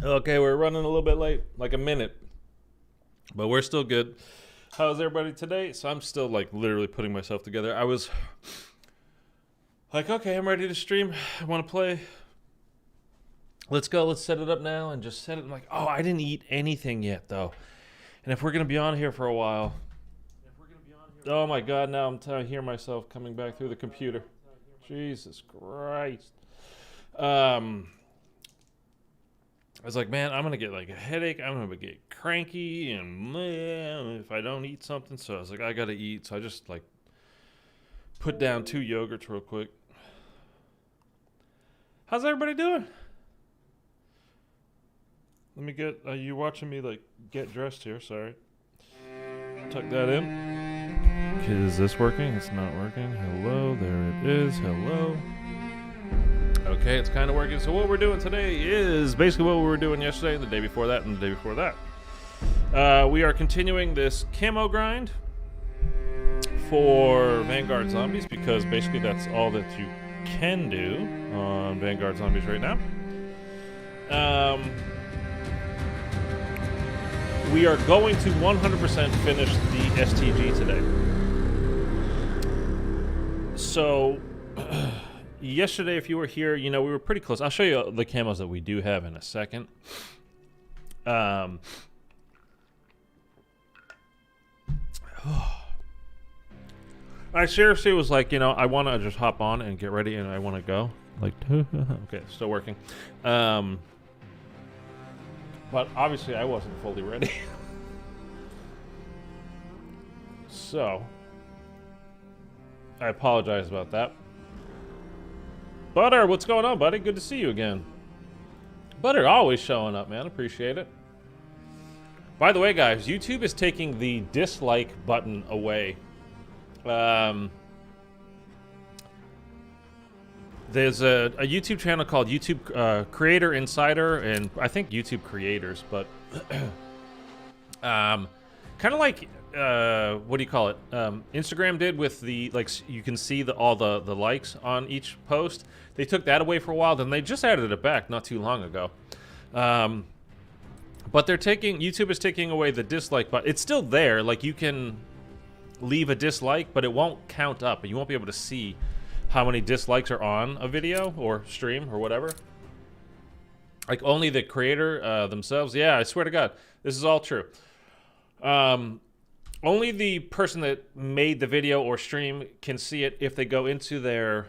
Okay, we're running a little bit late, like a minute, but we're still good. How's everybody today? So I'm still like literally putting myself together. I was like, okay, I'm ready to stream. I want to play. Let's go. Let's set it up now and just set it. I'm like, oh, I didn't eat anything yet though. And if we're gonna be on here for a while, oh my God, now I hear myself coming back through the computer. Jesus Christ. I was like, man, I'm going to get like a headache. I'm going to get cranky and if I don't eat something. So I was like, I got to eat. So I just like put down 2 yogurts real quick. How's everybody doing? Let me get, you watching me like get dressed here. Sorry. Tuck that in. Is this working? It's not working. Hello, there it is. Hello. Okay, it's kind of working. So what we're doing today is basically what we were doing yesterday, the day before that, and the day before that. We are continuing this camo grind for Vanguard zombies because basically that's all that you can do on Vanguard zombies right now. We are going to 100% finish the STG today. So... yesterday, if you were here, you know, we were pretty close. I'll show you the camos that we do have in a second. I seriously was like, you know, I want to just hop on and get ready and I want to go. Like, okay, still working. But obviously I wasn't fully ready. So, I apologize about that. Butter, what's going on, buddy? Good to see you again. Butter always showing up, man. Appreciate it. By the way, guys, YouTube is taking the dislike button away. There's a YouTube channel called YouTube Creator Insider, and I think YouTube Creators, but kind of like what do you call it? Instagram did with the like you can see all the likes on each post. They took that away for a while, then they just added it back not too long ago. But YouTube is taking away the dislike button. It's still there, like you can leave a dislike, but it won't count up. You won't be able to see how many dislikes are on a video or stream or whatever. Like only the creator themselves. Yeah, I swear to God, this is all true. Only the person that made the video or stream can see it if they go into their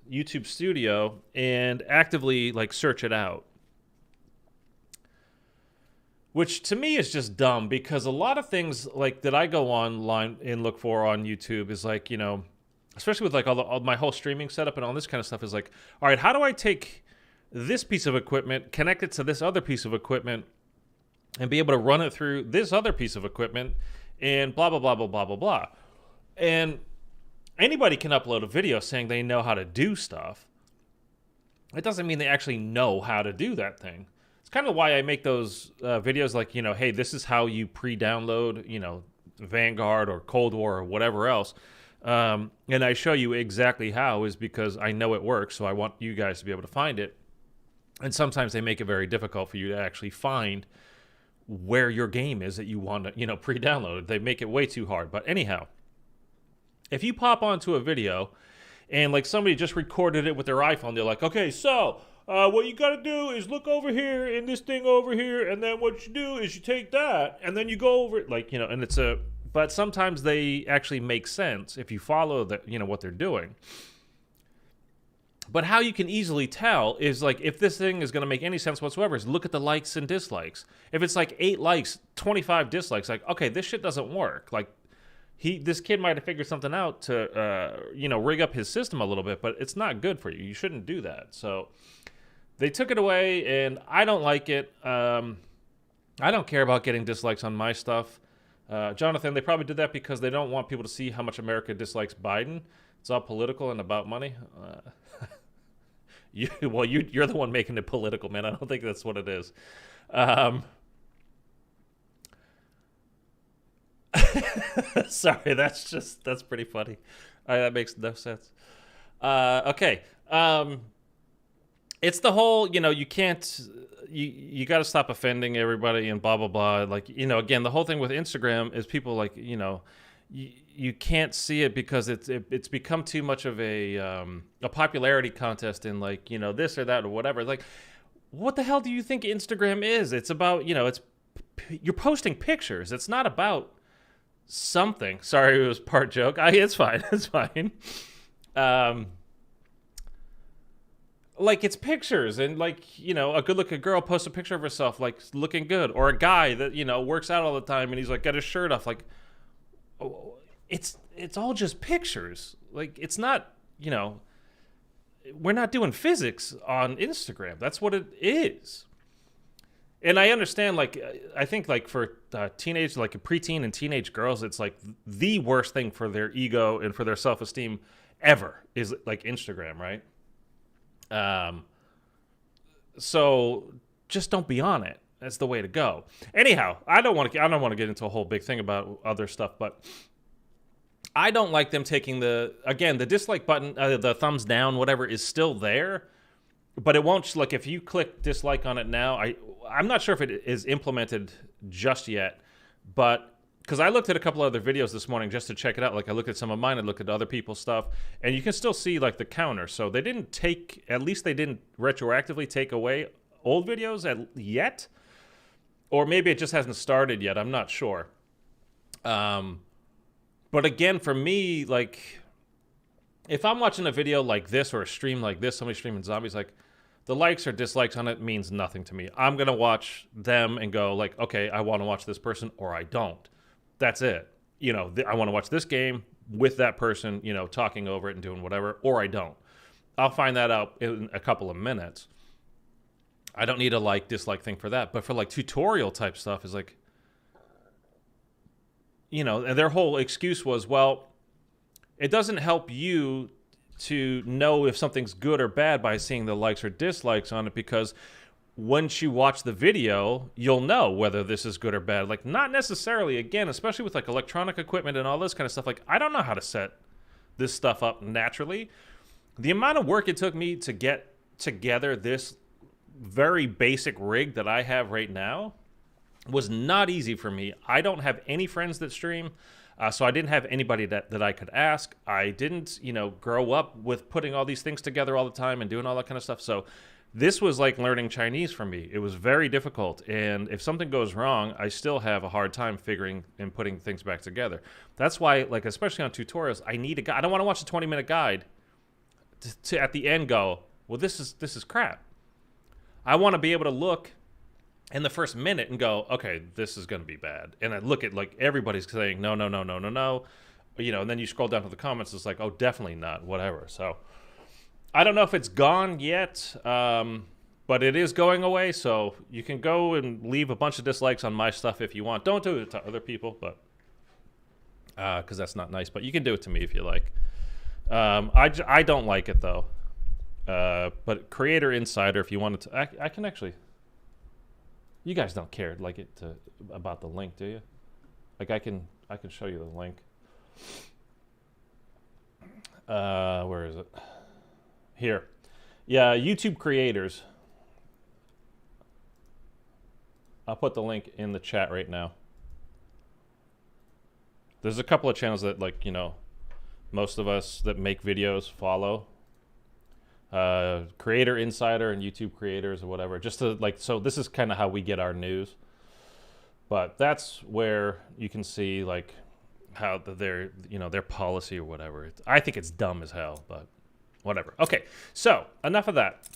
YouTube studio and actively like search it out. Which to me is just dumb because a lot of things like that I go online and look for on YouTube is like, you know, especially with like all my whole streaming setup and all this kind of stuff is like, all right, how do I take this piece of equipment, connect it to this other piece of equipment, and be able to run it through this other piece of equipment, and blah, blah, blah, blah, blah, blah, blah. And anybody can upload a video saying they know how to do stuff. It doesn't mean they actually know how to do that thing. It's kind of why I make those videos like, you know, hey, this is how you pre-download, you know, Vanguard or Cold War or whatever else. And I show you exactly how is because I know it works, so I want you guys to be able to find it. And sometimes they make it very difficult for you to actually find where your game is that you want to, you know, pre-download. They make it way too hard. But anyhow, if you pop onto a video and like somebody just recorded it with their iPhone, they're like, okay, so what you got to do is look over here in this thing over here, and then what you do is you take that and then you go over it, like, you know, and it's but sometimes they actually make sense if you follow the, you know, what they're doing. But how you can easily tell is like if this thing is going to make any sense whatsoever is look at the likes and dislikes. If it's like 8 likes, 25 dislikes, like, okay, this shit doesn't work. Like this kid might have figured something out to, you know, rig up his system a little bit, but it's not good for you. You shouldn't do that. So they took it away and I don't like it. I don't care about getting dislikes on my stuff. Jonathan, they probably did that because they don't want people to see how much America dislikes Biden. It's all political and about money. You're the one making it political, man. I don't think that's what it is. Sorry, that's pretty funny. That makes no sense. Okay. it's the whole, you can't, you got to stop offending everybody and blah, blah, blah. Like, again, the whole thing with Instagram is people like, you can't see it because it's become too much of a popularity contest in like, this or that or whatever. Like, what the hell do you think Instagram is? It's about, you're posting pictures. It's not about something. Sorry, it was part joke. It's fine. It's fine. Like, it's pictures, and like, a good-looking girl posts a picture of herself like looking good, or a guy that works out all the time and he's like got his shirt off. Like, it's all just pictures. Like, it's not, we're not doing physics on Instagram. That's what it is. And I understand, like, I think like for teenage, like preteen and teenage girls, it's like the worst thing for their ego and for their self-esteem ever is like Instagram, right? So just don't be on it. That's the way to go. Anyhow, I don't want to get into a whole big thing about other stuff, but I don't like them taking the dislike button, the thumbs down, whatever, is still there, but it won't, like, if you click dislike on it now, I'm not sure if it is implemented just yet, but because I looked at a couple other videos this morning just to check it out. Like, I looked at some of mine, I looked at other people's stuff, and you can still see like the counter. So they didn't retroactively take away old videos yet, or maybe it just hasn't started yet. I'm not sure. But again, for me, like, if I'm watching a video like this or a stream like this, somebody streaming zombies, like, the likes or dislikes on it means nothing to me. I'm gonna watch them and go like, okay, I want to watch this person, or I don't. That's it. I want to watch this game with that person, talking over it and doing whatever, or I don't. I'll find that out in a couple of minutes. I don't need a like, dislike thing for that. But for like tutorial type stuff is like, and their whole excuse was, well, it doesn't help you to know if something's good or bad by seeing the likes or dislikes on it, because once you watch the video, you'll know whether this is good or bad. Like, not necessarily, again, especially with like electronic equipment and all this kind of stuff. Like, I don't know how to set this stuff up naturally. The amount of work it took me to get together this very basic rig that I have right now was not easy for me. I don't have any friends that stream, so I didn't have anybody that I could ask. I didn't, grow up with putting all these things together all the time and doing all that kind of stuff. So this was like learning Chinese for me. It was very difficult, and if something goes wrong, I still have a hard time figuring and putting things back together. That's why, like, especially on tutorials, I need a guide. I don't want to watch a 20-minute guide to at the end go, well, this is crap. I want to be able to look in the first minute and go, okay, this is going to be bad. And I look at, like, everybody's saying, no, no, no, no, no, no. And then you scroll down to the comments, it's like, oh, definitely not, whatever. So I don't know if it's gone yet, but it is going away, so you can go and leave a bunch of dislikes on my stuff if you want. Don't do it to other people, but because that's not nice. But you can do it to me if you like. I don't like it, though. But Creator Insider, if you wanted to... I can actually... You guys don't care about the link, do you? Like, I can show you the link. Where is it? Here. Yeah, YouTube creators. I'll put the link in the chat right now. There's a couple of channels that, like, most of us that make videos follow. Creator Insider and YouTube creators or whatever. Just to, like, so this is kind of how we get our news. But that's where you can see, like, how their policy or whatever. I think it's dumb as hell, but whatever. Okay, so enough of that.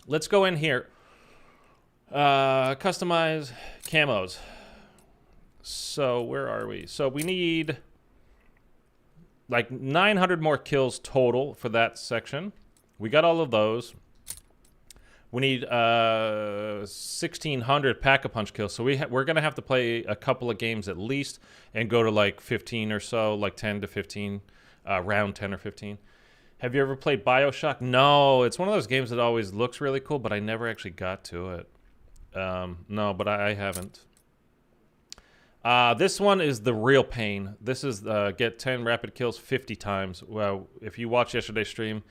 Let's go in here. Customize camos. So where are we? So we need like 900 more kills total for that section. We got all of those. We need 1,600 Pack-a-Punch kills. So we're going to have to play a couple of games at least and go to like 15 or so, like 10 to 15, round 10 or 15. Have you ever played BioShock? No, it's one of those games that always looks really cool, but I never actually got to it. No, but I haven't. This one is the real pain. This is get 10 rapid kills 50 times. Well, if you watch yesterday's stream,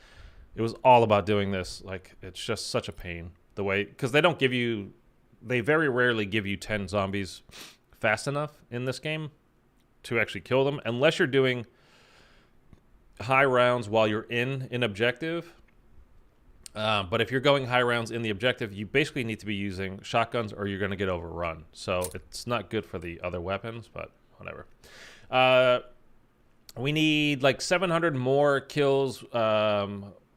It was all about doing this. Like, it's just such a pain. The way, because they don't give you, they very rarely give you 10 zombies fast enough in this game to actually kill them, unless you're doing high rounds while you're in an objective. But if you're going high rounds in the objective, you basically need to be using shotguns or you're going to get overrun. So it's not good for the other weapons, but whatever. We need like 700 more kills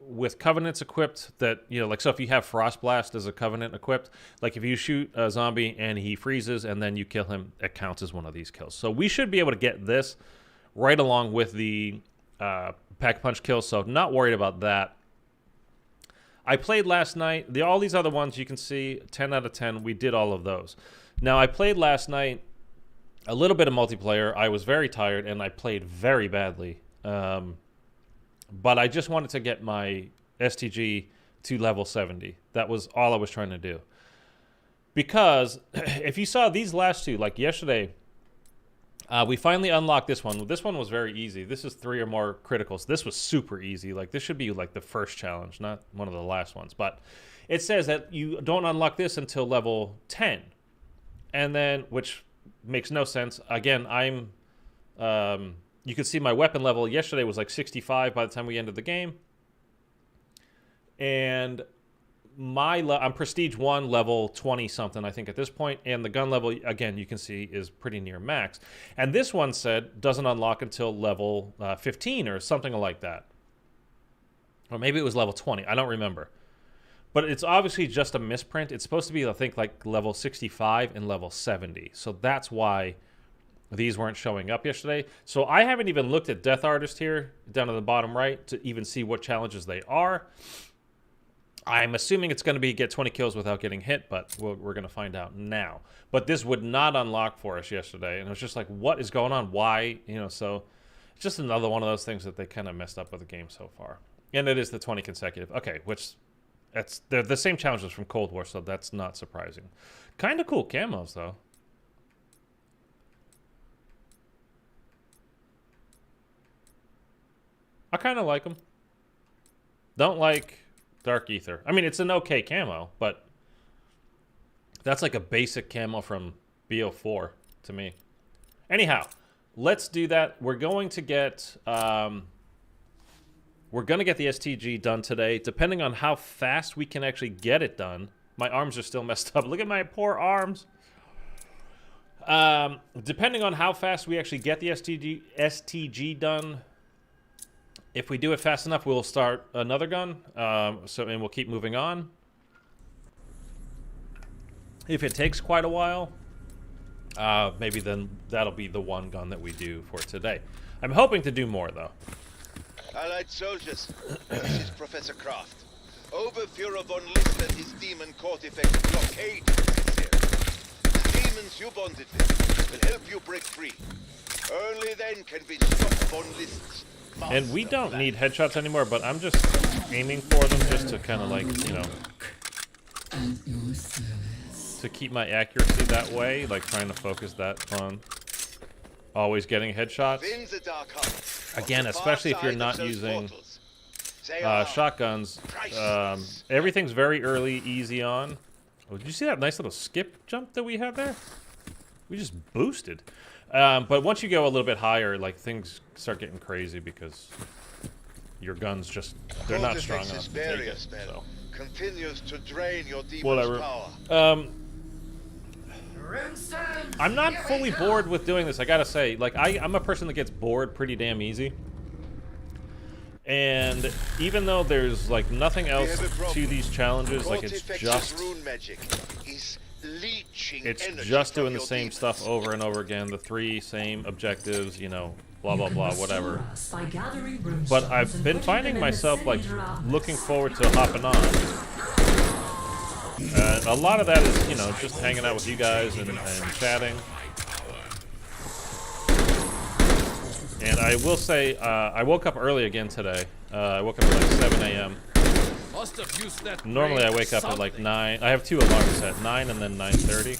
with Covenants equipped that, you know, like, so if you have Frost Blast as a Covenant equipped, like if you shoot a zombie and he freezes and then you kill him, it counts as one of these kills. So we should be able to get this right along with the Pack Punch kills, so not worried about that. I played last night. All these other ones you can see, 10 out of 10, we did all of those. Now, I played last night a little bit of multiplayer. I was very tired, and I played very badly. But I just wanted to get my STG to level 70. That was all I was trying to do. Because if you saw these last two, like yesterday, we finally unlocked this one. This one was very easy. This is 3 or more criticals. This was super easy. Like, this should be like the first challenge, not one of the last ones. But it says that you don't unlock this until level 10. And then, which makes no sense. Again, I'm... you can see my weapon level yesterday was like 65 by the time we ended the game. And I'm Prestige 1, level 20-something, I think, at this point. And the gun level, again, you can see is pretty near max. And this one said doesn't unlock until level 15 or something like that. Or maybe it was level 20. I don't remember. But it's obviously just a misprint. It's supposed to be, I think, like level 65 and level 70. So that's why these weren't showing up yesterday. So I haven't even looked at Death Artist here, down at the bottom right, to even see what challenges they are. I'm assuming it's going to be get 20 kills without getting hit, but we're going to find out now. But this would not unlock for us yesterday, and it was just like, what is going on? Why? You know, so it's just another one of those things that they kind of messed up with the game so far. And it is the 20 consecutive. Okay, which they're the same challenges from Cold War, so that's not surprising. Kind of cool camos, though. I kind of like them. Don't like Dark Aether. I mean, it's an okay camo, but that's like a basic camo from BO4 to me. Anyhow, let's do that. We're going to get the STG done today, depending on how fast we can actually get it done. My arms are still messed up. Look at my poor arms. Depending on how fast we actually get the STG done, if we do it fast enough, we'll start another gun, and we'll keep moving on. If it takes quite a while, maybe then that'll be the one gun that we do for today. I'm hoping to do more, though. Allied soldiers, this is Professor Kraft. Oberführer Wolfram and his demon Kortifex blockade is here. The demons you bonded with will help you break free. Only then can we stop von List's. And we don't need headshots anymore, but I'm just aiming for them just to kind of like, you know, to keep my accuracy that way, like trying to focus that on always getting headshots. Again, especially if you're not using shotguns, everything's very early, easy on. Oh, did you see that nice little skip jump that we had there? We just boosted. But once you go a little bit higher, like, things start getting crazy because your guns just, they're not strong enough to take it, so. Continues to drain your demon's whatever. Power. I'm not fully bored with doing this, I gotta say. Like, I'm a person that gets bored pretty damn easy. And even though there's, like, nothing else to these challenges, like, it's just doing the same stuff over and over again, the 3 same objectives, you know, blah blah blah, whatever. But I've been finding myself like looking forward to hopping on. A lot of that is, you know, just hanging out with you guys and chatting. And I will say, I woke up early again today. I woke up at like 7 a.m. Normally I wake up at like 9. I have 2 alarms set, 9 and then 9:30.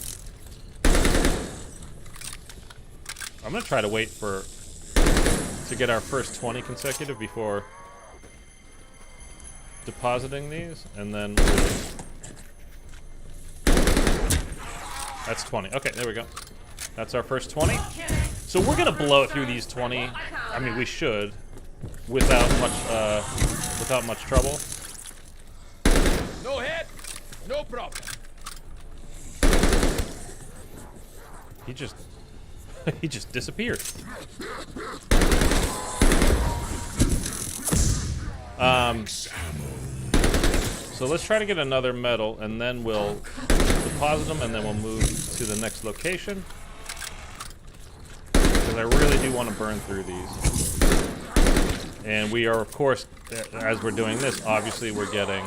I'm gonna try to wait to get our first 20 consecutive before depositing these, and then that's 20. Okay, there we go. That's our first 20. So we're gonna blow through these 20. I mean, we should, without much trouble. No hit, no problem. He just he just disappeared. So let's try to get another medal, and then we'll deposit them, and then we'll move to the next location. Because I really do want to burn through these. And we are, of course, as we're doing this, obviously we're getting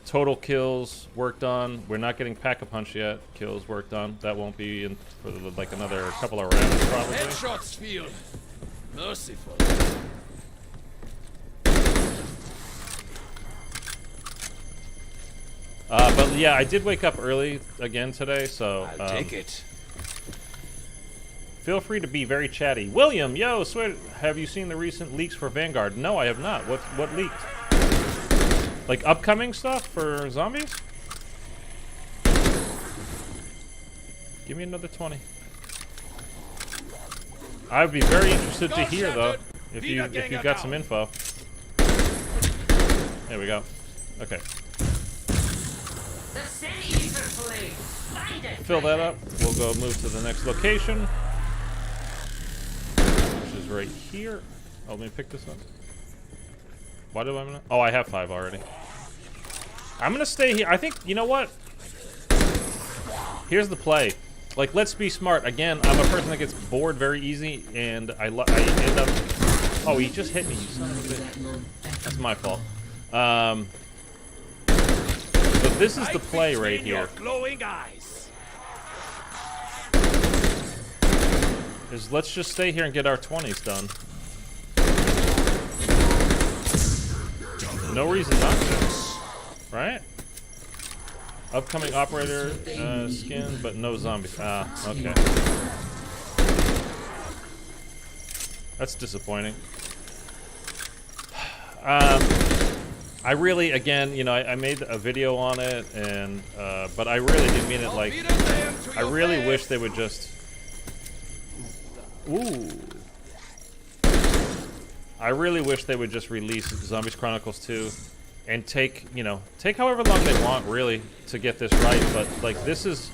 total kills work done. We're not getting pack-a-punch yet. Kills work done. That won't be in for like another couple of rounds, probably. Headshots feel merciful. But yeah, I did wake up early again today, so I'll take it. Feel free to be very chatty. William, yo, swear, have you seen the recent leaks for Vanguard? No, I have not. What leaked? Like upcoming stuff for zombies? Give me another 20. I'd be very interested to hear though if you've got some info. There we go. Okay. Fill that up. We'll go move to the next location, which is right here. Oh, let me pick this up. Why do I not? Oh, I have 5 already. I'm gonna stay here. I think, you know what? Here's the play. Like, let's be smart. Again, I'm a person that gets bored very easy, and I end up... Oh, he just hit me, you son of a bitch. That's my fault. But this is the play right here. Glowing eyes. Is let's just stay here and get our 20s done. No reason not to, right? Upcoming operator skin, but no zombies. Ah, okay. That's disappointing. I really, again, you know, I made a video on it, and but I really didn't mean it like. I really wish they would just. Ooh. I really wish they would just release Zombies Chronicles 2 and take however long they want, really, to get this right. But like, this is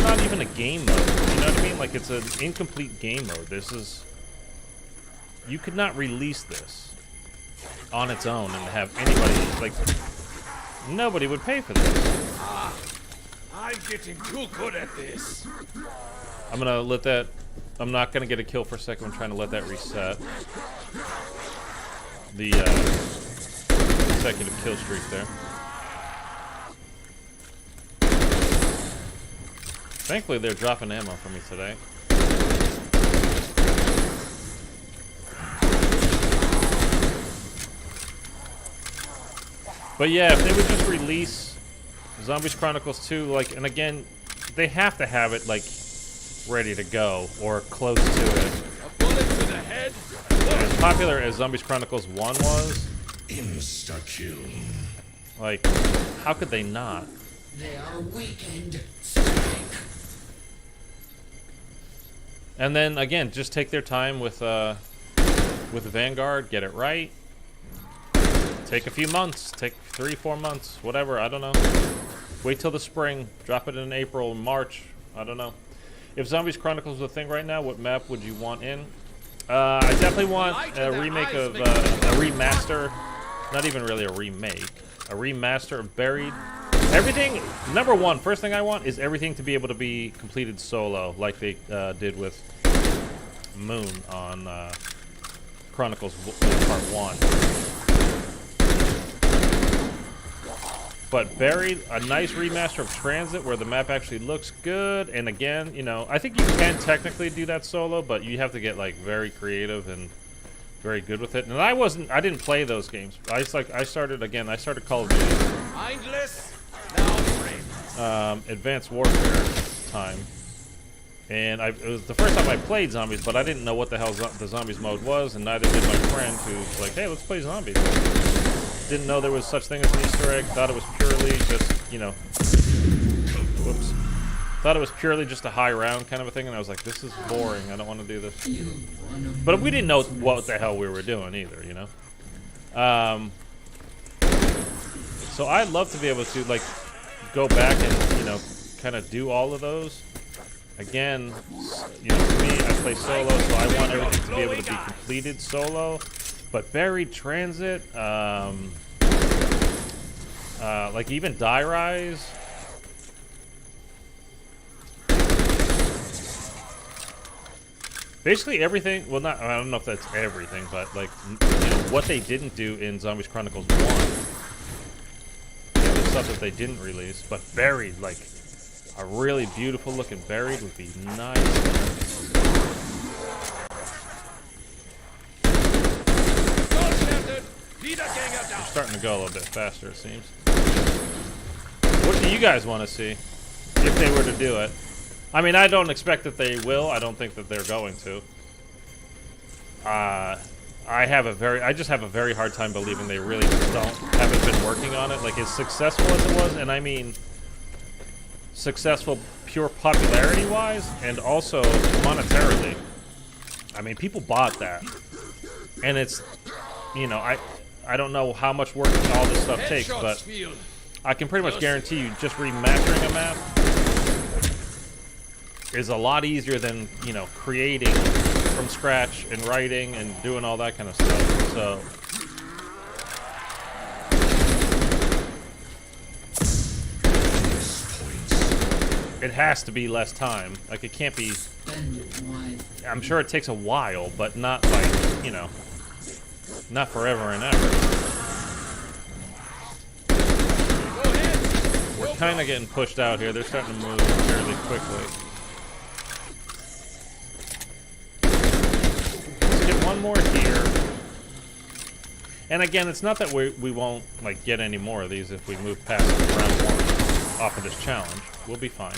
not even a game mode. You know what I mean? Like, it's an incomplete game mode. This is. You could not release this on its own and have anybody, like, nobody would pay for this. I'm getting too good at this. I'm gonna let that. I'm not gonna get a kill for a second. I'm trying to let that reset. The consecutive kill streak there. Thankfully, they're dropping ammo for me today. But yeah, if they would just release Zombies Chronicles 2, like, and again, they have to have it, like, ready to go, or close to it. A bullet to the head. As popular as Zombies Chronicles 1 was, Insta-kill. like, how could they not? They are weakened. And then, again, just take their time with Vanguard, get it right. Take a few months, take 3-4 months, whatever, I don't know. Wait till the spring, drop it in April, March, I don't know. If Zombies Chronicles was a thing right now, what map would you want in? I definitely want a remake of, a remaster, not even really a remake, a remaster of Buried. Everything, number one, first thing I want is everything to be able to be completed solo, like they did with Moon on Chronicles Part 1. But Buried, a nice remaster of Transit where the map actually looks good. And again, you know, I think you can technically do that solo, but you have to get like very creative and very good with it. And I didn't play those games. I started Call of Duty. Mindless, now free. Advanced Warfare time. And it was the first time I played zombies, but I didn't know what the hell the zombies mode was, and neither did my friend, who's like, hey, let's play zombies. Didn't know there was such thing as an Easter egg. Thought it was purely just, you know, whoops. Thought it was purely just a high round kind of a thing, and I was like, this is boring. I don't want to do this. But we didn't know what the hell we were doing either, you know. So I'd love to be able to like go back and, you know, kind of do all of those. Again, you know, for me, I play solo, so I want everything to be able to be completed solo. But Buried Transit, like even Die Rise. Basically everything, well not, I don't know if that's everything, but like, you know, what they didn't do in Zombies Chronicles 1. The stuff that they didn't release, but Buried, like, a really beautiful looking Buried would be nice. We're starting to go a little bit faster, it seems. What do you guys want to see if they were to do it? I mean, I don't expect that they will. I don't think that they're going to. I just have a very hard time believing they really haven't been working on it. Like, as successful as it was, and I mean successful pure popularity-wise, and also monetarily. I mean, people bought that. And it's, you know, I don't know how much work all this stuff takes, but I can pretty much guarantee you just remastering a map is a lot easier than, you know, creating from scratch and writing and doing all that kind of stuff. So it has to be less time. Like, it can't be. I'm sure it takes a while, but not like, you know, not forever and ever. We're kind of getting pushed out here. They're starting to move fairly quickly. One more here, and again, it's not that we won't like get any more of these if we move past round 1 off of this challenge. We'll be fine.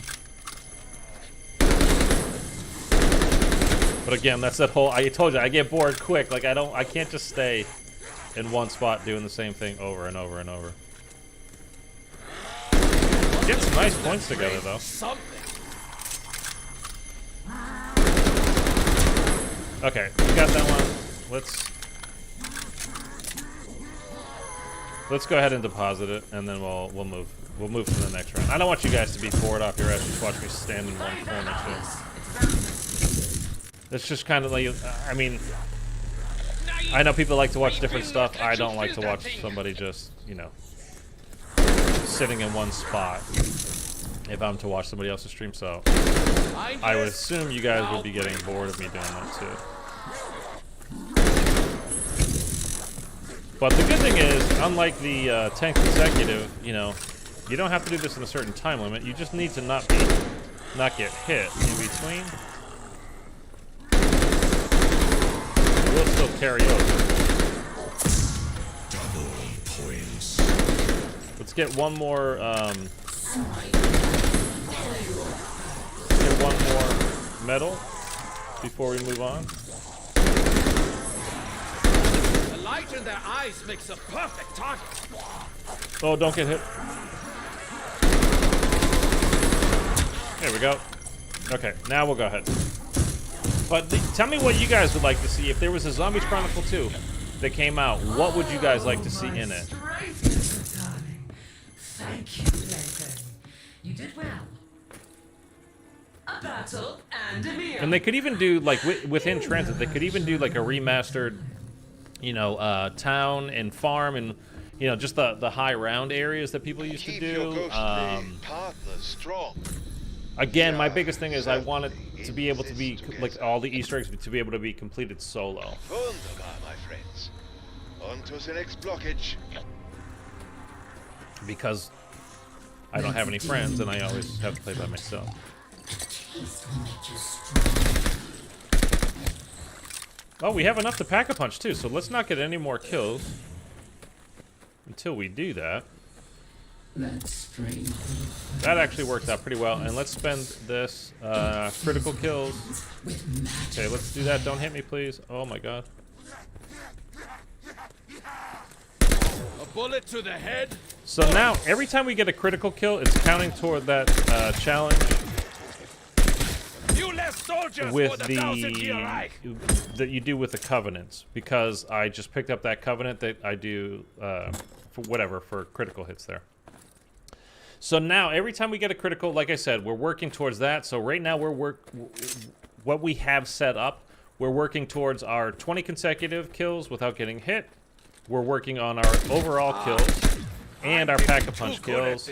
But again, that's that whole. I told you I get bored quick. Like I can't just stay in one spot doing the same thing over and over and over. Get some nice points together though. Okay, we got that one. Let's go ahead and deposit it, and then we'll move. We'll move to the next round. I don't want you guys to be bored off your ass just watch me stand in one corner too. It's just kind of like, I mean, I know people like to watch different stuff. I don't like to watch somebody just, you know, sitting in one spot if I'm to watch somebody else's stream, so I would assume you guys would be getting bored of me doing that too. But the good thing is, unlike the 10 consecutive, you know, you don't have to do this in a certain time limit. You just need to not get hit in between. It will still carry over. Double points. Let's get one more. Get one more medal before we move on. The light in their eyes makes a perfect target. Oh, don't get hit. There we go. Okay, now we'll go ahead. But tell me what you guys would like to see. If there was a Zombies Chronicle 2 that came out, what would you guys like to see in it? Thank you, Bellekar. You did well. A battle and a meal. And they could even do, like, within Transit, they could even do, like, a remastered, you know, town and farm and, you know, just the high round areas that people used to do. Again, my biggest thing is I want it to be able to be, like, all the Easter eggs to be able to be completed solo. Wunderbar, my friends. On to the next blockage. Because I don't have any friends and I always have to play by myself. Oh, we have enough to pack a punch too, so let's not get any more kills until we do that. That strength That actually worked out pretty well. And let's spend this critical kills. with magic. Okay, let's do that. Don't hit me, please. Oh my god. A bullet to the head. So now, every time we get a critical kill, it's counting toward that challenge You left soldiers with for the 1,000-year Reich. that you do with the covenants. Because I just picked up that covenant that I do for critical hits there. So now, every time we get a critical, like I said, we're working towards that. So right now, what we have set up, we're working towards our 20 consecutive kills without getting hit. We're working on our overall kills and our pack-a-punch kills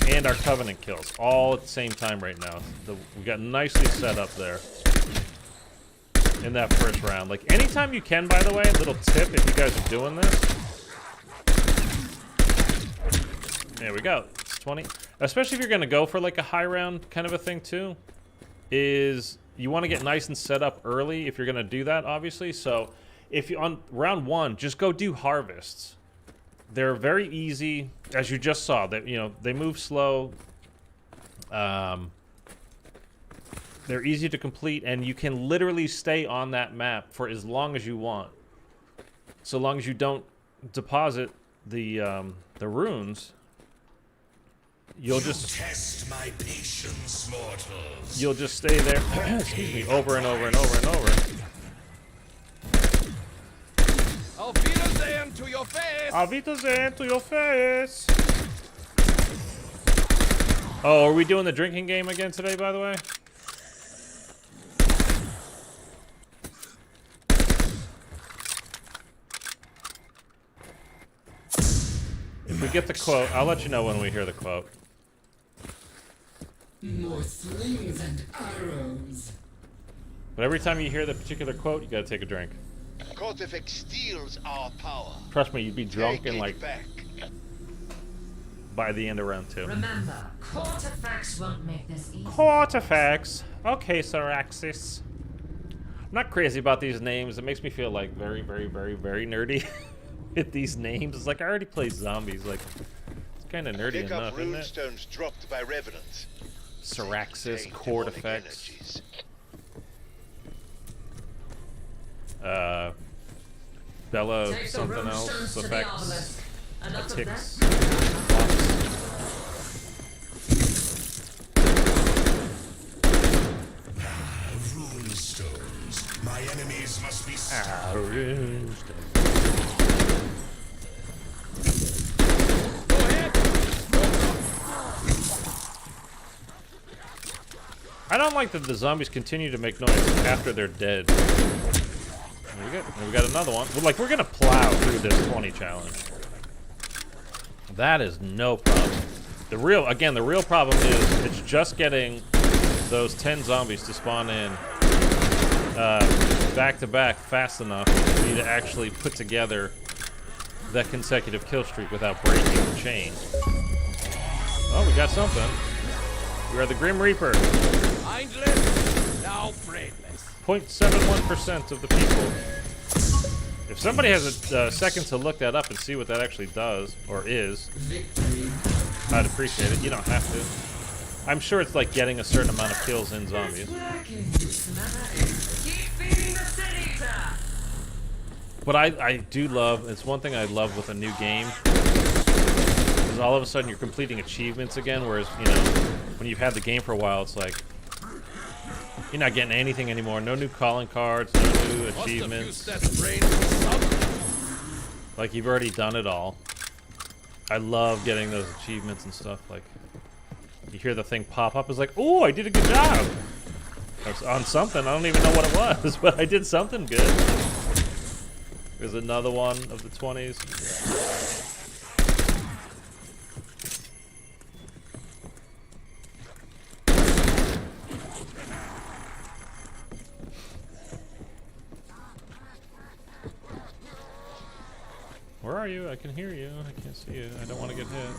and our covenant kills, all at the same time right now. We got nicely set up there in that first round. Like, anytime you can, by the way, little tip if you guys are doing this. There we go. It's 20. Especially if you're going to go for like a high round kind of a thing too, is you want to get nice and set up early if you're going to do that, obviously. So if you on round 1, just go do harvests. They're very easy, as you just saw. That they move slow. They're easy to complete, and you can literally stay on that map for as long as you want, so long as you don't deposit the runes. You'll just Test my patience, mortals. You'll just stay there, excuse me, over and over and over and over. Auf Wiedersehen to your face. Auf Wiedersehen to your face. Oh, are we doing the drinking game again today, by the way? If we get the quote, I'll let you know when we hear the quote. More slings and arrows. But every time you hear the particular quote, you gotta take a drink. Kortifex steals our power. Trust me, you'd be drunk Take in it like back. by the end of round 2. Remember, Kortifex won't make this easy. Kortifex. Okay, Saraxis. I'm not crazy about these names. It makes me feel like very, very, very, very nerdy with these names. It's like I already play zombies. Like, it's kind of nerdy Pick up enough, isn't it? runestones dropped by revenants. Saraxis, Contain demonic Kortifex. energies. Bella Take the something runestones else to the effects. obelisk. Enough of Ticks. that. Runestones. My enemies must be Go ahead. I don't like that the zombies continue to make noise after they're dead. We got another one. Like, we're gonna plow through this 20 challenge. That is no problem. The real problem is it's just getting those 10 zombies to spawn in back to back fast enough for you to actually put together that consecutive kill streak without breaking the chain. Oh, we got something. We are the Grim Reaper. Mindless, now brainless. 0.71% of the people. If somebody has a second to look that up and see what that actually does, or is, I'd appreciate it. You don't have to. I'm sure it's like getting a certain amount of kills in zombies. Keep feeding the sinister. But I do love, it's one thing I love with a new game, is all of a sudden you're completing achievements again, whereas, when you've had the game for a while, it's like, you're not getting anything anymore. No new calling cards, no new achievements. Like, you've already done it all. I love getting those achievements and stuff. Like, you hear the thing pop up, it's like, oh, I did a good job. I was on something, I don't even know what it was, but I did something good. There's another one of the 20s. Where are you? I can hear you. I can't see you. I don't want to get hit.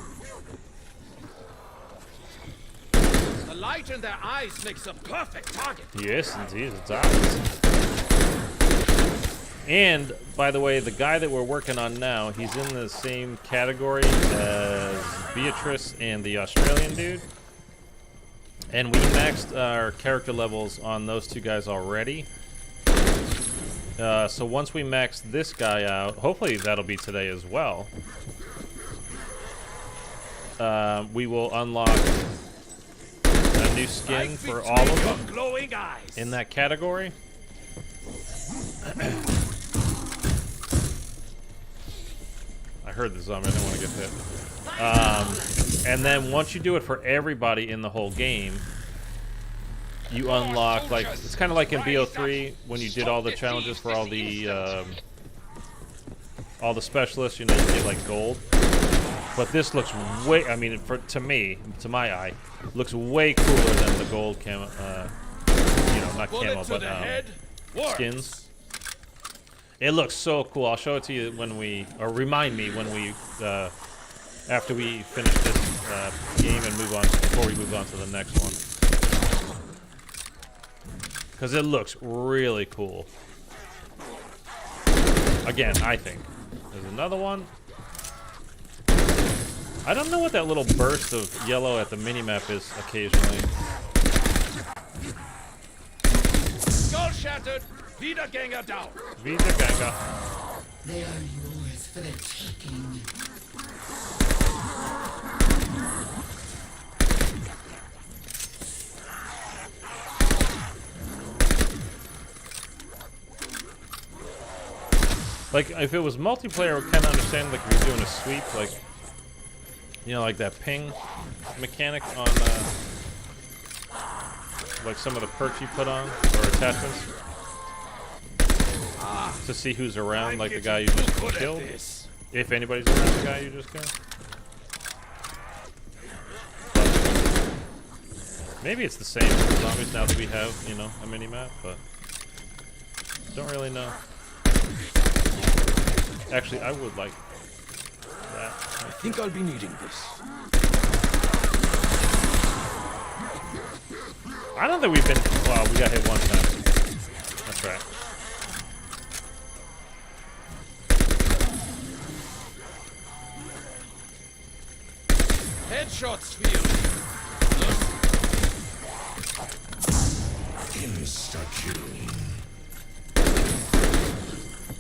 The light in their eyes makes a perfect target. Yes, indeed, it does. And, by the way, the guy that we're working on now, he's in the same category as Beatrice and the Australian dude. And we maxed our character levels on those two guys already. So once we max this guy out, hopefully that'll be today as well, we will unlock a new skin for all of them in that category. I heard the zombie, I didn't want to get hit. And then once you do it for everybody in the whole game, you unlock, like, it's kind of like in BO3 when you did all the challenges for all the specialists, you know, you get like gold. But this looks way, I mean, to me, to my eye, looks way cooler than the gold camo, you know, not camo, but skins. It looks so cool. I'll show it to you when we, or remind me when we, after we finish this game and move on, before we move on to the next one. Because it looks really cool. Again, I think. There's another one. I don't know what that little burst of yellow at the minimap is occasionally. Skull shattered. Wiedergänger down. Wiedergänger. They are yours for the taking. Like, if it was multiplayer, I would kind of understand, like, if you're doing a sweep, like, you know, like that ping mechanic on, like, some of the perks you put on, or attachments, to see who's around, like the guy you just killed, if anybody's around the guy you just killed. But maybe it's the same for zombies now that we have, you know, a mini-map, but don't really know. Actually, I would like that. I think I'll be needing this. I don't think we've been... Well, we got hit one time. That's right. Headshots for you. Insta-kill.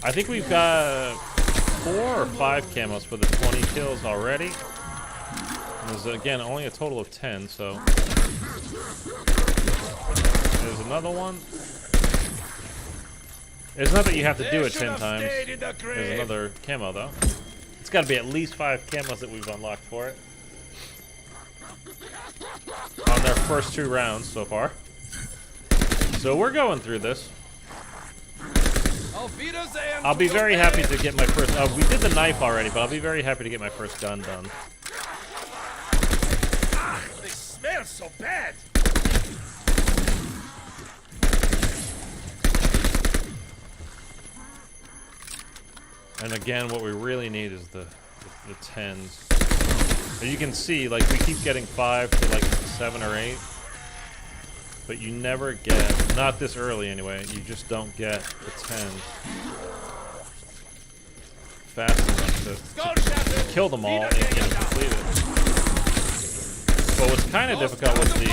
I think we've got 4 or 5 camos for the 20 kills already. And there's, again, only a total of 10, so... There's another one. It's not that you have to do it 10 times. There's another camo, though. It's got to be at least 5 camos that we've unlocked for it. On their first 2 rounds so far. So we're going through this. I'll be very happy to get my first... we did the knife already, but I'll be very happy to get my first gun done. They smell so bad. And again, what we really need is the 10s. As you can see, like, we keep getting 5 to like 7 or 8. But you never get, not this early anyway, you just don't get the 10 fast enough to kill them all and get them completed. But what's kind of difficult with the...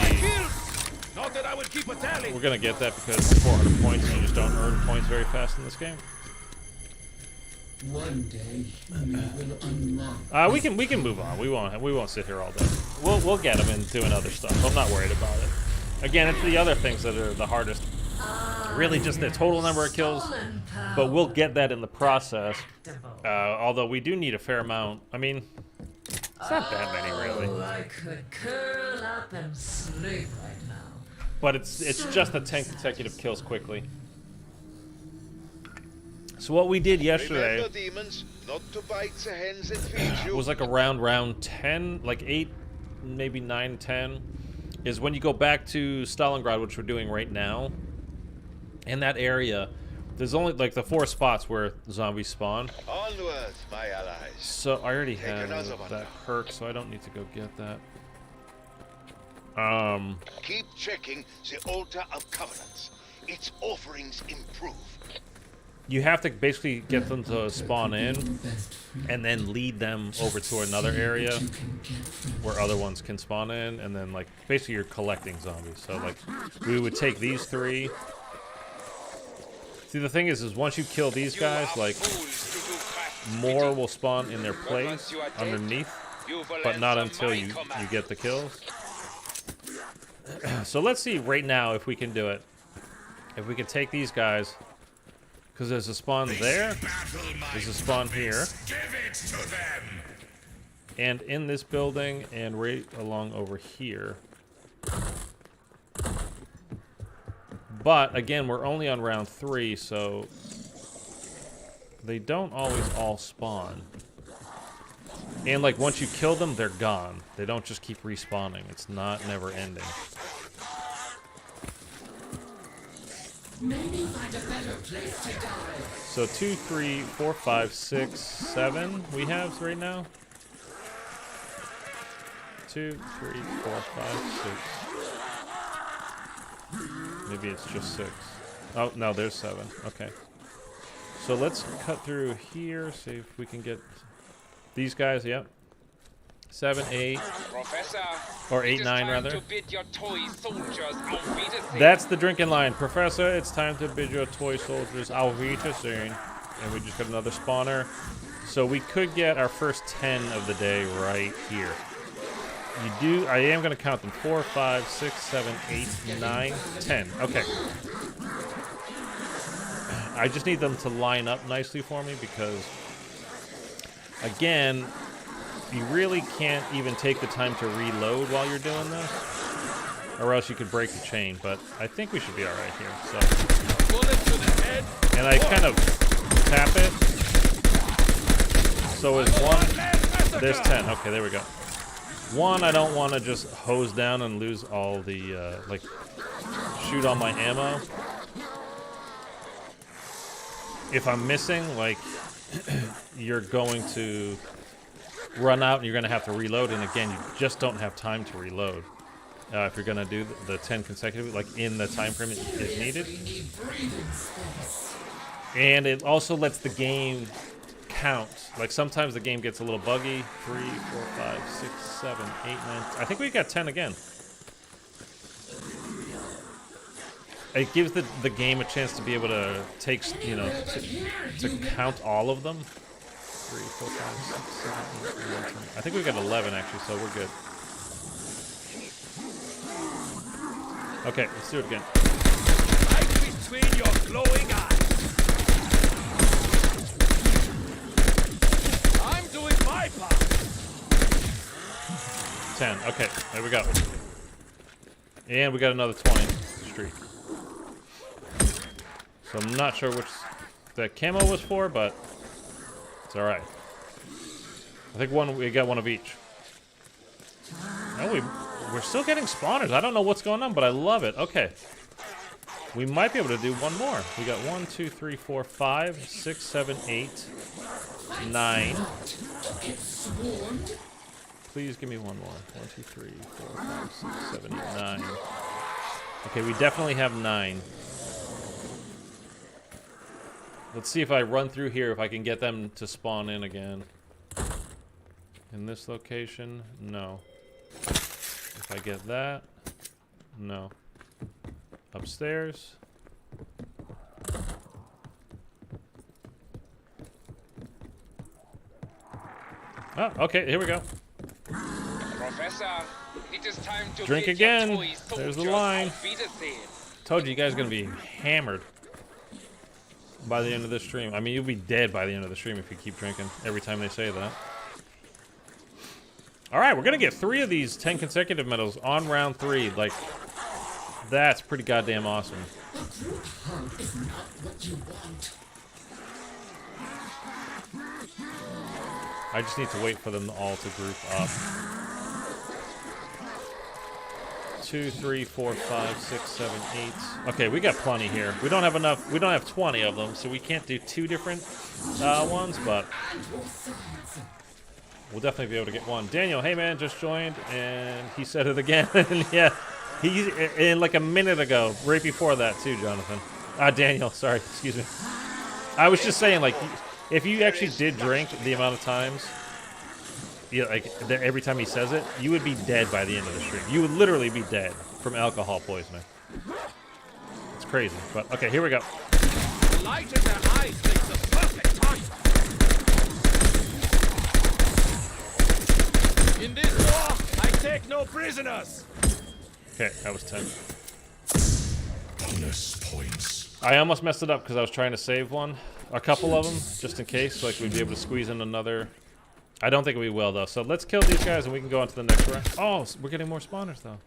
Not that I would keep a tally. We're going to get that because 400 points, you just don't earn points very fast in this game. One day we will unlock. We can move on. We won't sit here all day. We'll get them and doing other stuff. I'm not worried about it. Again, it's the other things that are the hardest. Really just the total number of kills, but we'll get that in the process. Although we do need a fair amount. I mean, it's not that many really. I could curl up and sleep right now. But it's just the 10 consecutive kills quickly. So what we did yesterday Remember, demons, not to bite the hens that feed you. was like around 10, like 8, maybe 9, 10. Is when you go back to Stalingrad, which we're doing right now. In that area, there's only like the 4 spots where zombies spawn. Onward, my allies. So I already Take have another one that now. perk, so I don't need to go get that. Keep checking the altar of covenants. Its offerings improve. you have to basically get them to spawn in and then lead them over to another area where other ones can spawn in, and then like basically you're collecting zombies. So like we would take these 3. See, the thing is once you kill these guys, like more will spawn in their place underneath, but not until you get the kills. So let's see right now if we can do it. If we can take these guys, because there's a spawn there, there's a spawn here, and in this building, and right along over here. But again, we're only on round 3, so they don't always all spawn. And like once you kill them, they're gone. They don't just keep respawning. It's not never ending. Maybe find a better place to die. So 2, 3, 4, 5, 6, 7 we have right now. 2, 3, 4, 5, 6. Maybe it's just 6. Oh no, there's 7. Okay. So let's cut through here, see if we can get these guys. Yep. 7, 8, or 8, 9 rather. That's the drinking line. Professor, it's time to bid your toy soldiers auf Wiedersehen. And we just got another spawner. So we could get our first 10 of the day right here. I am going to count them. 4, 5, 6, 7, 8, 9, 10. Okay. I just need them to line up nicely for me because, again, you really can't even take the time to reload while you're doing this, or else you could break the chain. But I think we should be all right here. So, and I kind of tap it. So is 1. There's 10. Okay, there we go. 1, I don't want to just hose down and lose all the like shoot all my ammo. If I'm missing, like, you're going to run out and you're going to have to reload, and again, you just don't have time to reload if you're going to do the 10 consecutive, like in the time frame it is needed. And it also lets the game count. Like sometimes the game gets a little buggy. 3, 4, 5, 6, 7, 8, 9. I think we got 10 again. It gives the game a chance to be able to take, you know, to count all of them. 3, 4, 5, 6, 7, 8, 9, 10. I think we got 11 actually, so we're good. Okay, let's do it again. Right between your glowing eyes. I'm doing my part. 10. Okay, there we go. And we got another 20 streak. So I'm not sure which that camo was for, but it's all right. I think we got one of each. No, we're still getting spawners. I don't know what's going on, but I love it. Okay. We might be able to do one more. We got 1, 2, 3, 4, 5, 6, 7, 8, 9. Please give me one more. 1, 2, 3, 4, 5, 6, 7, 8, 9. Okay, we definitely have 9. Let's see if I run through here, if I can get them to spawn in again. In this location, no. If I get that, no. Upstairs. Oh, okay, here we go. Professor, it is time to drink again. There's the line. Told you, you guys are gonna be hammered by the end of this stream. I mean, you'll be dead by the end of the stream if you keep drinking every time they say that. All right, we're gonna get 3 of these 10 consecutive medals on round 3. Like, that's pretty goddamn awesome. I just need to wait for them all to group up. 2, 3, 4, 5, 6, 7, 8. Okay, we got plenty here. We don't have enough. We don't have 20 of them, so we can't do 2 different ones, but we'll definitely be able to get one. Daniel, hey man, just joined, and he said it again. Yeah, he's in like a minute ago, right before that too, Jonathan. Daniel, sorry, excuse me. I was just saying, like, if you actually did drink the amount of times, like every time he says it, you would be dead by the end of the stream. You would literally be dead from alcohol poisoning. It's crazy, but okay, here we go. The light in their eyes makes the perfect target. In this war, I take no prisoners. Okay, that was 10. Bonus points. I almost messed it up because I was trying to save one. A couple of them, just in case, like we'd be able to squeeze in another. I don't think we will, though. So let's kill these guys and we can go on to the next round. Oh, we're getting more spawners, though.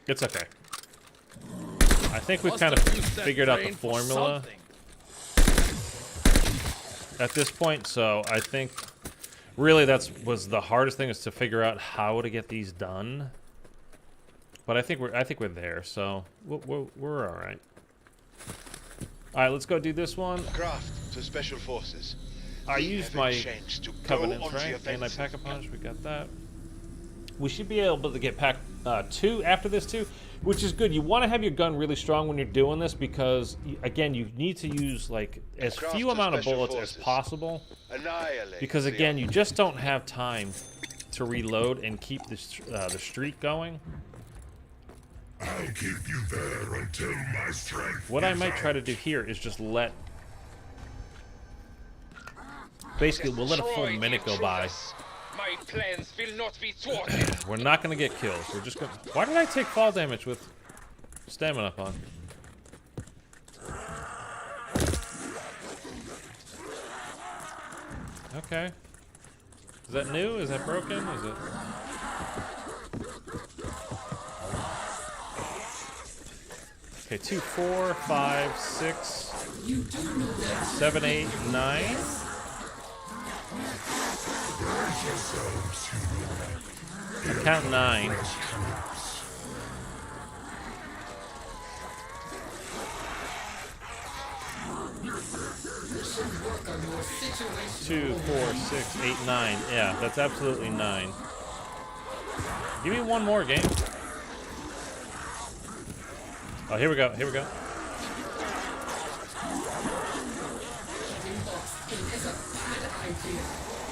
It's okay. I think we've kind of figured out the formula at this point, so I think really was the hardest thing, is to figure out how to get these done. But I think we're there, so we're all right. All right, let's go do this one. Craft to special forces. I We used have a my chance to go covenants, on the right? And I offensive. pack a punch. We got that. We should be able to get pack 2 after this too, which is good. You want to have your gun really strong when you're doing this because, again, you need to use like as Craft few to amount of special bullets forces. as possible. Annihilate Because the again, you just don't have time to reload and keep the streak going. I'll keep you there until my strength. What I is might try out. to do here is just let... Basically, we'll let a full Destroy the minute go by. intruders. My plans will not be thwarted. We're not going to get kills. We're just going to... Why did I take fall damage with stamina up on? Okay. Is that new? Is that broken? Is it... Okay, 2, 4, 5, 6, 7, 8, 9. I count 9. Two, 4, 6, 8, 9. Yeah, that's absolutely 9. Give me one more game. Oh, here we go. Here we go.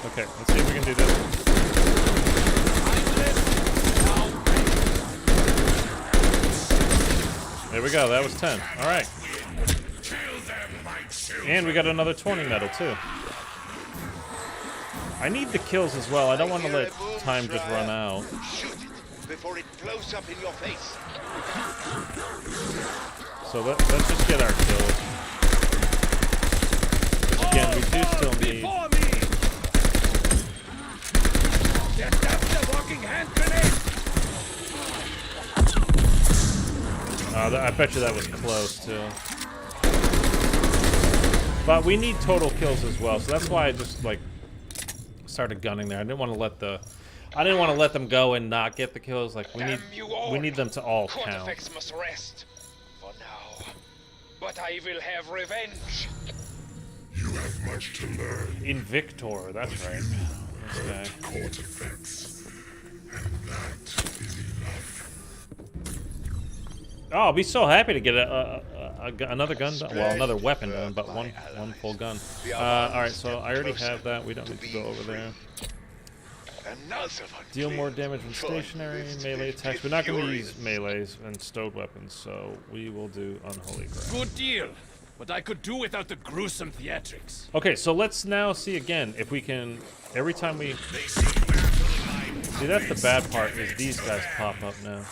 Okay, let's see if we can do this. There we go. That was 10. All right. And we got another 20 medal, too. I need the kills as well. I don't want to let time just run out. Shoot it before it blows up in your face. So let's just get our kills. Again, we do still need... Before me! Get that walking hand grenade! I bet you that was close, too. But we need total kills as well, so that's why I just, like, started gunning there. I didn't want to let them go and not get the kills. Like, we need them to all count. Kortifex must rest for now, but I will have revenge. You have much to learn. Inviktor, that's right. Okay. Kortifex, and that is enough. Oh, I'll be so happy to get another gun done. Well, another weapon done, but one full gun. Alright, so I already have that. We don't need to go over there. Deal more damage from stationary melee attacks. We're not going to use melees and stowed weapons, so we will do Unholy Ground. Good deal. But I could do without the gruesome theatrics. Okay, so let's now see again if we can, every time we... See, that's the bad part, is these guys pop up now.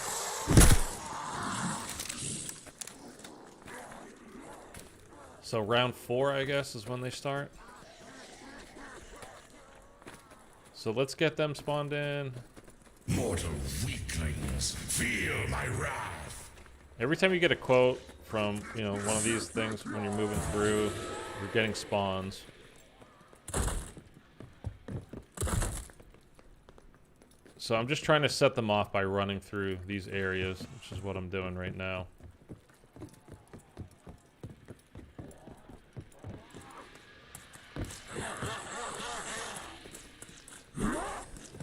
So round 4, I guess, is when they start. So let's get them spawned in. Mortal weaklings, feel my wrath. Every time you get a quote from, you know, one of these things when you're moving through, you're getting spawns. So I'm just trying to set them off by running through these areas, which is what I'm doing right now.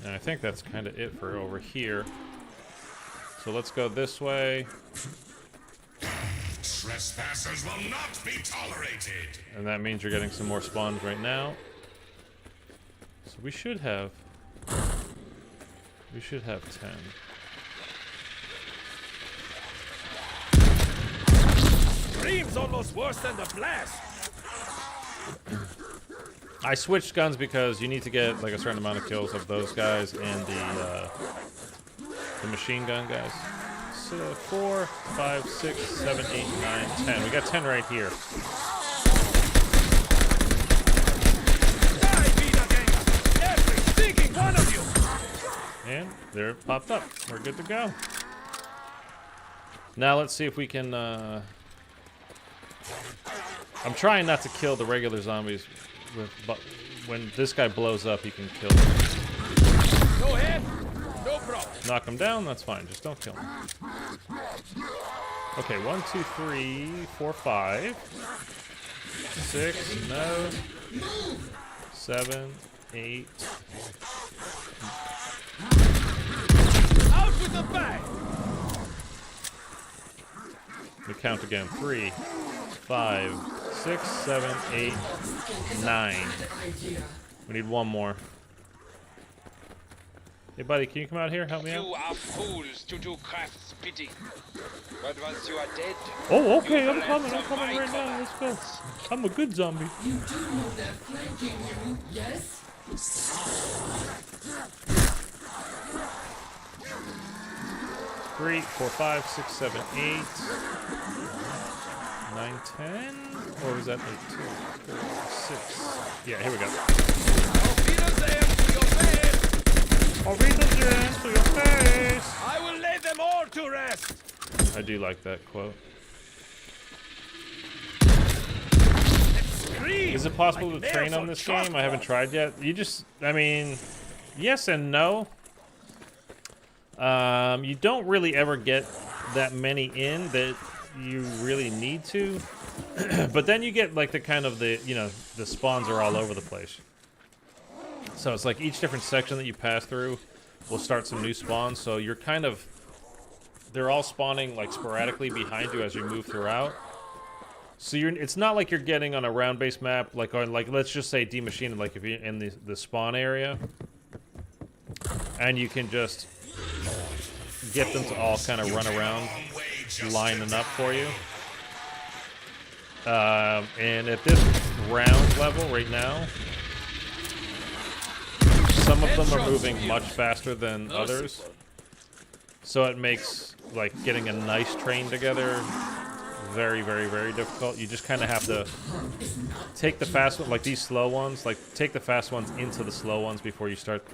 And I think that's kind of it for over here. So let's go this way. Trespassers will not be tolerated. And that means you're getting some more spawns right now. So we should have 10. Scream's almost worse than the blast. I switched guns because you need to get like a certain amount of kills of those guys and the machine gun guys. So 4, 5, 6, 7, 8, 9, 10. We got 10 right here. Die, Vida Gang! Every stinking one of you! And there it popped up. We're good to go. Now let's see if we can. I'm trying not to kill the regular zombies, but when this guy blows up, you can kill him. Go ahead. No problem. Knock him down, that's fine. Just don't kill him. Okay, 1, 2, 3, 4, 5, 6, no, 7, 8. Out with the bag. We count again. 3, 5, 6, 7, 8, 9. We need one more. Hey, buddy, can you come out here? Help me out. You are fools to do Craft's bidding. But once you are dead, Oh, okay, you I'm will coming answer right my now. Let's go. commands. I'm a good zombie. You do know they're flanking you, yes? 3, 4, 5, 6, 7, 8, 9, 10. Or was that 8, 2, 3, 6? Yeah, here we go. Auf Wiedersehen to your face. Auf Wiedersehen to your face. I will lay them all to rest. I do like that quote. Scream. Is it possible like to train nails on this chalkboard. game? I haven't tried yet. You just, I mean, yes and no. You don't really ever get that many in that you really need to. But then you get like the kind of the, you know, the spawns are all over the place. So it's like each different section that you pass through will start some new spawns. So you're kind of, they're all spawning like sporadically behind you as you move throughout. So it's not like you're getting on a round-based map, like on, like, let's just say D-Machine, like if you're in the spawn area, and you can just get them to all kind of run around, lining up for you. And at this round level right now, some of them are moving much faster than others. So it makes, like, getting a nice train together very, very, very difficult. You just kind of have to take the fast ones, like these slow ones, like take the fast ones into the slow ones before you start,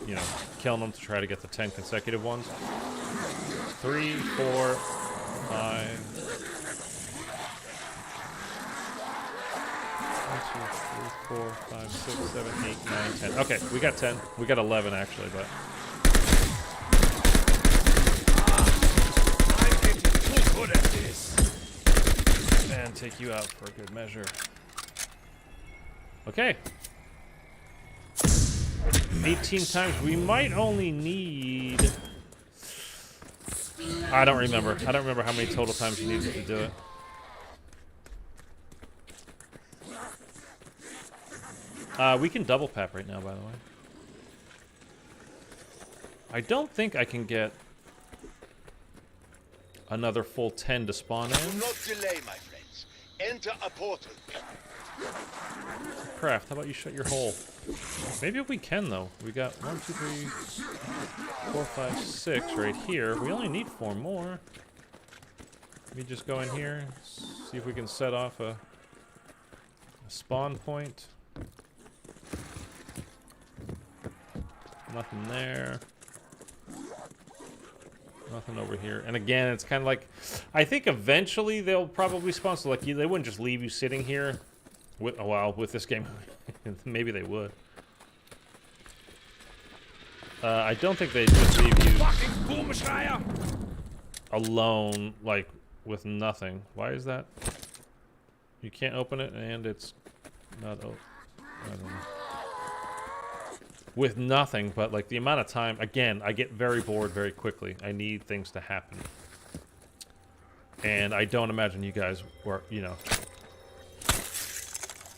you know, killing them to try to get the 10 consecutive ones. 3, 4, 5. 1, 2, 3, 4, 5, 6, 7, 8, 9, 10. Okay, we got 10. We got 11 actually, but. I'm getting too good at this. And take you out for a good measure. Okay. 18 times. We might only need... I don't remember. I don't remember how many total times you needed to do it. We can double pap right now, by the way. I don't think I can get another full 10 to spawn Do in. not delay, my friends. Enter a portal. Craft, how about you shut your hole? Maybe if we can, though. We got 1, 2, 3, 4, 5, 6 right here. We only need 4 more. Let me just go in here, see if we can set off a spawn point. Nothing there. Nothing over here. And again, it's kind of like, I think eventually they'll probably spawn. So like, they wouldn't just leave you sitting here with, oh, well, with this game. Maybe they would. I don't think they just leave you Fucking Boomschreier. alone, like with nothing. Why is that? You can't open it, and it's not open. I don't know. With nothing, but like the amount of time, again, I get very bored very quickly. I need things to happen. And I don't imagine you guys were,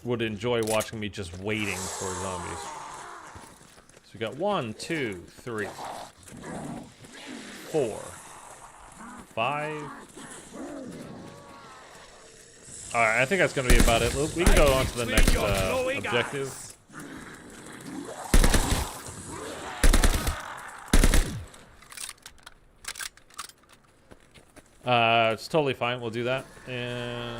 would enjoy watching me just waiting for zombies. So we got 1, 2, 3, 4, 5. Alright, I think that's going to be about it. We can go on to the next objective. It's totally fine. We'll do that. And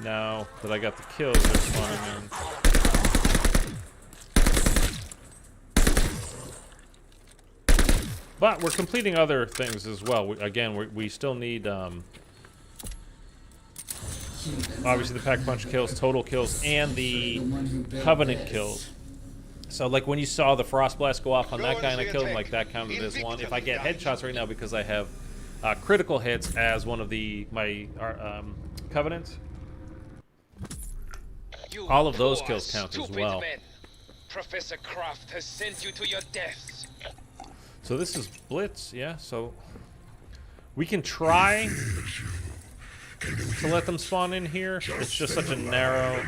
now that I got the kills, they're spawning in. But we're completing other things as well. We still need, obviously the pack punch kills, total kills, and the covenant kills. So, like, when you saw the frost blast go off on that guy and I killed him, like, that counted as one. If I get headshots right now because I have critical hits as one of my covenants, all of those kills count as well. Men. Professor Croft has sent you to your deaths. So this is Blitz, yeah, so we can try to let them spawn in here. It's just such a narrow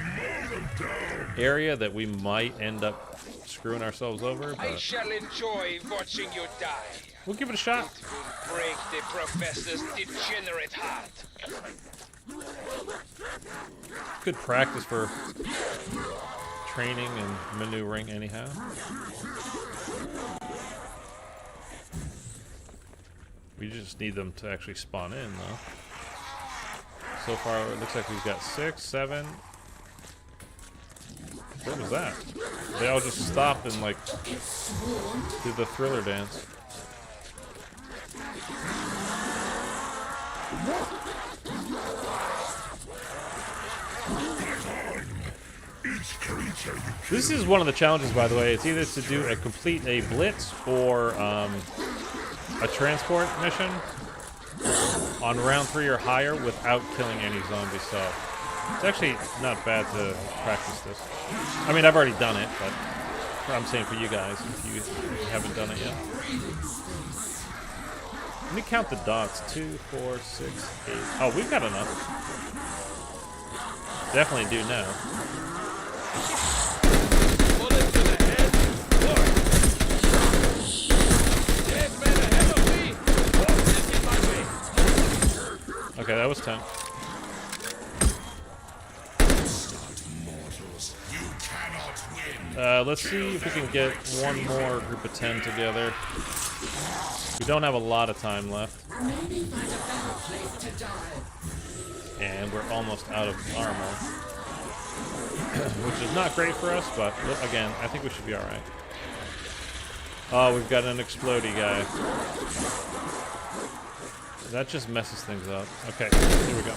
area that we might end up screwing ourselves over, I but shall enjoy watching you die. we'll give it a shot. It will break the professor's degenerate heart. Good practice for training and maneuvering anyhow. We just need them to actually spawn in, though. So far, it looks like we've got 6, 7. What was that? They all just stopped and, like, did the Thriller dance. This is one of the challenges, by the way. It's either to complete a blitz or a transport mission on round 3 or higher without killing any zombies. So it's actually not bad to practice this. I mean, I've already done it, but I'm saying for you guys, if you haven't done it yet. Let me count the dots. 2, 4, 6, 8. Oh, we've got enough. Definitely do now. Bullet to the head. Look. Dead man ahead of me. This is my way. Okay, that was 10. Let's see if we can get one more group of 10 together. We don't have a lot of time left. And we're almost out of armor. Which is not great for us, but again, I think we should be alright. Oh, we've got an explodey guy. That just messes things up. Okay, here we go.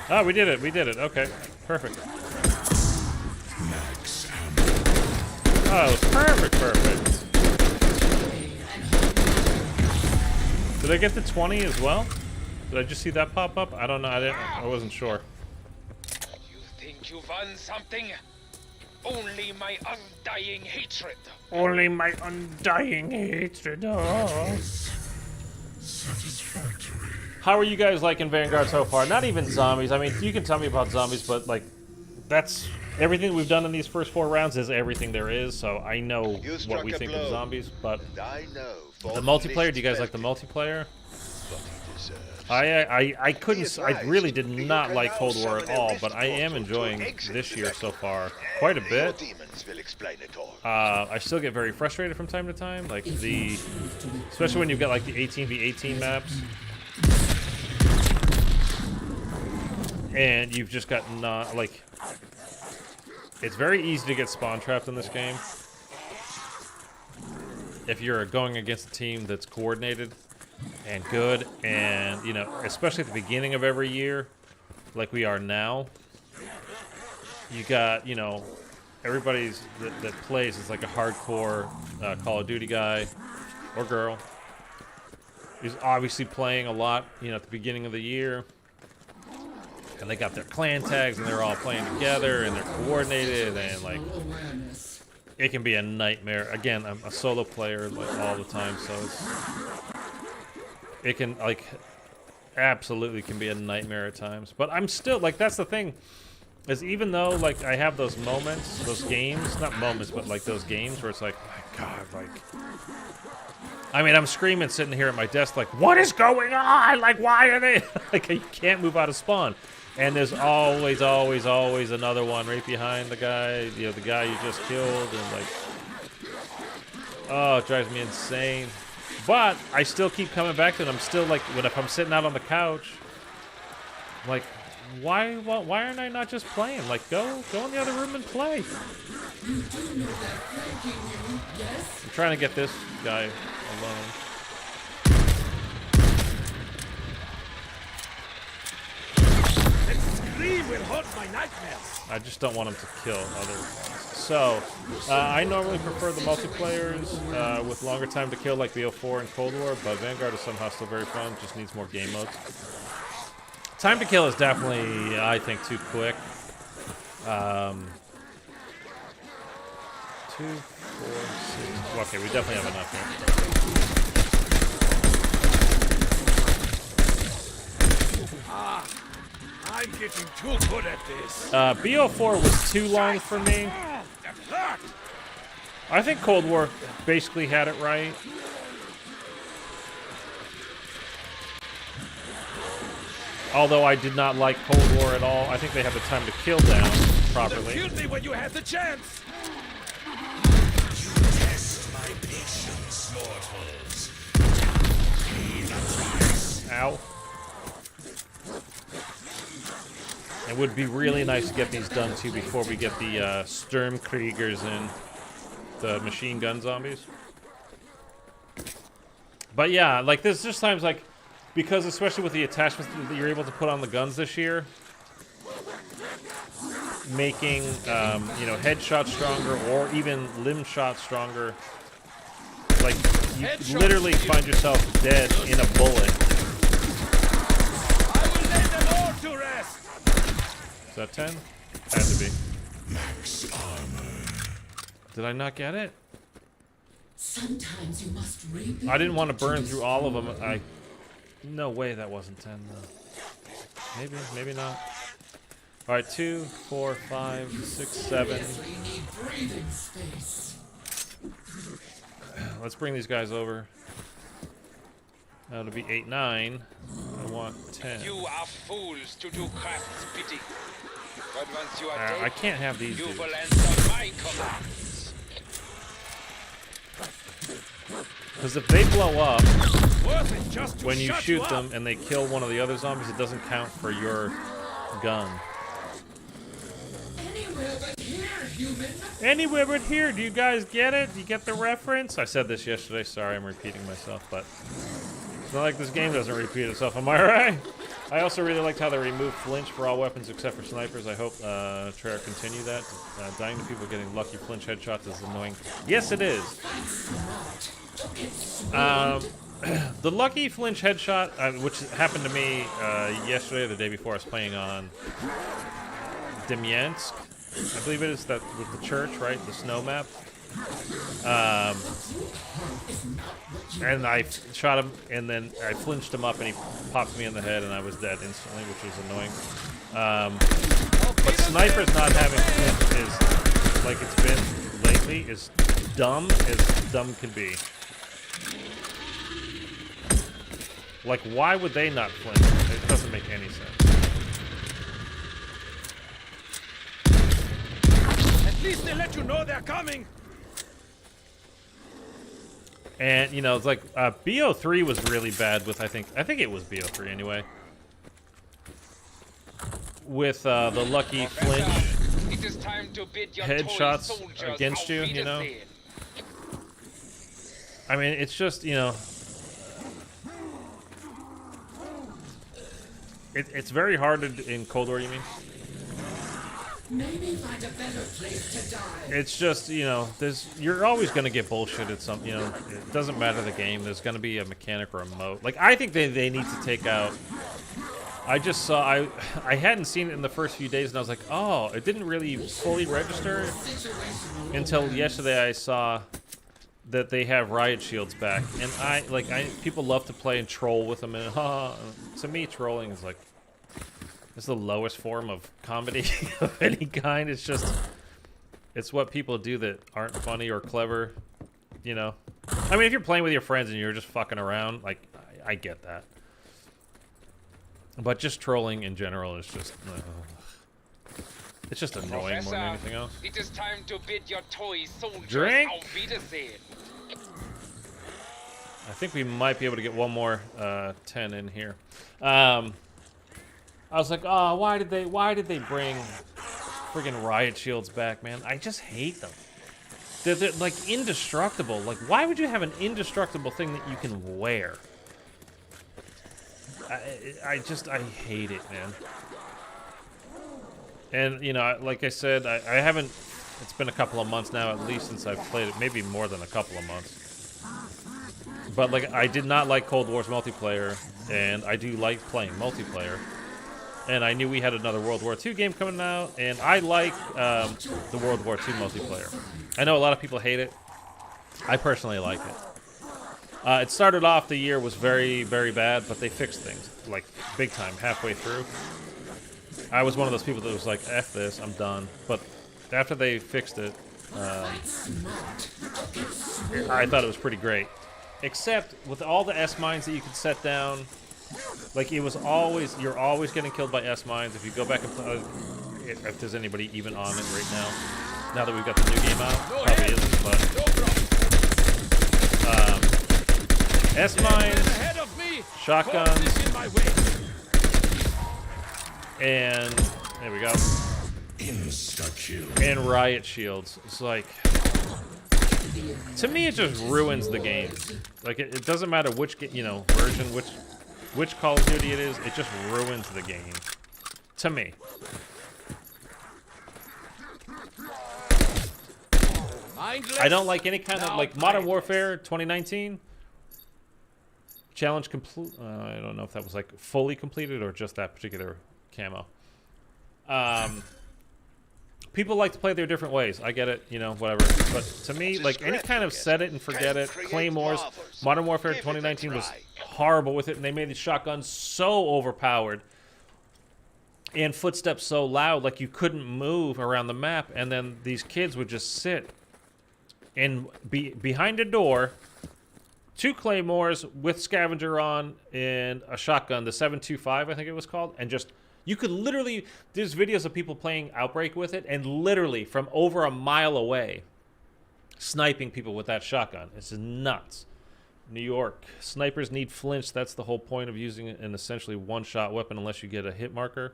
Ah, we did it. We did it. Okay, perfect. Oh, it was perfect. Did I get the 20 as well? Did I just see that pop up? I don't know. I wasn't sure. You think you've won something? Only my undying hatred. Only my undying hatred. Oh. How are you guys liking Vanguard so far? Not even zombies. I mean, you can tell me about zombies, but like, that's everything we've done in these first 4 rounds is everything there is. So I know what we think of zombies, but the multiplayer. Do you guys like the multiplayer? I couldn't. I really did not like Cold War at all, but I am enjoying this year so far quite a bit. I still get very frustrated from time to time, like especially when you've got like the 18v18 maps, and you've just got it's very easy to get spawn trapped in this game if you're going against a team that's coordinated and good, and especially at the beginning of every year like we are now, you got everybody's that plays is like a hardcore Call of Duty guy or girl. He's obviously playing a lot at the beginning of the year, and they got their clan tags and they're all playing together and they're coordinated, and like it can be a nightmare. Again, I'm a solo player like all the time, so it can like absolutely can be a nightmare at times. But I'm still like, that's the thing, is even though like I have those moments, those games, not moments, but like those games where it's like, oh my God, like, I mean, I'm screaming sitting here at my desk like, what is going on? Like, why are they like, you can't move out of spawn. And there's always, always, always another one right behind the guy, you know, the guy you just killed, and like, oh, it drives me insane. But I still keep coming back to it. I'm still like, if I'm sitting out on the couch, I'm like, why aren't I not just playing? Like, go in the other room and play. I'm trying to get this guy alone. Will haunt my nightmares. I just don't want him to kill others. So, I normally prefer the multiplayers with longer time to kill, like BO4 and Cold War, but Vanguard is somehow still very fun. Just needs more game modes. Time to kill is definitely, I think, too quick. 2, 4, 6. Okay, we definitely have enough here. I'm getting too good at this. BO4 was too long for me. I think Cold War basically had it right. Although I did not like Cold War at all. I think they have the time to kill down properly. Kill me when you had the chance. You test my patience, mortals. Ow. It would be really nice to get these done too before we get the Sturmkriegers in, the machine gun zombies. But yeah, like there's just times like, because especially with the attachments that you're able to put on the guns this year, making you know, headshot stronger or even limb shot stronger, like you literally find yourself dead in a bullet. I will lay them all to rest. Is that 10? Had to be. Max armor. Did I not get it? Sometimes you must rebuild. I didn't want to burn through all of them. No way that wasn't 10 though. Maybe not. All right, 2, 4, 5, 6, 7. We need breathing space. Let's bring these guys over. That'll be 8, 9. I want 10. You are fools to do craft's bidding. But once you are dead, I can't have these you dudes. will answer my commands. Because if they blow up Worth it just to when you shut shoot up. them and they kill one of the other zombies, it doesn't count for your gun. Anywhere but here, human. Anywhere but here. Do you guys get it? Do you get the reference? I said this yesterday. Sorry, I'm repeating myself, but it's not like this game doesn't repeat itself. Am I right? I also really liked how they removed flinch for all weapons except for snipers. I hope Treyarch continue that. Dying to people getting lucky flinch headshots is annoying. Yes, it is. The lucky flinch headshot, which happened to me yesterday or the day before, I was playing on Demyansk. I believe it is, that with the church, right? The snow map. And I shot him, and then I flinched him up, and he popped me in the head, and I was dead instantly, which was annoying. But snipers not having flinch is, like it's been lately, is dumb as dumb can be. Like, why would they not flinch? It doesn't make any sense. At least they let you know they're coming. And, you know, it's like, BO3 was really bad with, I think it was BO3 anyway. With the lucky flinch It is time to bid your headshots toy soldiers against you, auf you know? Wiedersehen. I mean, it's just, you know, it's very hard to, in Cold War, you mean? Maybe find a better place to die. It's just, you know, you're always going to get bullshit at some, you know, it doesn't matter the game. There's going to be a mechanic or a mode. Like, I think they need to take out I just saw, I hadn't seen it in the first few days, and I was like, oh, it didn't really fully register until yesterday. I saw that they have riot shields back, and people love to play and troll with them, and to me, trolling is like, it's the lowest form of comedy of any kind. It's just, it's what people do that aren't funny or clever, you know. I mean, if you're playing with your friends and you're just fucking around, like, I get that. But just trolling in general is just, it's just annoying more than anything else. It is time to bid your toy soldiers Drink. auf Wiedersehen. I think we might be able to get one more 10 in here. I was like, oh, why did they bring friggin' riot shields back, man? I just hate them. They're like indestructible. Like, why would you have an indestructible thing that you can wear? I hate it, man. And, you know, like I said, I haven't, it's been a couple of months now, at least, since I've played it. Maybe more than a couple of months. But, like, I did not like Cold War's multiplayer, and I do like playing multiplayer. And I knew we had another World War II game coming out, and I like the World War II multiplayer. I know a lot of people hate it. I personally like it. It started off, the year was very, very bad, but they fixed things, like, big time, halfway through. I was one of those people that was like, F this, I'm done. But after they fixed it, I thought it was pretty great. Except, with all the S-mines that you could set down, like, it was always, you're always getting killed by S-mines. If you go back and play, if there's anybody even on it right now that we've got the new game out, probably isn't, but... S-mines, shotguns, and there we go. And riot shields. It's like, to me, it just ruins the game. Like, it doesn't matter which version, which Call of Duty it is. It just ruins the game. To me. I don't like any kind of, like, Modern Warfare 2019. Challenge complete. I don't know if that was like fully completed or just that particular camo. People like to play their different ways. I get it, you know, whatever. But to me, like, any kind of set it and forget it, Claymores, Modern Warfare 2019 was horrible with it, and they made the shotguns so overpowered and footsteps so loud, like you couldn't move around the map, and then these kids would just sit and be behind a door. 2 claymores with scavenger on and a shotgun, the 7.25 I think it was called, and just, you could literally, there's videos of people playing Outbreak with it, and literally from over a mile away, sniping people with that shotgun. It's nuts. New York, snipers need flinch. That's the whole point of using an essentially one-shot weapon unless you get a hit marker.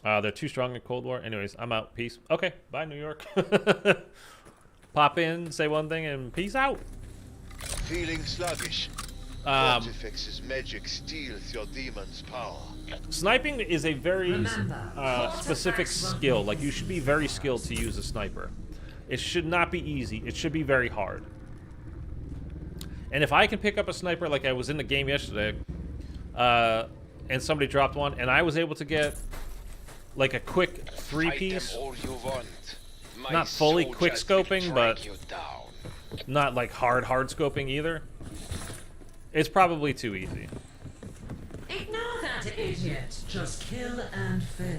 They're too strong in Cold War. Anyways, I'm out. Peace. Okay, bye New York. Pop in, say one thing, and peace out. Feeling sluggish. Kortifex's magic steals your demon's power. Sniping is a very specific skill. Like, you should be very skilled to use a sniper. It should not be easy. It should be very hard. And if I can pick up a sniper, like I was in the game yesterday, and somebody dropped one, and I was able to get like a quick 3-piece, not fully quick scoping, but not like hard scoping either. It's probably too easy. Ignore that idiot. Just kill and fill.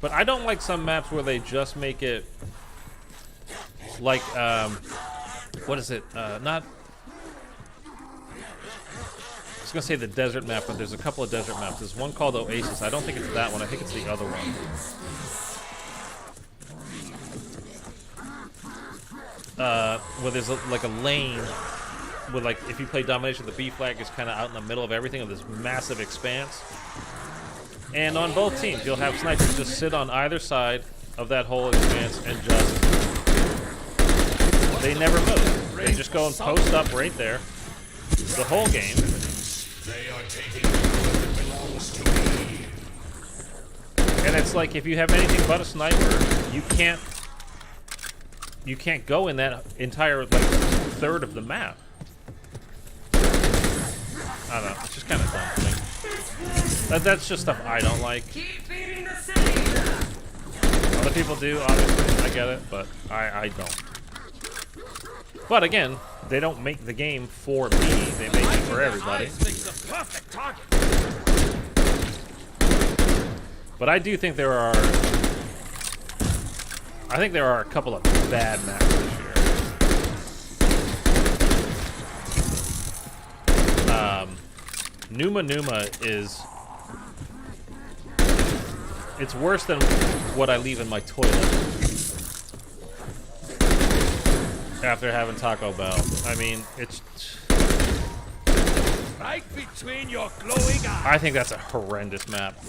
But I don't like some maps where they just make it like, what is it? Not, I was gonna say the desert map, but there's a couple of desert maps. There's one called Oasis. I don't think it's that one. I think it's the other one. Where there's like a lane with, like, if you play Domination, the B flag is kind of out in the middle of everything of this massive expanse. And on both teams, you'll have snipers just sit on either side of that whole expanse and just, they never move. They just go and post up right there the whole game. They are taking what belongs to me. And it's like, if you have anything but a sniper, you can't go in that entire, like, third of the map. I don't know, it's just kind of dumb to me. That's just stuff I don't like. Keep feeding the city. Other people do, obviously. I get it, but I don't. But again, they don't make the game for me. They make it for everybody. But I do think there are... I think there are a couple of bad maps this year. Numa is... It's worse than what I leave in my toilet after having Taco Bell. I mean, it's... Right between your glowing eyes. I think that's a horrendous map.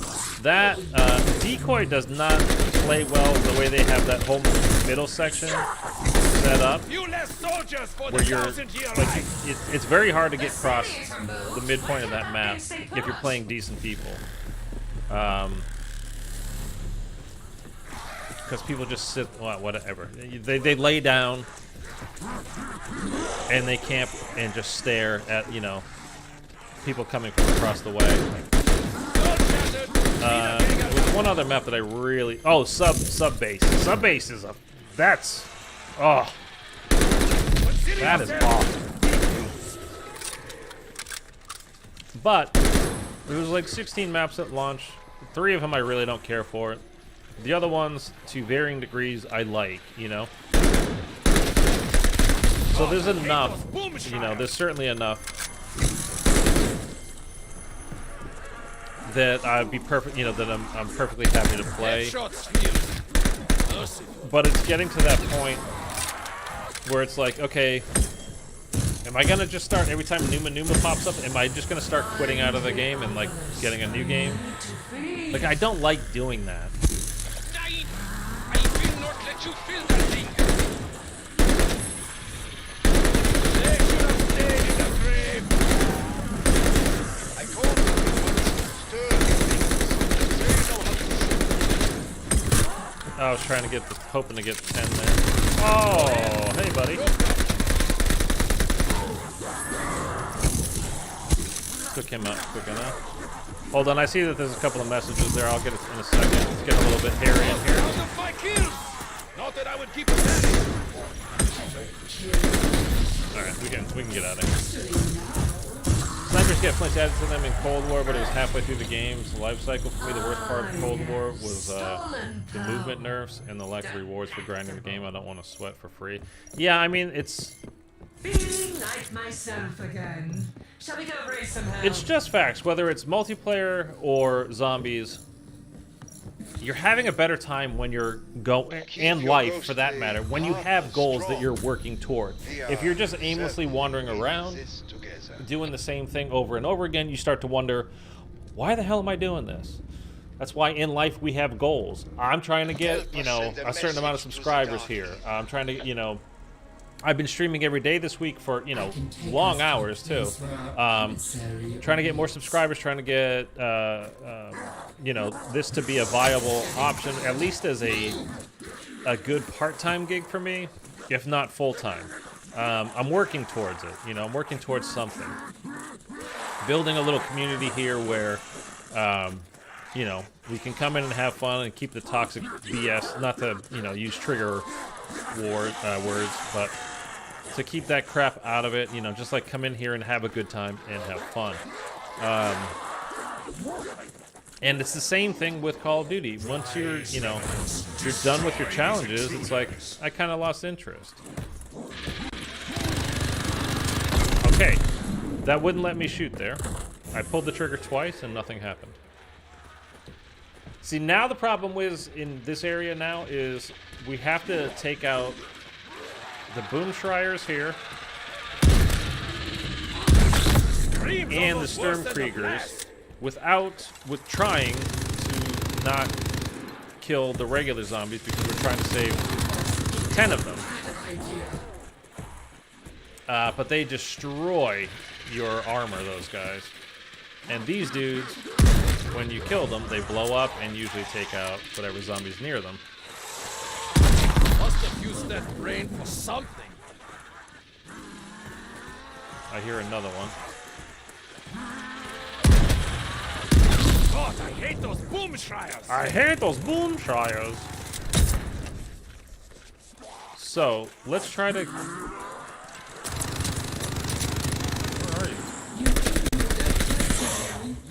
That Decoy does not play well the way they have that whole middle section set up. You left soldiers for Where the you're 1,000-year like, life. it's very hard to get across the midpoint of that map if you're playing decent people. Because people just sit, well, whatever. They lay down and they camp and just stare at, you know, people coming from across the way. There's one other map that I really... Oh, sub base. Sub base is a... That's... Oh. That is awful. But there was like 16 maps at launch. 3 of them I really don't care for. The other ones, to varying degrees, I like, you know? So there's enough, you know, there's certainly enough that I'd be perfect, you know, that I'm perfectly happy to play. But it's getting to that point where it's like, okay, am I gonna just start every time Numa pops up? Am I just gonna start quitting out of the game and like getting a new game? Like, I don't like doing that. I will not let you fill that thing. They should have stayed in the grave. I told you I was trying to get the, hoping to get 10 there. Oh, hey, buddy. Took him out quick enough. Hold on, I see that there's a couple of messages there. I'll get it in a second. Let's get a little bit hairy in here. Not that I would keep it handy. All right, we can get out of here. Snipers get flinch added to them in Cold War, but it was halfway through the game's life cycle. For me, the worst part of Cold War was the movement nerfs and the lack of rewards for grinding the game. I don't want to sweat for free. Yeah, I mean, it's... Feeling like myself again. Shall we go race somehow? It's just facts. Whether it's multiplayer or zombies, you're having a better time when you're going, and life for that matter, when you have goals that you're working toward. If you're just aimlessly wandering around, doing the same thing over and over again, you start to wonder, why the hell am I doing this? That's why in life we have goals. I'm trying to get, you know, a certain amount of subscribers here. I'm trying to, you know, I've been streaming every day this week for, you know, long hours too. Trying to get more subscribers, trying to get, you know, this to be a viable option, at least as a good part-time gig for me, if not full-time. I'm working towards it, you know, I'm working towards something. Building a little community here where, you know, we can come in and have fun and keep the toxic BS, not to, you know, use trigger words, but to keep that crap out of it, you know, just like come in here and have a good time and have fun. And it's the same thing with Call of Duty. Once you're, you know, you're done with your challenges, it's like, I kind of lost interest. Okay, that wouldn't let me shoot there. I pulled the trigger twice and nothing happened. See, now the problem is in this area now is we have to take out the Boom Schreiers here and the Sturmkriegers with trying to not kill the regular zombies because we're trying to save 10 of them. But they destroy your armor, those guys. And these dudes, when you kill them, they blow up and usually take out whatever zombies near them. Must have used that brain for something. I hear another one. I hate those boom shires. I hate those boom shires. So, let's try to... Where are you?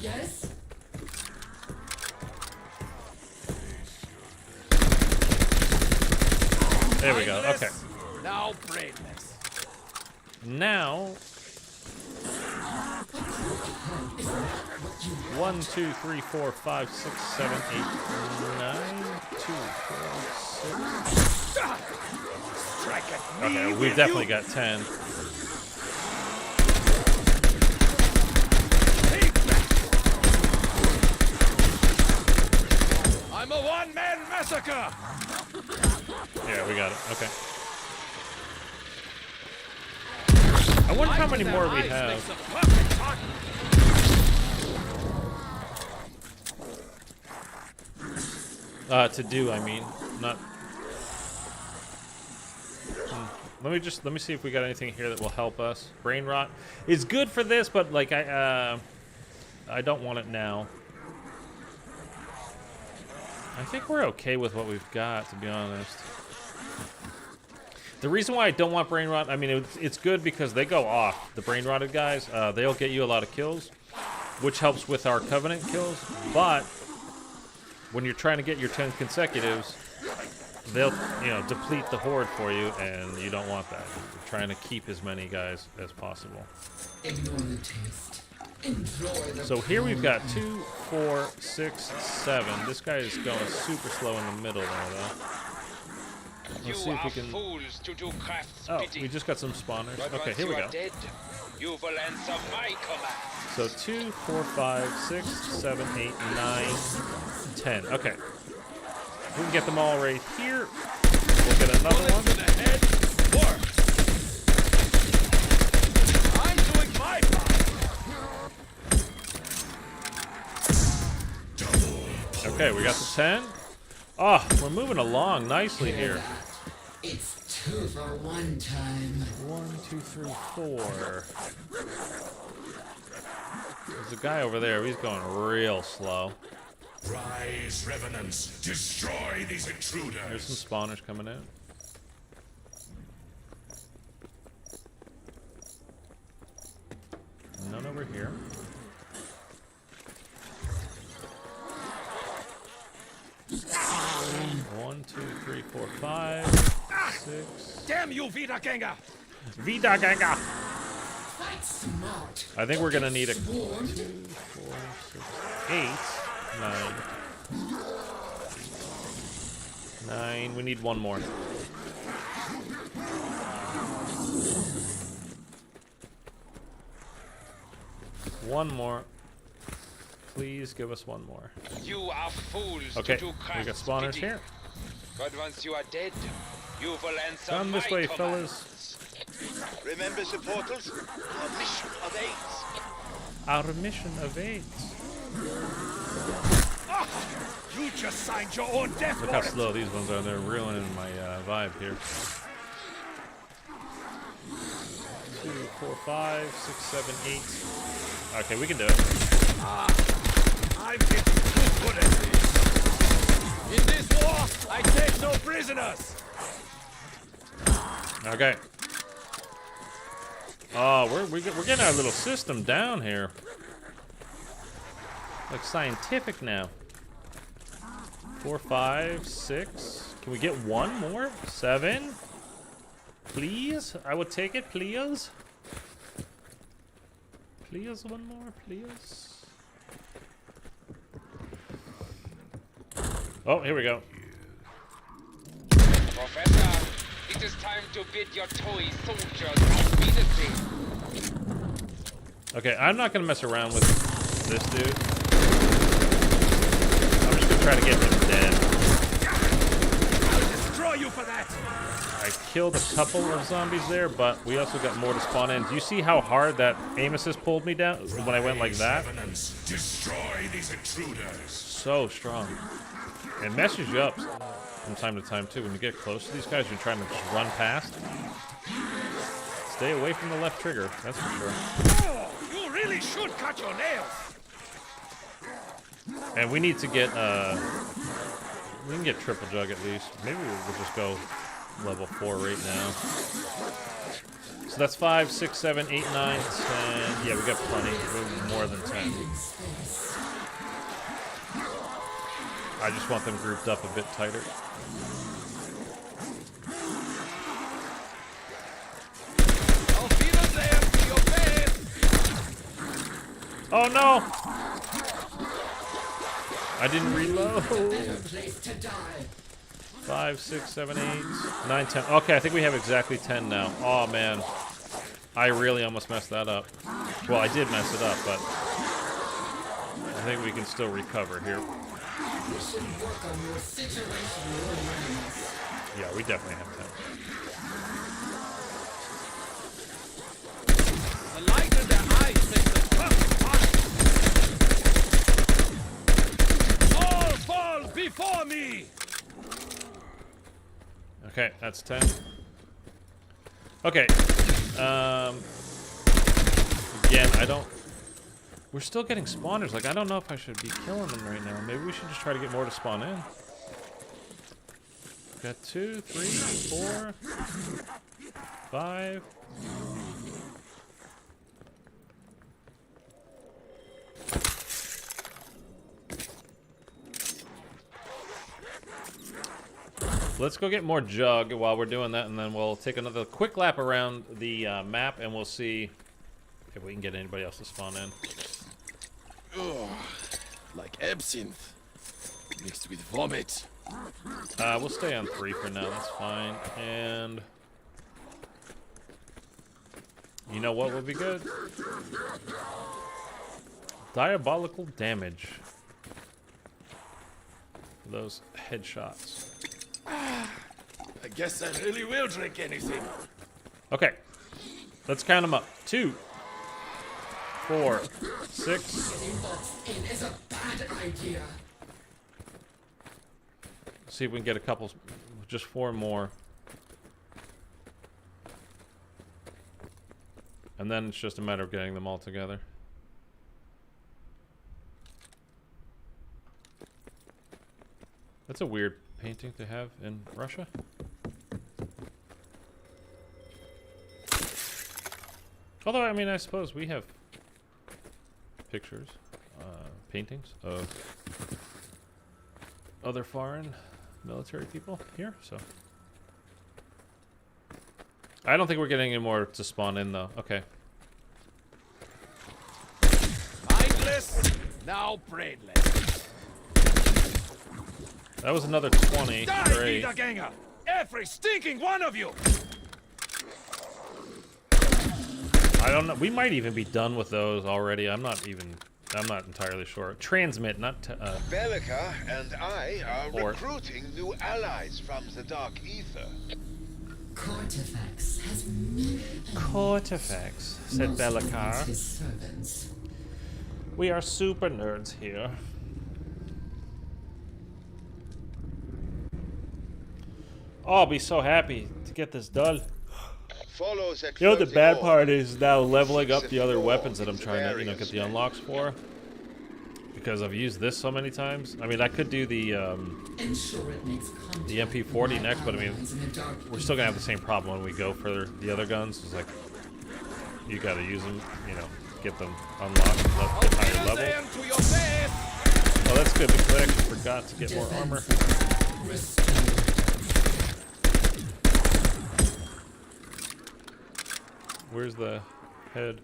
Yes? There we go, okay. Now brainless. Now... 1, 2, 3, 4, 5, 6, 7, 8, 9, 2, 4, 6... Strike at me. Okay, will we've definitely you? got 10. Take that. I'm a one-man massacre. Yeah, we got it. Okay. I wonder how many more we have. To do, I mean, not. Let me see if we got anything here that will help us. Brain rot is good for this, but like I don't want it now. I think we're okay with what we've got, to be honest. The reason why I don't want brain rot, I mean, it's good because they go off. The brain rotted guys, they'll get you a lot of kills, which helps with our Covenant kills. But when you're trying to get your 10 consecutives, they'll, deplete the horde for you, and you don't want that. You're trying to keep as many guys as possible. Ignore the taste. Enjoy the So here we've got 2, 4, 6, 7. This guy is going super slow in the middle there, though. Let's see if we can... fools to do craft's Oh, bidding. we just got some spawners. But Okay, once here we you go. are dead, you will answer my command. So 2, 4, 5, 6, 7, 8, 9, 10. Okay. We can get them all right here. We'll get another one. To the head. Work. I'm doing my part. Okay, we got the 10. Oh, we're moving along nicely here. It's 2 for 1 time. 1, 2, 3, 4. There's a guy over there. He's going real slow. Rise, revenants. Destroy these intruders. There's some spawners coming in. None over here. One, 2, 3, 4, 5, 6. Damn you, Wiedergänger! Wiedergänger! Fight smart. I think we're gonna need a 2, 4, Swarmed. 6, 8, 9. 9. We need one more. One more. Please give us one more. You are fools Okay, to do we craft's got spawners bidding. here. But once you are dead, you will answer Come this my way, command. fellas. Remember the portals? Our mission of 8. Our mission of 8. You just signed your own death Look how warrant. slow these ones are. They're ruining my vibe here. 2, 4, 5, 6, 7, 8. Okay, we can do it. I'm getting too good at this. In this war, I take no prisoners. Okay. Oh, we're getting our little system down here. Like scientific now. 4, 5, 6. Can we get one more? 7. Please? I would take it, please. Please, one more, please. Oh, here we go. Professor, it is time to bid your toy soldiers auf Wiedersehen. Okay, I'm not gonna mess around with this dude. I'm just gonna try to get him dead. I'll destroy you for that. I killed a couple of zombies there, but we also got more to spawn in. Do you see how hard that aim assist pulled me down when I went like that? Revenants. Destroy these intruders. So strong. And messes you up from time to time too. When you get close to these guys, you're trying to just run past. Stay away from the left trigger, that's for sure. Oh, you really should cut your nails. And we need to get, we can get triple jug at least. Maybe we'll just go level 4 right now. So that's 5, 6, 7, 8, 9, 10. Yeah, we got plenty. We're more than 10. I just want them grouped up a bit tighter. Oh no! I didn't reload. 5, 6, 7, 8, 9, 10. Okay, I think we have exactly 10 now. Oh man. I really almost messed that up. Well, I did mess it up, but I think we can still recover here. Yeah, we definitely have 10. The light in their eyes makes the perfect all fall before me. Okay, that's 10. Okay. Again, I don't... We're still getting spawners. Like, I don't know if I should be killing them right now. Maybe we should just try to get more to spawn in. Got 2, 3, 4, 5. Let's go get more jug while we're doing that, and then we'll take another quick lap around the map, and we'll see if we can get anybody else to spawn in. Ugh, like absinthe mixed with vomit. We'll stay on 3 for now. That's fine. And you know what would be good? Diabolical damage. Those headshots. I guess I really will drink anything. Okay, let's count them up. 2, 4, 6. Is a bad idea. See if we can get a couple, just 4 more. And then it's just a matter of getting them all together. That's a weird painting to have in Russia. Although, I mean, I suppose we have pictures, paintings of other foreign military people here, so. I don't think we're getting any more to spawn in, though. Okay. Mindless, now brainless. That was another 20. Die, Great. Wiedergänger! Every stinking one of you! I don't know. We might even be done with those already. I'm not entirely sure. Transmit, not Bellekar and I are Or- recruiting new allies from the Dark Aether. Kortifex has many Kortifex, said Bellekar. his servants. We are super nerds here. Oh, I'll be so happy to get this done. Follow the You know, the closing bad order. part is now leveling up the other Six weapons that I'm into trying to, various get the unlocks for. Because I've used this so many times. I mean, I could do the Ensure it makes contact the MP40 with next, but I mean, allies in the Dark we're still gonna have the same problem when we go for the other guns. It's like, you gotta use them, get them unlocked at higher level. Them to your face! Oh, that's good because I actually forgot to get more armor. Where's the head?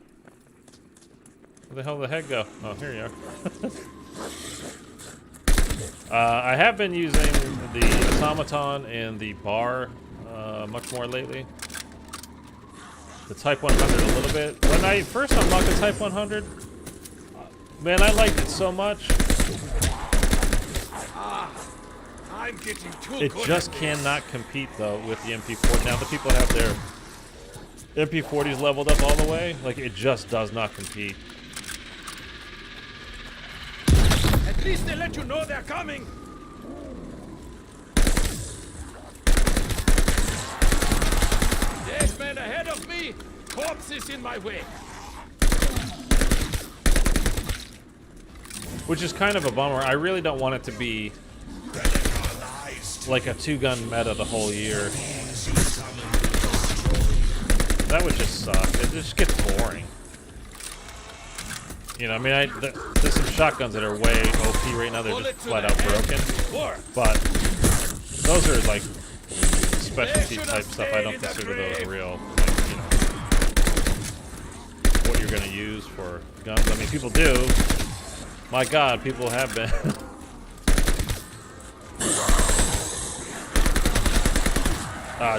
Where the hell did the head go? Oh, here you are. I have been using the automaton and the bar much more lately. The Type 100 a little bit. When I first unlocked the Type 100, man, I liked it so much. I'm getting too It good just at this. cannot compete though with the MP40. Now the people have their MP40s leveled up all the way. Like, it just does not compete. At least they let you know they're coming! Dead man ahead of me! Corpses in my way! Which is kind of a bummer. I really don't want it to be like a 2-gun meta the whole year. That would just suck. It just gets boring. You know, I mean, there's some shotguns that are way OP right now. They're just flat out broken. But those are like specialty type stuff. I don't consider those real, like, you know, what you're gonna use for guns. I mean, people do. My God, people have been.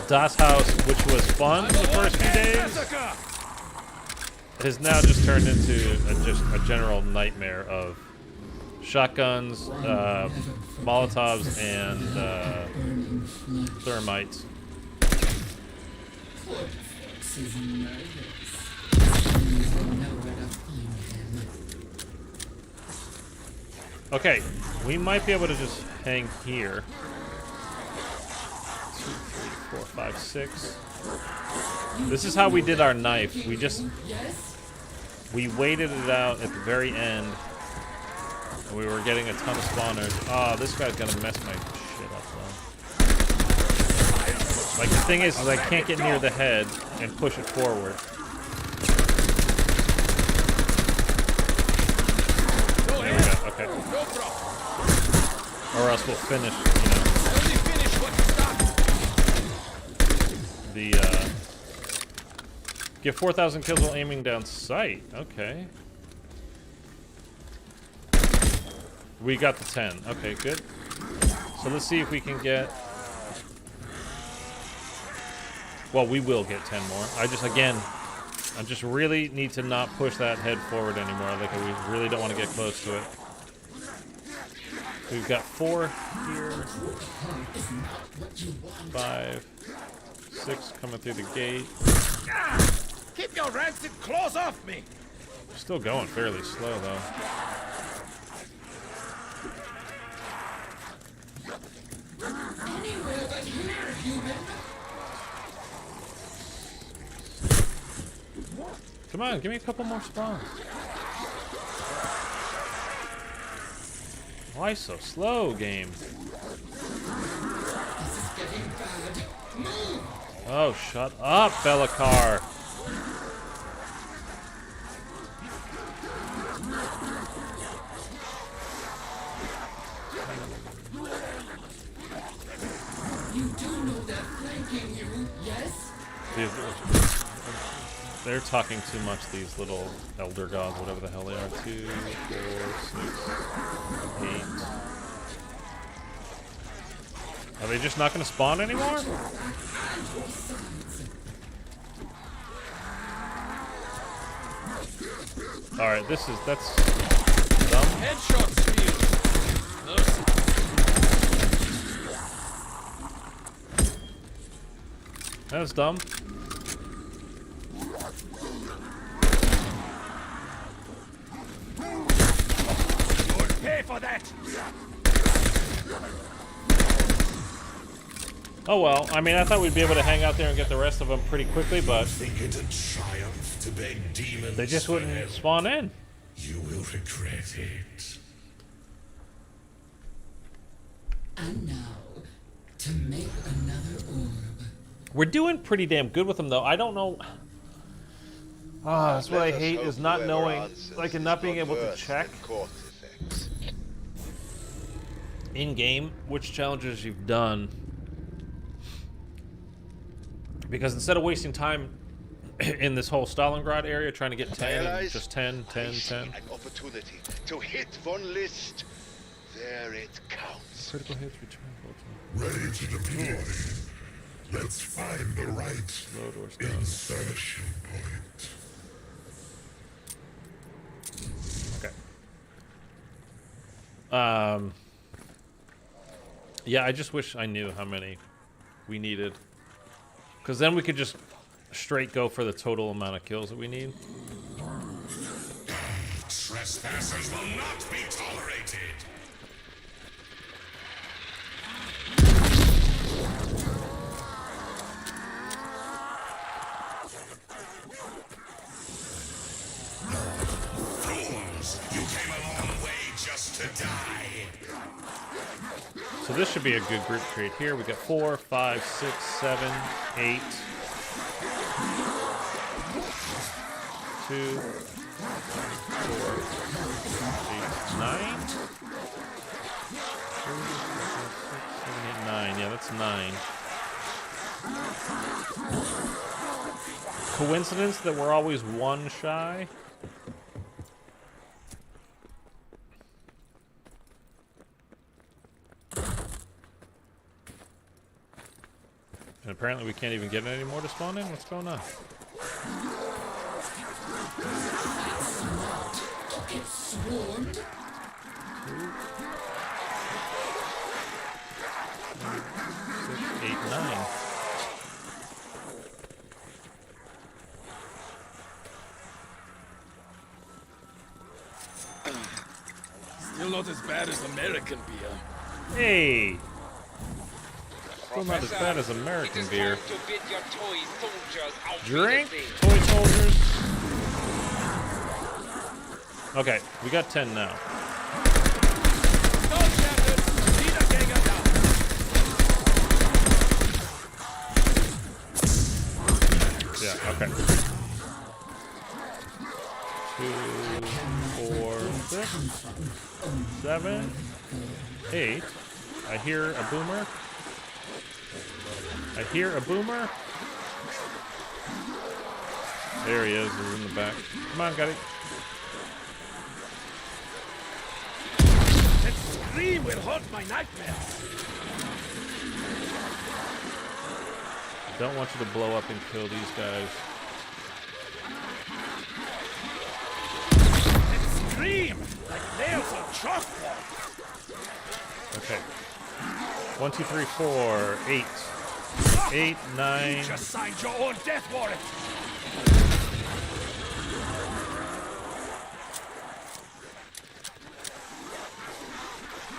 Das House, which was fun the first few days, has now just turned into a general nightmare of shotguns, Molotovs, and thermites. Kortifex is nervous. You know where to find him. Okay, we might be able to just hang here. 2, 3, 4, 5, 6. This is how we did our knife. We waited it out at the very end. And we were getting a ton of spawners. Oh, this guy's gonna mess my shit up though. Like, the thing is I can't get near the head and push it forward. There we go, okay. Or else we'll finish, you know. Get 4,000 kills while aiming down sight. Okay. We got the 10. Okay, good. So let's see if we can get... Well, we will get 10 more. I just really need to not push that head forward anymore. Like, we really don't want to get close to it. We've got 4 here. 5, 6 coming through the gate. Keep your rancid claws off me! Still going fairly slow, though. Anywhere but here, human. Come on, give me a couple more spawns. Why so slow, game? This is getting bad. Move! Oh, shut up, Bellekar. You do know they're flanking you, yes? They're talking too much, these little elder gods, whatever the hell they are. 2, 4, 6, 8. Are they just not going to spawn anymore? Alright, that's dumb. Headshots, That's dumb. You'll pay for that! Oh well, I mean, I thought we'd be able to hang out there and get the rest of them pretty quickly, but Think it a triumph to beg demons they just for wouldn't help? spawn in. You will regret it. And now, to make another orb. We're doing pretty damn good with them, though. I don't know. That's what I hate, is not knowing, like, and not being able to check in-game which challenges you've done. Because instead of wasting time in this whole Stalingrad area trying to get 10, and just 10, 10, 10. An opportunity to hit von List. There it counts. Critical hits, return. Ready to deploy. Let's find the right Low doors down. insertion point. Okay. Yeah, I just wish I knew how many we needed. Because then we could just straight go for the total amount of kills that we need. Trespassers will not be tolerated. Fools, you came a long way just So this should be a good group create here. We got 4, 5, 6, 7, 8. 2, 4, 8, 9. 3, 4, 5, 6, 7, 8, 9. Yeah, that's 9. Coincidence that we're always one shy? And apparently we can't even get any more to spawn in? What's going on? Get swarmed? 6, 8, 9. Still not as bad as American beer. Hey! Still not as bad as American beer. Drink, toy soldiers. Okay, we got 10 now. Yeah, okay. 2, 4, 6, 7, 8. I hear a boomer. I hear a boomer. There he is. He's in the back. Come on, Gutty. That scream will haunt my nightmares. Don't want you to blow up and kill these guys. That scream like nails on chalkboard. Okay. 1, 2, 3, 4, 8. 8, 9. Just signed your own death warrant.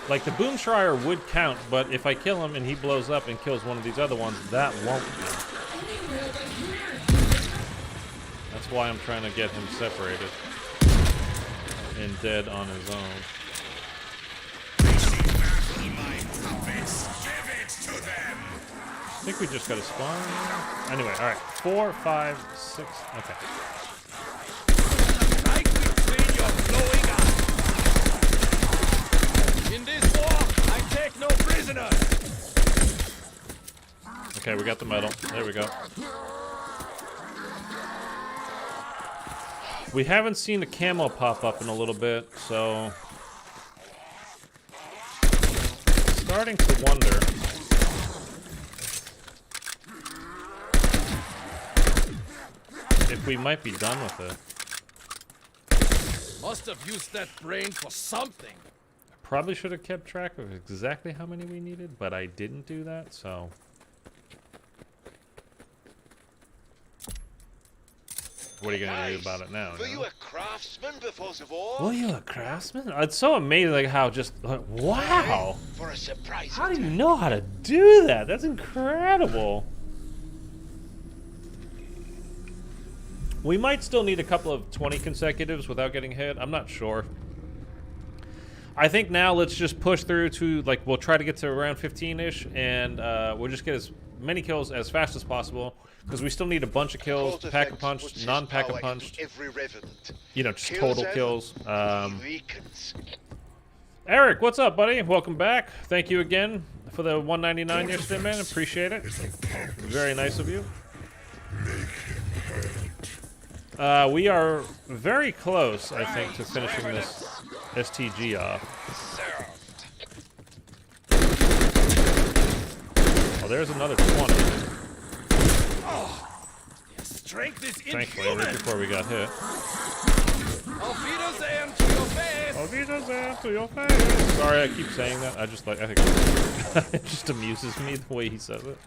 Like, the Boom Schreier would count, but if I kill him and he blows up and kills one of these other ones, that won't count. That's why I'm trying to get him separated and dead on his own. I think we just got to spawn. Anyway, alright. 4, 5, 6. Okay. Right between your glowing eyes. In this war, I take no prisoners. Okay, we got the medal. There we go. We haven't seen the camo pop up in a little bit, so starting to wonder. If we might be done with it. Must have used that brain for something. I probably should have kept track of exactly how many we needed, but I didn't do that, so. What are you gonna do about it now? Were you a craftsman before the war? Were you a craftsman? It's so amazing, like how just wow. For a surprise. How do you know how to do that? That's incredible. We might still need a couple of 20 consecutives without getting hit. I'm not sure. I think now let's just push through to, like, we'll try to get to around 15-ish, and we'll just get as many kills as fast as possible, because we still need a bunch of kills, pack-a-punch, non-pack-a-punch, you know, just total kills. Eric, what's up, buddy? Welcome back. Thank you again for the 199 yesterday, man. Appreciate it. Very nice of you. We are very close, I think, to finishing this STG off. Oh, there's another 20. Strength is Thankfully, right before we got hit. Auf Wiedersehen to your face. Auf Wiedersehen to your face. Sorry, I keep saying that. I think it just amuses me the way he says it.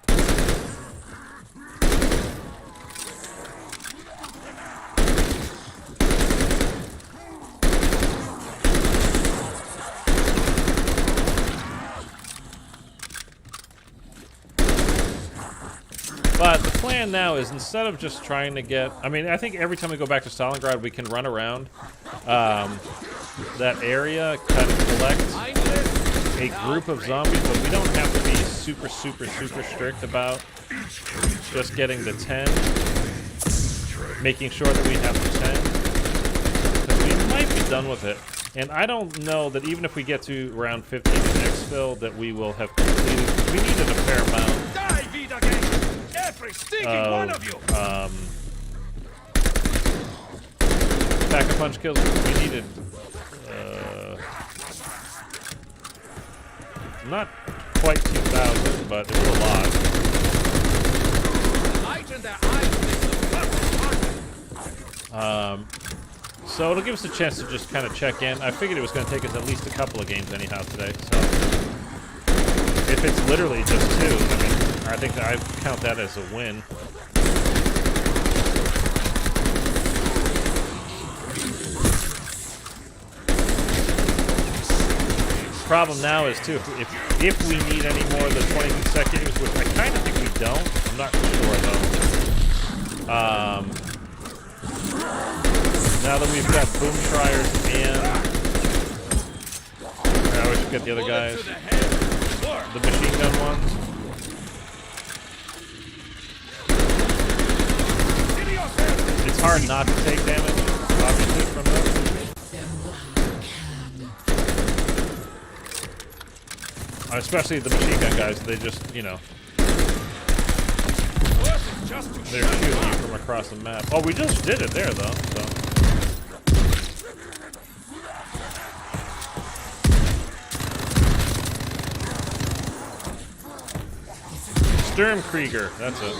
But the plan now is, instead of just trying to get... I mean, I think every time we go back to Stalingrad, we can run around. that area, kind of collect a group of zombies, but we don't have to be super strict about just getting the 10, making sure that we have the 10, because we might be done with it. And I don't know that even if we get to round 15 in exfil, that we will have completed. We needed a fair amount Die, Vida gang! Every stinking one of you! Pack-a-punch kills. We needed not quite 2,000, but it was a lot. Light in their eyes is the perfect target. So it'll give us a chance to just kind of check in. I figured it was going to take us at least a couple of games anyhow today. So if it's literally just 2, I mean, I think that I count that as a win. Problem now is too, if we need any more of the 20 consecutives, which I kind of think we don't. I'm not sure though. Now that we've got boom shriers and now we should get the other guys, the machine gun ones. It's hard not to take damage, obviously, from them. Especially the machine gun guys, they just, you know, they're shooting you from across the map. Oh, we just did it there, though, so. Sturmkrieger, that's it.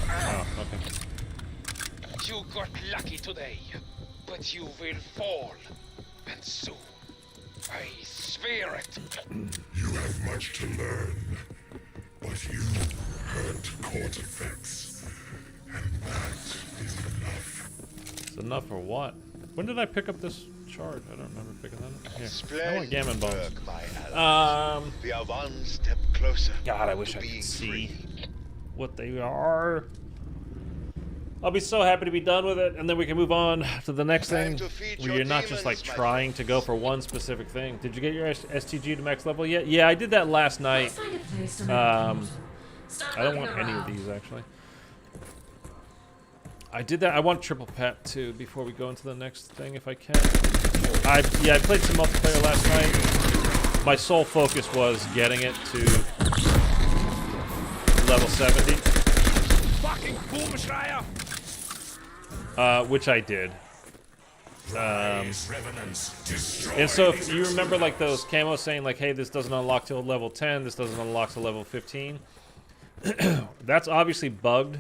Oh, okay. You got lucky today, but you will fall, and soon. I swear it. You have much to learn, but you hurt Kortifex, and that is enough. It's enough for what? When did I pick up this charge? I don't remember picking that up. Here. I Splendid want gammon bones. work, my allies. We are one step closer. God, I wish to I could being see free. what they are. I'll be so happy to be done with it, and then we can move on to the next thing, where you're not just like trying to go for one specific thing. Did you get your STG to max level yet? Yeah, I did that last night. I don't want any of these actually. I did that. I want triple pet too before we go into the next thing, if I can. I played some multiplayer last night. My sole focus was getting it to level 70. Fucking Boomschreier! Which I did. And so if you remember like those camos saying like, hey, this doesn't unlock till level 10, this doesn't unlock till level 15. That's obviously bugged.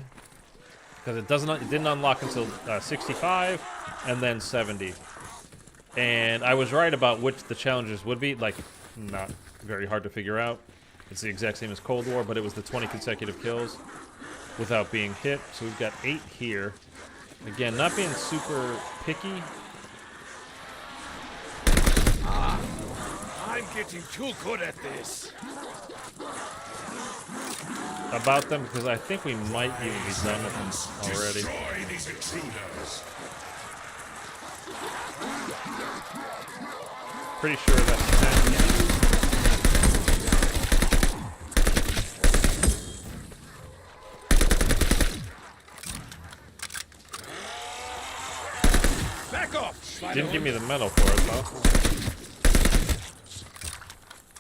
Because it didn't unlock until 65 and then 70. And I was right about which the challenges would be. Like, not very hard to figure out. It's the exact same as Cold War, but it was the 20 consecutive kills without being hit. So we've got 8 here. Again, not being super picky. I'm getting too good at this. About them, because I think we might even be done with them already. Destroy these intruders. Pretty sure that's 10. Back off! Didn't give me the medal for it, though.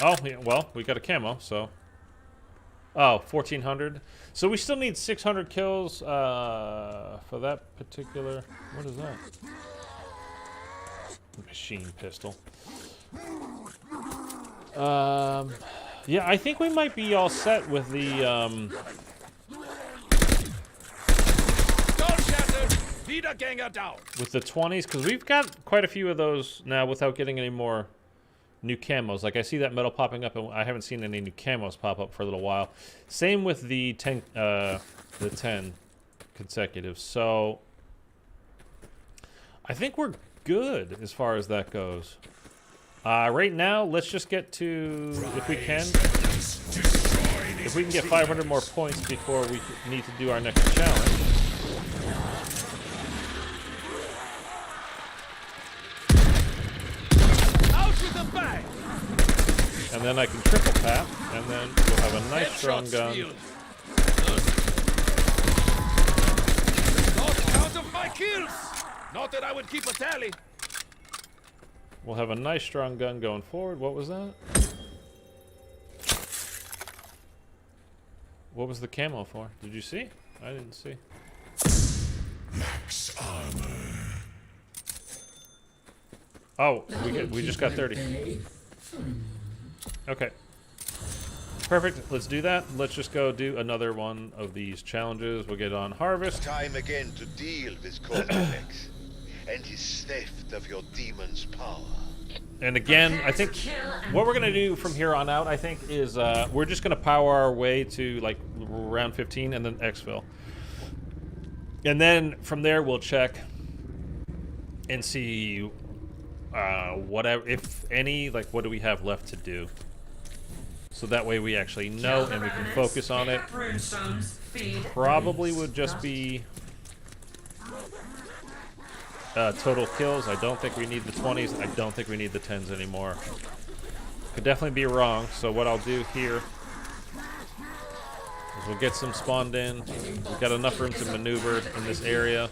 Oh, yeah, well, we got a camo, so. Oh, 1,400. So we still need 600 kills for that particular. What is that? Machine pistol. Yeah, I think we might be all set with the. Wiedergänger down. With the 20s, because we've got quite a few of those now without getting any more new camos. Like I see that metal popping up, and I haven't seen any new camos pop up for a little while. Same with the 10 consecutive. So I think we're good as far as that goes. Right now, let's just get to, if we can get 500 more points before we need to do our next challenge. bang! And then I can triple tap, and then we'll have a nice strong Headshot gun. field. Lost count of my kills! Not that I would keep a tally. We'll have a nice strong gun going forward. What was that? What was the camo for? Did you see? I didn't see. Max armor. Oh, we just got 30. Okay. Perfect. Let's do that. Let's just go do another one of these challenges. We'll get on Harvest. Time again to deal with Kortifex and his theft of your demon's power. And again, I think what we're going to do from here on out, I think, is we're just going to power our way to, like, round 15 and then exfil. And then from there, we'll check and see whatever, if any, like, what do we have left to do. So that way we actually know and we can focus on it. Probably would just be total kills. I don't think we need the 20s. I don't think we need the 10s anymore. Could definitely be wrong. So what I'll do here is we'll get some spawned in. We've got enough room to maneuver in this area.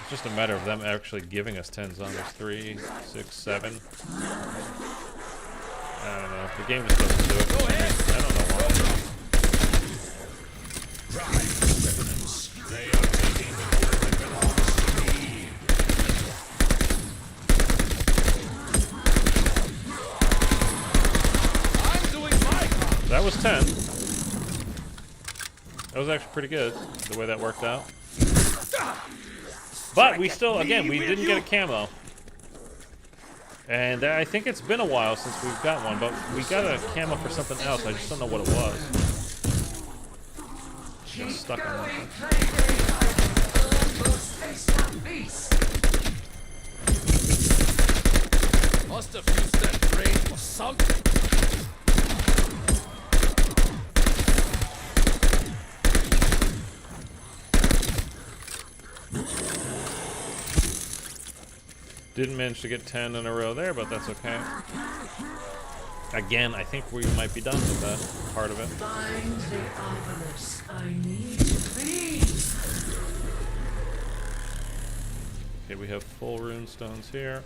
It's just a matter of them actually giving us 10s on this. 3, 6, 7. I don't know. The game just doesn't do it. I don't know why. They are taking what belongs to me. I'm doing my part. That was 10. That was actually pretty good, the way that worked out. But we still, again, we didn't get a camo. And I think it's been a while since we've got one, but we got a camo for something else. I just don't know what it was. Got stuck on that thing. Must have used that brain for something. Didn't manage to get 10 in a row there, but that's okay. Again, I think we might be done with that part of it. Find the obelisk. I need to please. Okay, we have full rune stones here.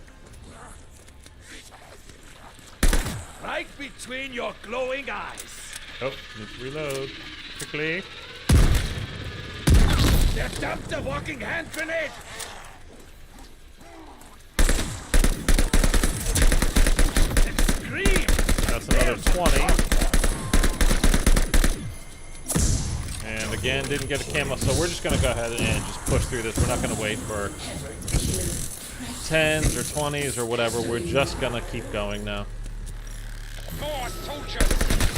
Right between your glowing eyes. Oh, need to reload. Quickly. There dumped a walking hand grenade. Scream. That's another 20. And again, didn't get a camo, so we're just going to go ahead and just push through this. We're not going to wait for 10s or 20s or whatever. We're just going to keep going now. More soldiers!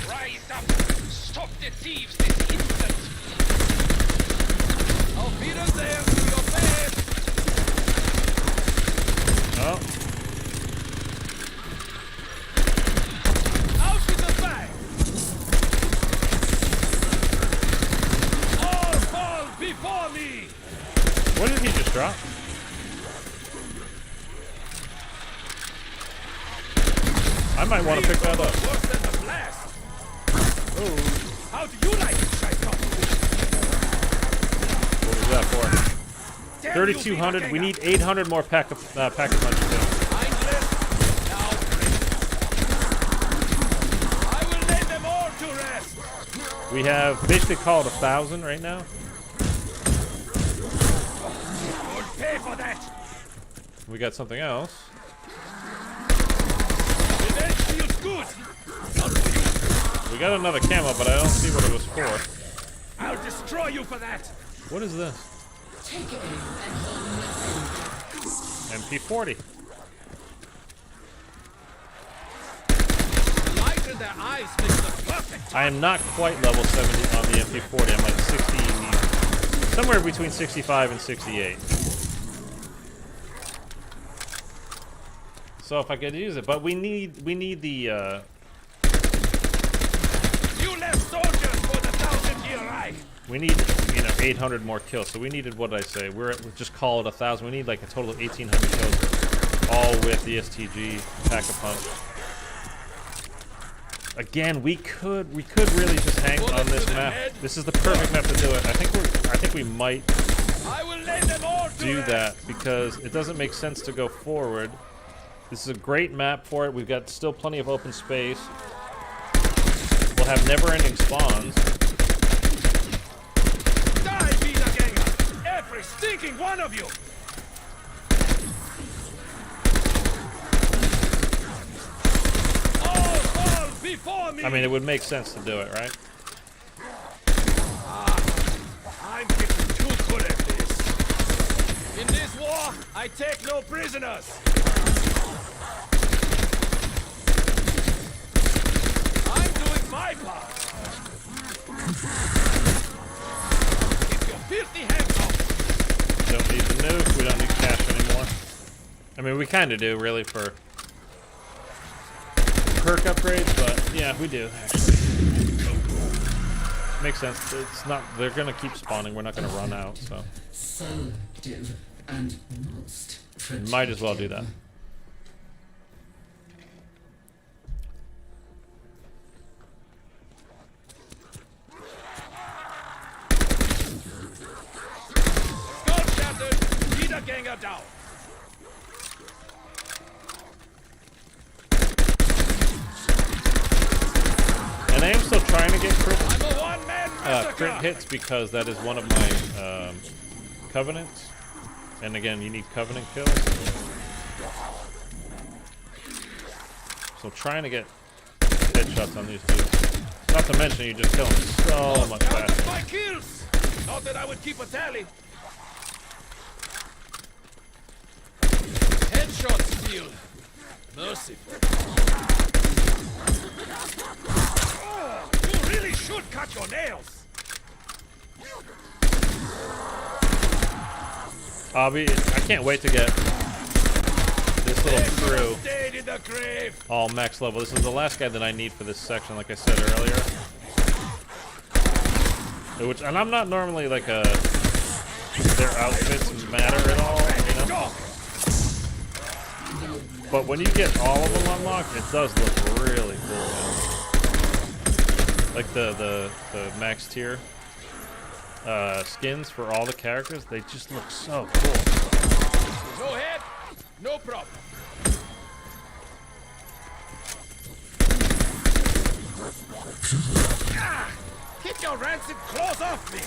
Rise up! Stop the thieves this instant! I'll beat them there to your face. Oh, Out with the bag. All fall before me. what did he just drop? I might want to pick that up. Worse than the blast. Oh, How do you like it, Shaito? what was that for? Damn you, 3,200. We Bellekar. need 800 more pack of punches. Mindless. Now bring it. I will lay them all to rest. We have basically called 1,000 right now. You'll pay for that. We got something else. Revenge feels good. Not for you. We got another camo, but I don't see what it was for. I'll destroy you for that. What is this? MP40. The light in their eyes makes the perfect. I am not quite level 70 on the MP40. I'm like 60, somewhere between 65 and 68. So if I could use it, but we need the You left soldiers for the 1,000-year Reich. we need 800 more kills. So we needed, what did I say? We'll just call it 1,000. We need like a total of 1,800 kills. all with the STG Pack-a-Punch. Again, we could really just hang on this map. This is the perfect map to do it. I think we might I will lay them all to do rest. that because it doesn't make sense to go forward. This is a great map for it. We've got still plenty of open space. We'll have never-ending spawns. Die, Wiedergänger! Every stinking one of you! All fall before me! I mean, it would make sense to do it, right? I'm getting too good at this. In this war, I take no prisoners. I'm doing my part. Keep your filthy hands off. Don't need the nuke. We don't need cash anymore. I mean, we kind of do, really, for perk upgrades, but yeah, we do, actually. Makes sense. It's not. They're gonna keep spawning. We're not gonna run out, so Selective and most might as well do that. Skull shattered. Wiedergänger down. And I am still trying to get crit I'm a one-man massacre. hits because that is one of my covenants. And again, you need covenant kills. So trying to get headshots on these dudes. Not to mention you just kill them so much Count faster. my kills. Not that I would keep a tally. Headshot steal. Merciful. Oh, you really should cut your nails. I can't wait to get this little crew Stayed in the grave. all max level. This is the last guy that I need for this section, like I said earlier. And I'm not normally like their outfits matter at all, you know? But when you get all of them unlocked, it does look really cool, man. Like the max tier skins for all the characters, they just look so cool. No head, no problem. Get your rancid claws off me!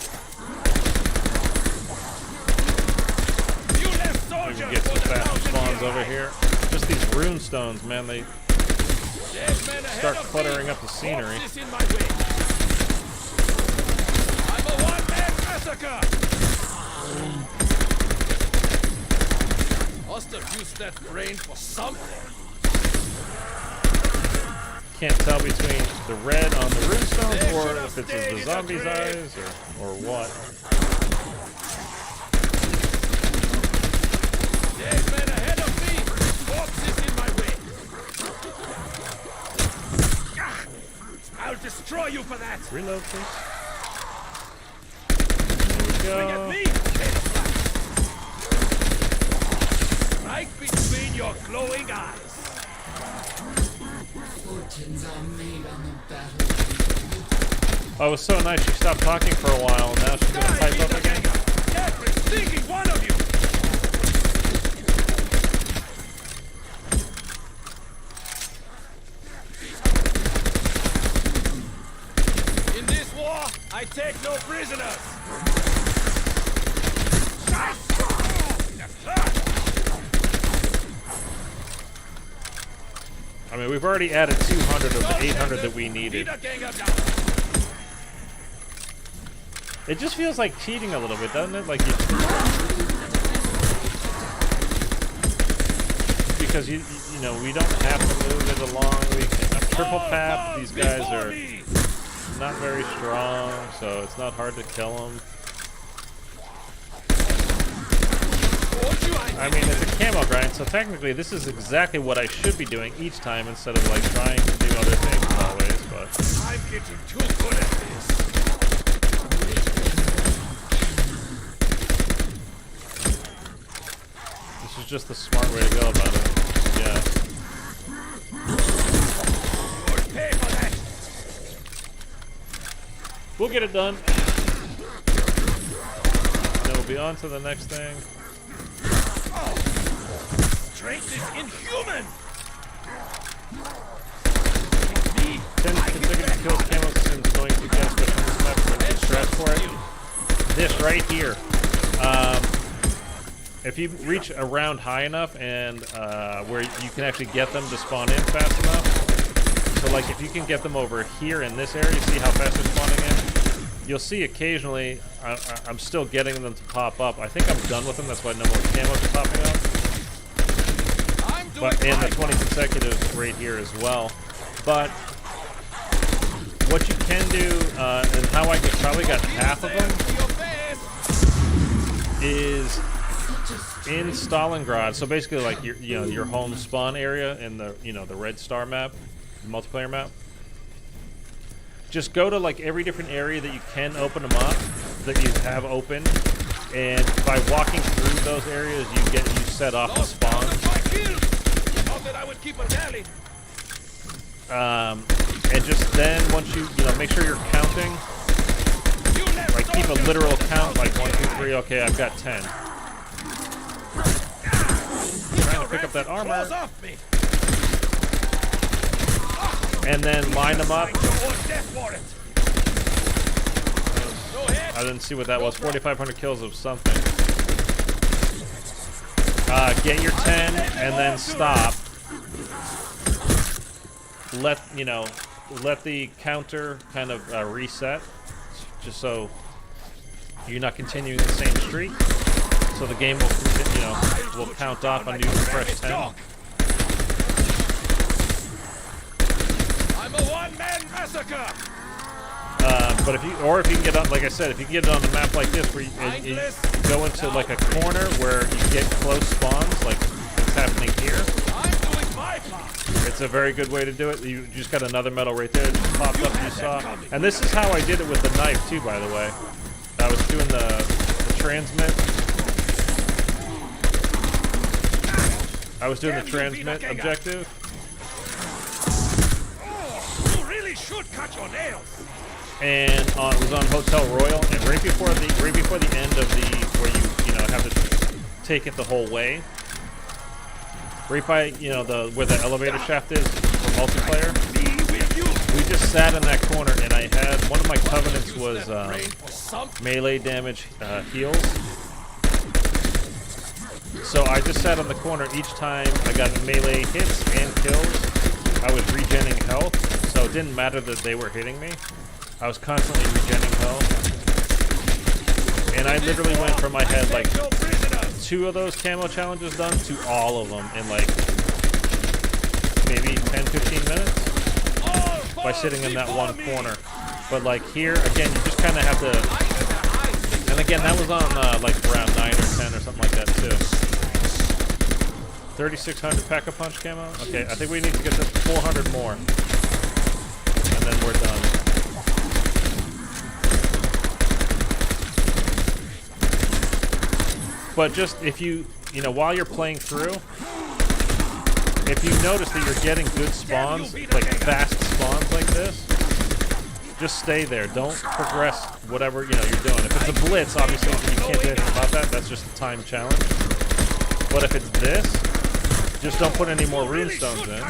You left We soldiers can get some for the fast 1,000 spawns year over high. here. Just these rune stones, man, they Dead men ahead start of cluttering me. up the scenery. Corpses in my way. I'm a one-man massacre! Must have used that brain for something. Can't tell between the red on the rune stones or if it's the zombie's eyes or what. Dead men ahead of me! Corpses in my way! Ah, I'll destroy you for that! Reload, please. Swing There at we me! go. Right between your glowing eyes! fortunes are made on the battlefield. Oh, it was so nice. She stopped talking for a while. Now she's gonna Die, pipe up again. Wiedergänger! Every stinking one of you! In this war, I take no prisoners! I mean, we've already added 200 of the 800 that we needed. Wiedergänger down! It just feels like cheating a little bit, doesn't it? Like you, because you know, we don't have to move it along. We can have triple pap. These guys are not very strong, so it's not hard to kill them. I mean, it's a camo grind, so technically this is exactly what I should be doing each time instead of like trying to do other things always, but I'm getting too good at this. This is just the smart way to go about it. Yeah. You'll pay for that. We'll get it done. Then we'll be on to the next thing. Strength is inhuman. 10 consecutive kills camo is going to get special on this map for a stretch for it. This right here. If you reach around high enough and where you can actually get them to spawn in fast enough. So like if you can get them over here in this area, see how fast they're spawning in? You'll see occasionally I'm still getting them to pop up. I think I'm done with them, that's why no more camos are popping up. But in the 20 consecutive right here as well. But what you can do, and how I probably got half of them, is in Stalingrad. So basically, like your home spawn area in the the Red Star map, the multiplayer map. Just go to like every different area that you can open them up, that you have open, and by walking through those areas, you set off the spawns. That I would keep a tally. And just then, once you make sure you're counting, like keep a literal count, like 1, 2, 3. Okay, I've got 10. Trying to pick up that armor, and then line them up. I didn't see what that was. 4,500 kills of something. Get your 10 and then stop. Let the counter kind of reset, just so you're not continuing the same streak. So the game will will count off on you fresh 10. I'm a one-man massacre. But if you can get on, like I said, if you can get it on a map like this, where you go into like a corner where you get close spawns, like what's happening here. It's a very good way to do it. You just got another medal right there. It just popped up and you saw. And this is how I did it with the knife too, by the way. I was doing the transmit. I was doing the transmit objective. You really should cut your nails. And it was on Hotel Royal, and right before the end of where you have to take it the whole way. Right by where the elevator shaft is for multiplayer. We just sat in that corner, and I had one of my covenants was melee damage heals. So I just sat on the corner each time I got melee hits and kills. I was regenning health, so it didn't matter that they were hitting me. I was constantly regenning health. And I literally went from I had like 2 of those camo challenges done to all of them in like maybe 10-15 minutes by sitting in that one corner. But like here, again, you just kind of have to, and again, that was on like round 9 or 10 or something like that too. 3,600 Pack-a-Punch camo? Okay, I think we need to get to 400 more. And then we're done. But just if while you're playing through, if you notice that you're getting good spawns, like fast spawns like this, just stay there. Don't progress whatever you're doing. If it's a blitz, obviously you can't do anything about that. That's just a time challenge. But if it's this, just don't put any more runestones in.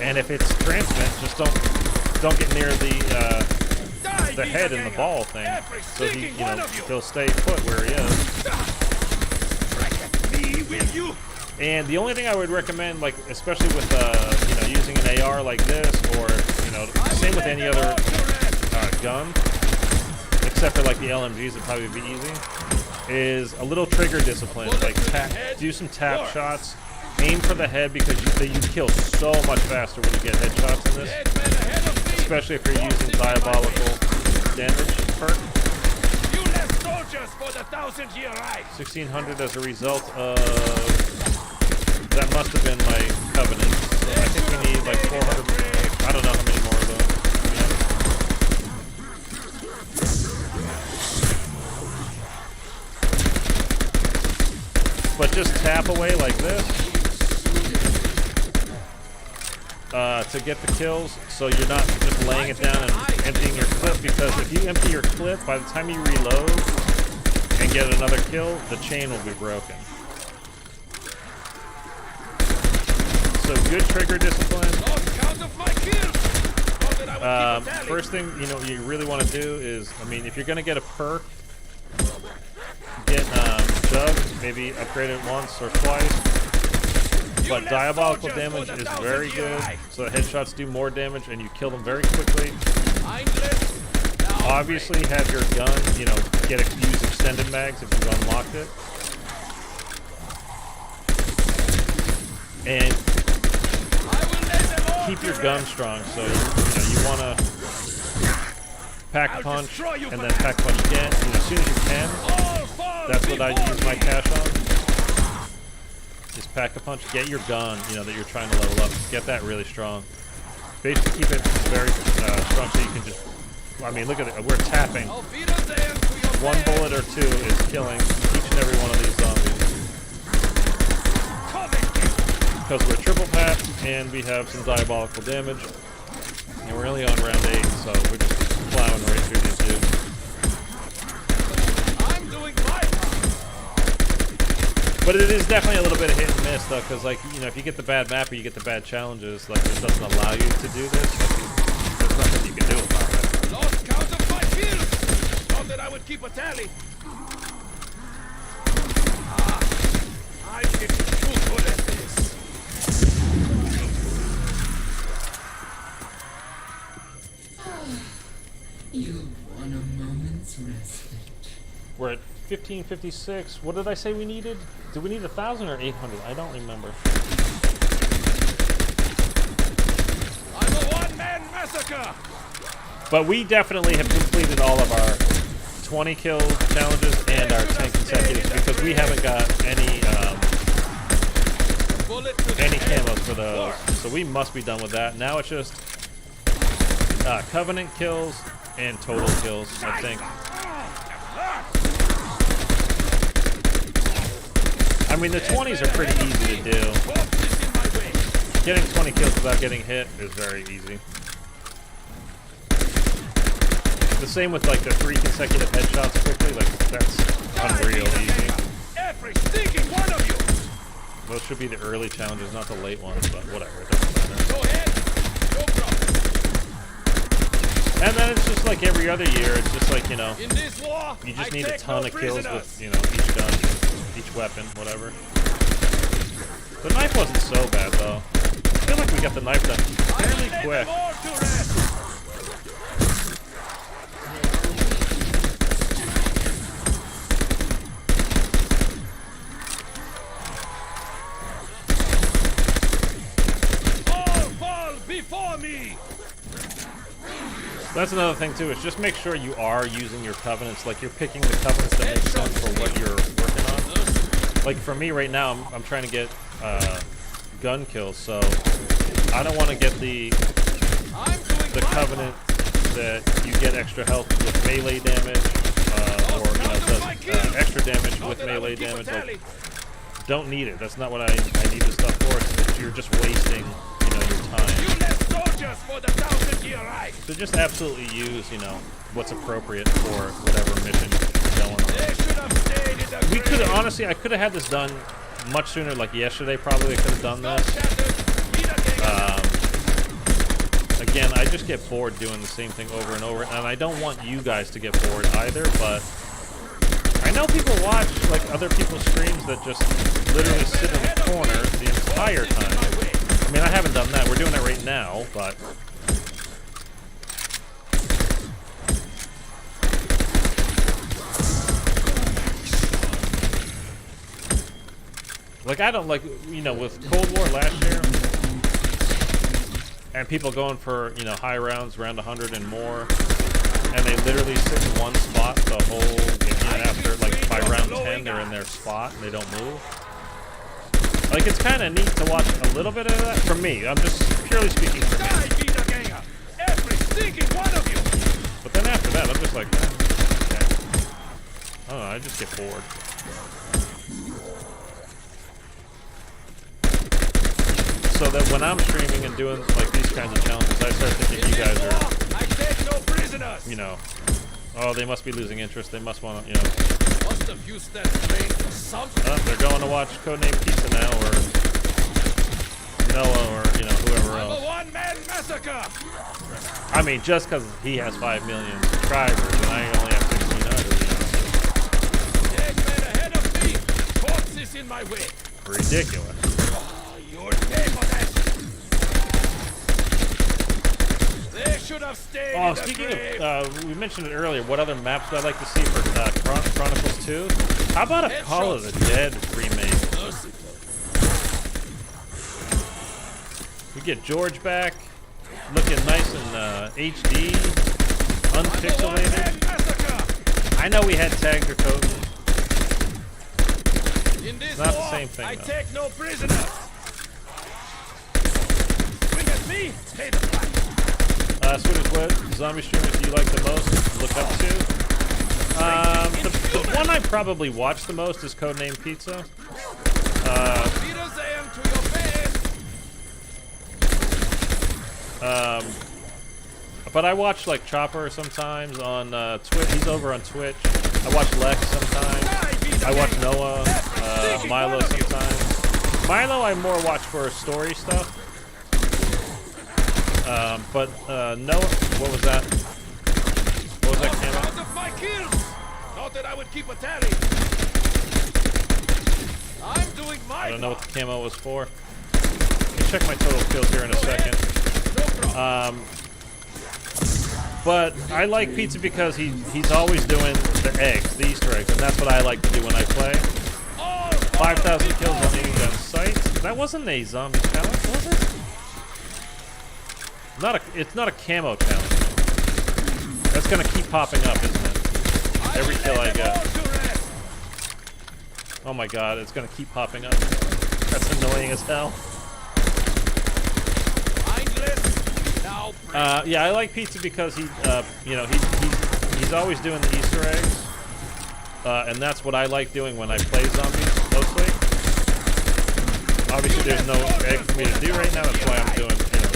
And if it's transmit, just don't get near the head and the ball thing, so he'll stay put where he is. And the only thing I would recommend, like especially with using an AR like this, or same with any other gun, except for like the LMGs, it'd probably be easy, is a little trigger discipline. Like do some tap shots, aim for the head, because you kill so much faster when you get headshots in this, especially if you're using diabolical damage perk. 1,600 as a result of that must have been my covenant. So I think we need like 400. I don't know how many more of those. but just tap away like this to get the kills, so you're not just laying it down and emptying your clip, because if you empty your clip, by the time you reload and get another kill, the chain will be broken. So good trigger discipline. First thing you really want to do is, I mean, if you're going to get a perk, get Jug, maybe upgrade it once or twice. But diabolical damage is very good, so headshots do more damage and you kill them very quickly. Obviously have your gun, use extended mags if you've unlocked it. And keep your gun strong, so you want to pack punch and then pack punch again, as soon as you can. That's what I use my cash on. Just pack a punch, get your gun, that you're trying to level up, get that really strong. Basically keep it very strong so you can just, I mean, look at it, we're tapping. 1 bullet or 2 is killing each and every one of these zombies. Because we're triple tapped and we have some diabolical damage. And we're only on round 8, so we're just plowing right through these dudes. But it is definitely a little bit of hit and miss, though, because, if you get the bad map or you get the bad challenges, it doesn't allow you to do this. There's nothing you can do about it. Lost count of my kills! Thought that I would keep a tally. I'm getting too good at this. You want a moment's respite. We're at 1556. What did I say we needed? Did we need 1,000 or 800? I don't remember. I'm a one-man massacre! But we definitely have completed all of our 20 kill challenges and our 10 consecutives, because we haven't got any camos for those. So we must be done with that. Now it's just Covenant kills and total kills, I think. I mean, the 20s are pretty easy to do. Getting 20 kills without getting hit is very easy. The same with the 3 consecutive headshots quickly, that's unreal easy. Every stinking one of you! Those should be the early challenges, not the late ones, but whatever. It doesn't matter. Go ahead! No problem. And then it's just like every other year, it's just In this war, you just I need a take ton no of kills prisoners. with, each gun, each weapon, whatever. The knife wasn't so bad, though. I feel like we got the knife done fairly quick. All fall before me! That's another thing, too, is just make sure you are using your covenants. You're picking the covenants that make sense for what you're working on. For me right now, I'm trying to get gun kills, so I don't want to get the covenant that you get extra health with melee damage, or does extra damage with melee damage. Don't need it. That's not what I need this stuff for. You're just wasting your time. You left soldiers for the 1,000-year Reich! So just absolutely use what's appropriate for whatever mission you're going on. They should have stayed in the We could have, honestly, I could have had this done much sooner, yesterday probably I could have done this. Again, I just get bored doing the same thing over and over, and I don't want you guys to get bored either, but I know people watch other people's streams that just literally sit in the corner the entire time. I mean, I haven't done that. We're doing it right now, but I don't with Cold War last year, and people going for, high rounds, round 100 and more, and they literally sit in one spot the whole game. After, by round 10, they're in their spot, and they don't move. It's kind of neat to watch a little bit of that. For me, I'm just purely speaking for me. Every stinking one of you! But then after that, I'm just okay. I don't know, I just get bored. that when I'm streaming and doing like these kinds of challenges, I start thinking you guys are, I take no prisoners. you know, oh, they must be losing interest. They must want to, you know. Must have used that train for something. Oh, they're going to watch Codename Pizza now, or Noah, or you know, whoever I'm else. a one-man massacre. I mean, just because he has 5 million subscribers and I only have 1,600, Take men ahead of me. Corpses in my way. you know, ridiculous. Oh, you'll pay for that. They should have stayed Oh, in the speaking grave. of, we mentioned it earlier. What other maps would I like to see for Chronicles 2? How about a Call of the Dead remake? We get George back, looking nice and HD, unpixelated. I know we had tagged or code. In this Not the war, same thing, I though. take no prisoners. Swing at me, pay the price. Swedish, what zombie streamers do you like the most? Look up to? The one I probably watch the most is Codename Pizza. Wiedersehen to your face. But I watch like Chopper sometimes on Twitch. He's over on Twitch. I watch Lex sometimes. I watch Noah, Milo sometimes. Milo I more watch for story stuff. But Noah, what was that? What was that camo? Out of my kills. Not that I would keep a tally. I'm doing my I don't know what part. the camo was for. Let me check my total kills here in a second. No problem. But I like Pizza because he's always doing the eggs, the Easter eggs, and that's what I like to do when I play. 5,000 kills on any gun site. That wasn't a zombie challenge, was it? It's not a camo challenge. That's gonna keep popping up, isn't it? Every kill I get. Oh my god, it's gonna keep popping up. That's annoying as hell. Yeah, I like Pizza because he, you know, he's always doing the Easter eggs, and that's what I like doing when I play zombies mostly. Obviously, there's no egg for me to do right now. That's why I'm doing, you know,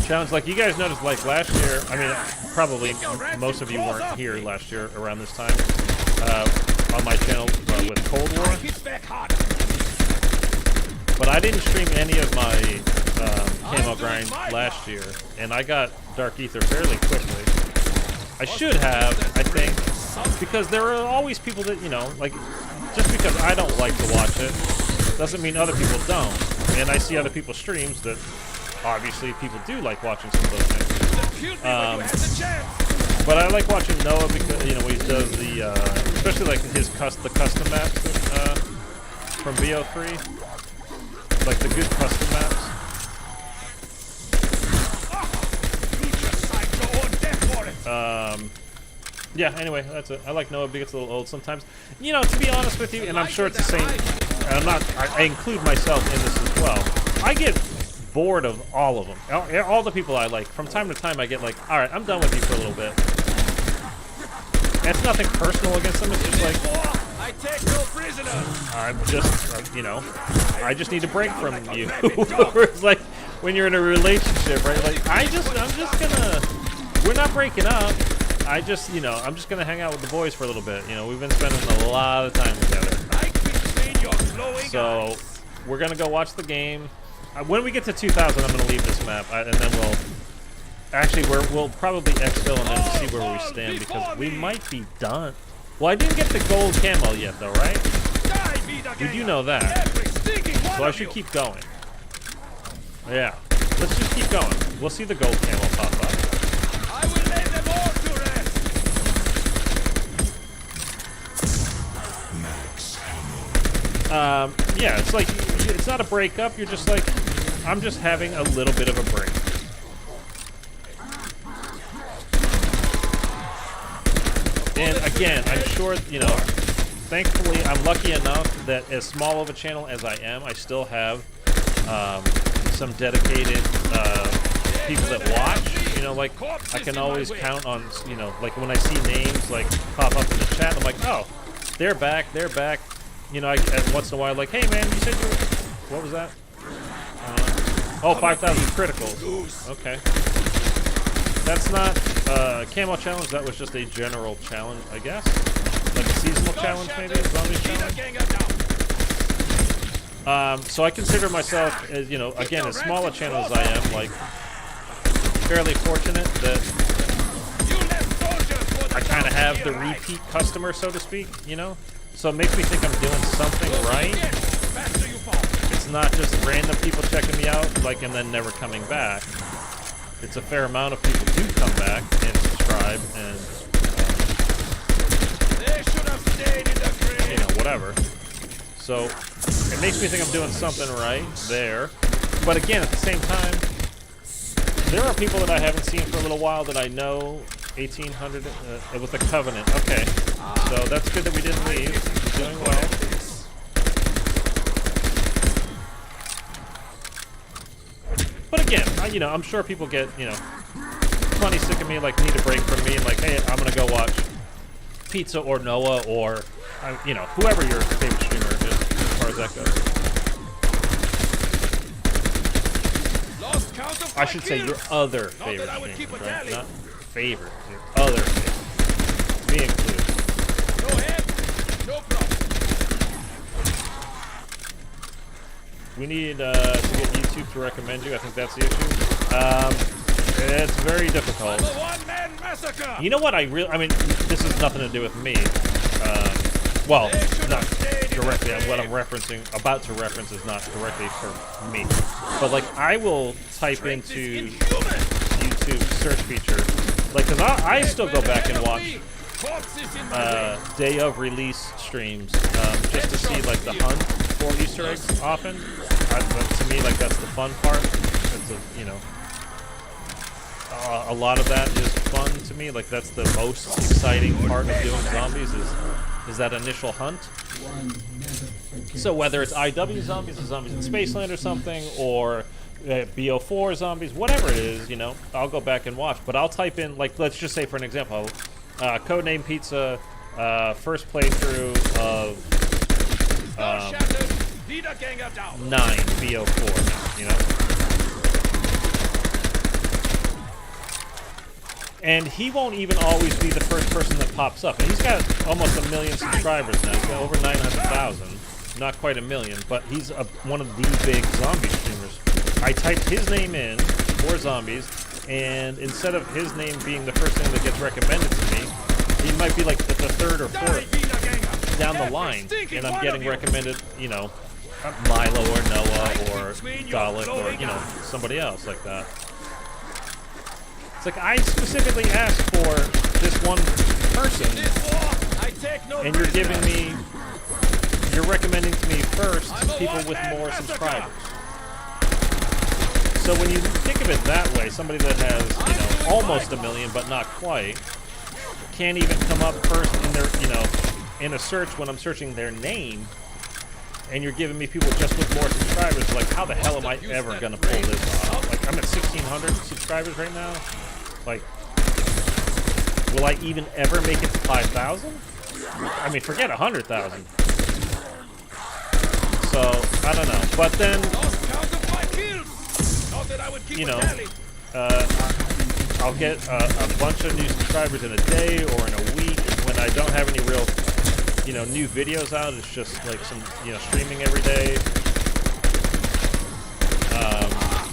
challenge. Like you guys noticed, like last year. I mean, probably most of you weren't here last year around this time on my channel with Cold War. But I didn't stream any of my camo grind last year, and I got Dark Aether fairly quickly. I should have, I think, because there are always people that, you know, like, just because I don't like to watch it, doesn't mean other people don't. And I see other people's streams that, obviously, people do like watching some of those things. But I like watching Noah because, you know, when he does the, especially like the custom maps from BO3. Like the good custom maps. Yeah, anyway, that's it. I like Noah because it's a little old sometimes. You know, to be honest with you, and I'm sure it's the same, and I include myself in this as well. I get bored of all of them. All the people I like. From time to time, I get like, all right, I'm done with you for a little bit. And it's nothing personal against them. It's just like, I take no prisoners. I'm just, you know, I just need a break from you. It's like when you're in a relationship, right? Like, I'm just gonna, we're not breaking up. I just, you know, I'm just gonna hang out with the boys for a little bit. You know, we've been spending a lot of time together. So we're gonna go watch the game. When we get to 2,000, I'm gonna leave this map, and then we'll probably exfil and then see where we stand because we might be done. Well, I didn't get the gold camo yet, though, right? You do know that. So I should keep going. Yeah. Let's just keep going. We'll see the gold camo pop up. I will lay them all to rest. Yeah, it's like, it's not a breakup. You're just like, I'm just having a little bit of a break. And again, I'm sure, you know, thankfully, I'm lucky enough that as small of a channel as I am, I still have some dedicated people that watch. You know, like, I can always count on, you know, like when I see names like pop up in the chat, I'm like, oh, they're back, they're back. You know, and once in a while, like, hey man, you said you were, what was that? Oh, 5,000 criticals. Okay. That's not camo challenge. That was just a general challenge, I guess. Like a seasonal challenge, maybe? Zombie challenge? So I consider myself, as, you know, again, as small a channel as I am, like, fairly fortunate that I kind of have the repeat customer, so to speak, you know? So it makes me think I'm doing something right. It's not just random people checking me out, like, and then never coming back. It's a fair amount of people do come back and subscribe and, you know, whatever. So it makes me think I'm doing something right there. But again, at the same time, there are people that I haven't seen for a little while that I know. 1800 with the Covenant. Okay, so that's good that we didn't leave. We're doing well. But again, you know, I'm sure people get, you know, plenty sick of me, like need a break from me, and like, hey, I'm gonna go watch Pizza or Noah or, you know, whoever your favorite streamer is, as far as that goes. I should say your other favorite streamer, right? Not favorite, your other favorite. Me included. Go ahead. No problem. We need to get YouTube to recommend you. I think that's the issue. It's very difficult. The one-man massacre. You know what I mean, this has nothing to do with me. Well, not directly. What I'm about to reference is not directly for me. But like, I will type into YouTube search feature, like, cause I still go back and watch day of release streams just to see like the hunt for Easter eggs. Often, to me, like that's the fun part. It's you know, a lot of that is fun to me. Like that's the most exciting part of doing zombies is that initial hunt. So whether it's IW zombies or zombies in Spaceland or something, or BO4 zombies, whatever it is, you know, I'll go back and watch. But I'll type in, like, let's just say for an example, Codename Pizza, first playthrough of 9 BO4, you know. And he won't even always be the first person that pops up. And he's got almost 1 million subscribers now. He's got over 900,000. Not quite 1 million, but he's one of the big zombie streamers. I typed his name in for zombies, and instead of his name being the first thing that gets recommended to me, he might be like the third or fourth down the line. And I'm getting recommended, you know, Milo or Noah or Dalek or, you know, somebody else like that. It's like, I specifically asked for this one person, and you're giving me, you're recommending to me first people with more subscribers. So when you think of it that way, somebody that has, you know, almost 1 million but not quite, can't even come up first in their, you know, in a search when I'm searching their name, and you're giving me people just with more subscribers. Like, how the hell am I ever gonna pull this off? Like, I'm at 1,600 subscribers right now. Like, will I even ever make it to 5,000? I mean, forget 100,000. So, I don't know. But then, you know, I'll get a bunch of new subscribers in a day or in a week when I don't have any real, you know, new videos out. It's just like some, you know, streaming every day.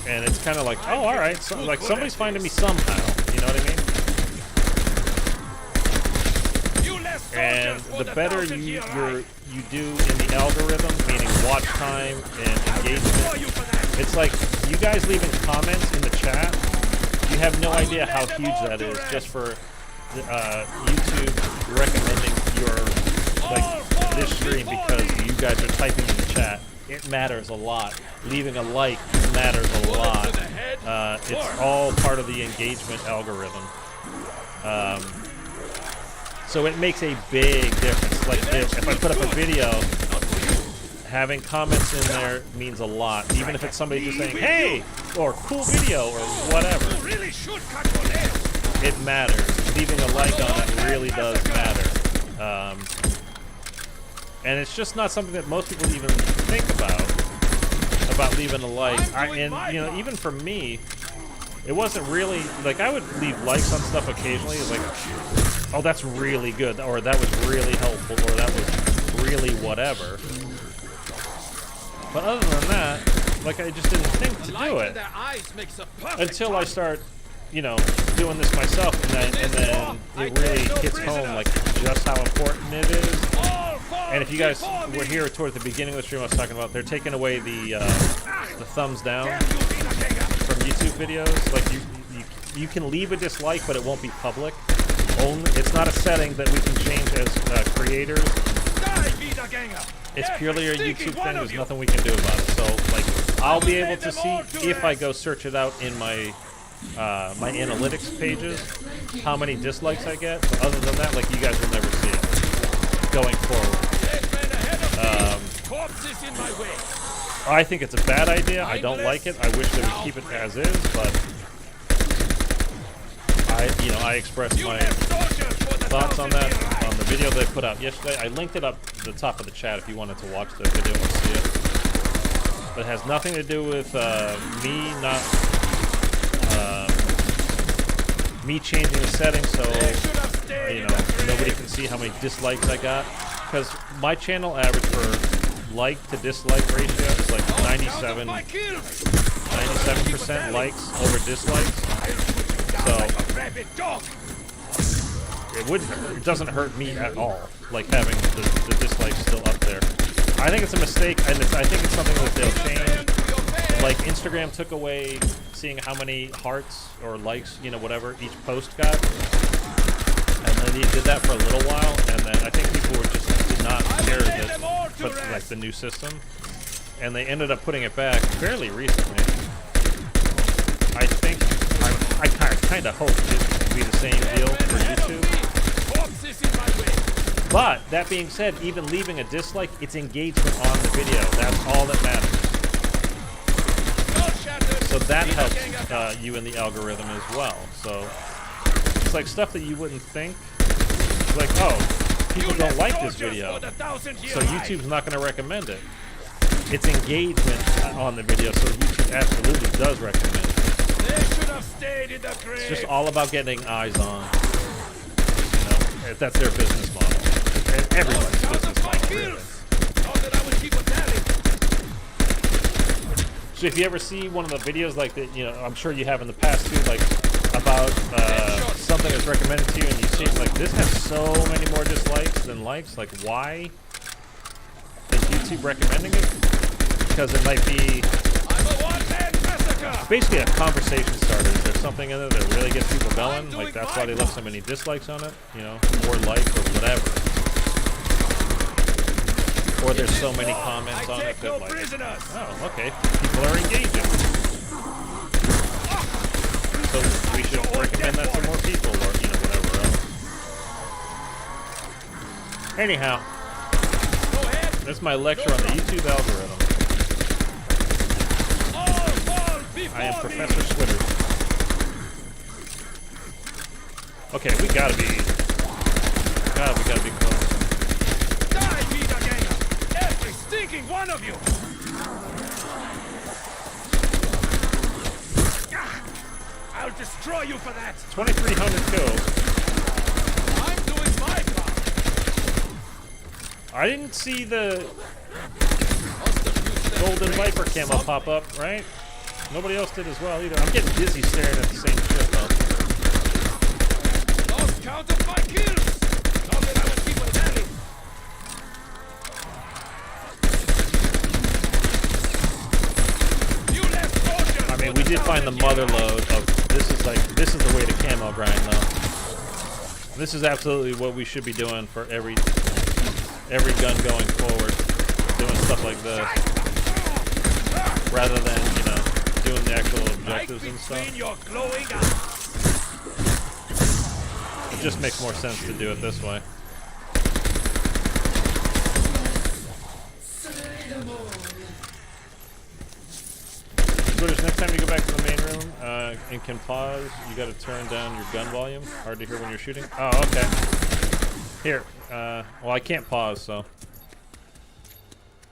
And it's kind of like, oh, all right, so, like somebody's finding me somehow. You know what I mean? And the better you do in the algorithm, meaning watch time and engagement, it's like you guys leaving comments in the chat. You have no idea how huge that is just for YouTube recommending your, like, this stream because you guys are typing in the chat. It matters a lot. Leaving a like matters a lot. It's all part of the engagement algorithm. So it makes a big difference. Like if I put up a video, having comments in there means a lot. Even if it's somebody just saying, hey, or cool video, or whatever. It matters. Leaving a like on it really does matter. And it's just not something that most people even think about. about leaving a like. And you know, even for me, it wasn't really like I would leave likes on stuff occasionally. Like, oh, that's really good, or that was really helpful, or that was really whatever. But other than that, like I just didn't think to do it until I start, you know, doing this myself, and then it really hits home like just how important it is. And if you guys were here towards the beginning of the stream, I was talking about they're taking away the thumbs down from YouTube videos. Like you can leave a dislike, but it won't be public. It's not a setting that we can change as creators. It's purely a YouTube thing. There's nothing we can do about it. So like I'll be able to see if I go search it out in my my analytics pages how many dislikes I get. But other than that, like you guys will never see it going forward. I think it's a bad idea. I don't like it. I wish they would keep it as is, but I expressed my thoughts on that on the video they put out yesterday. I linked it up at the top of the chat if you wanted to watch the video or see it. But it has nothing to do with me changing the settings, so you know nobody can see how many dislikes I got. Because my channel average for like to dislike ratio is like 97% likes over dislikes. So it doesn't hurt me at all, like having the dislikes still up there. I think it's a mistake, and I think it's something that they'll change. Like Instagram took away seeing how many hearts or likes, you know, whatever each post got. And then he did that for a little while, and then I think people were just did not care that put like the new system, and they ended up putting it back fairly recently. I think I kind of hope it would be the same deal for YouTube. But that being said, even leaving a dislike, it's engagement on the video. That's all that matters. So that helps you in the algorithm as well. So it's like stuff that you wouldn't think. Like, oh, people don't like this video, so YouTube's not going to recommend it. It's engagement on the video, so YouTube absolutely does recommend it. It's just all about getting eyes on. You know, that's their business model. And everyone's business model, really. So if you ever see one of the videos like that, you know, I'm sure you have in the past too, like about something that's recommended to you, and you see like this has so many more dislikes than likes. Like, why is YouTube recommending it? Because it might be basically a conversation starter. Is there something in it that really gets people going? Like that's why they left so many dislikes on it, you know, or likes or whatever. Or there's so many comments on it that like, oh, okay, people are engaging. So we should recommend that to more people, or you know, whatever else. Anyhow, that's my lecture on the YouTube algorithm. I am Professor Switter. Okay, we gotta be close. Every stinking one of you! I'll destroy you for that! 2,300 kills. I'm doing my part! I didn't see the Golden Viper camo pop up, right? Nobody else did as well either. I'm getting dizzy staring at the same shit though. Lost count of my kills! Not that I will keep a tally! I mean, we did find the mother lode of this is the way to camo grind though. This is absolutely what we should be doing for every gun going forward. Doing stuff like this. Rather than, you know, doing the actual objectives and stuff. It just makes more sense to do it this way. Next time you go back to the main room and can pause, you got to turn down your gun volume. Hard to hear when you're shooting. Oh, okay. Here. Well, I can't pause, so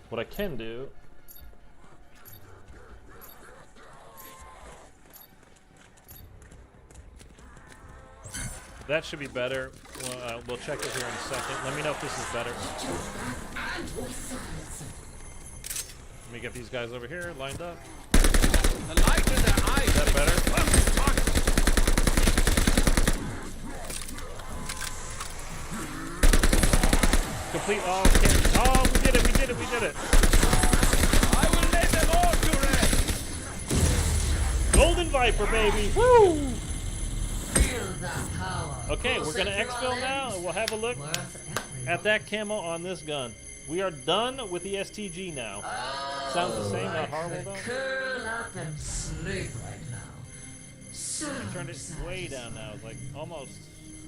what I can do That should be better. We'll check it here in a second. Let me know if this is better. Let me get these guys over here lined up. The light in their eyes. Is that better? Complete all. Oh, we did it! We did it! We did it! I will lay them all to rest. Golden Viper, baby! Woo! Feel the power. Okay, we're gonna exfil now, and we'll have a look at that camo on this gun. We are done with the STG now. Sounds the same, not horrible though. Curl up and sleep right now. So I turned it way down now. It's like almost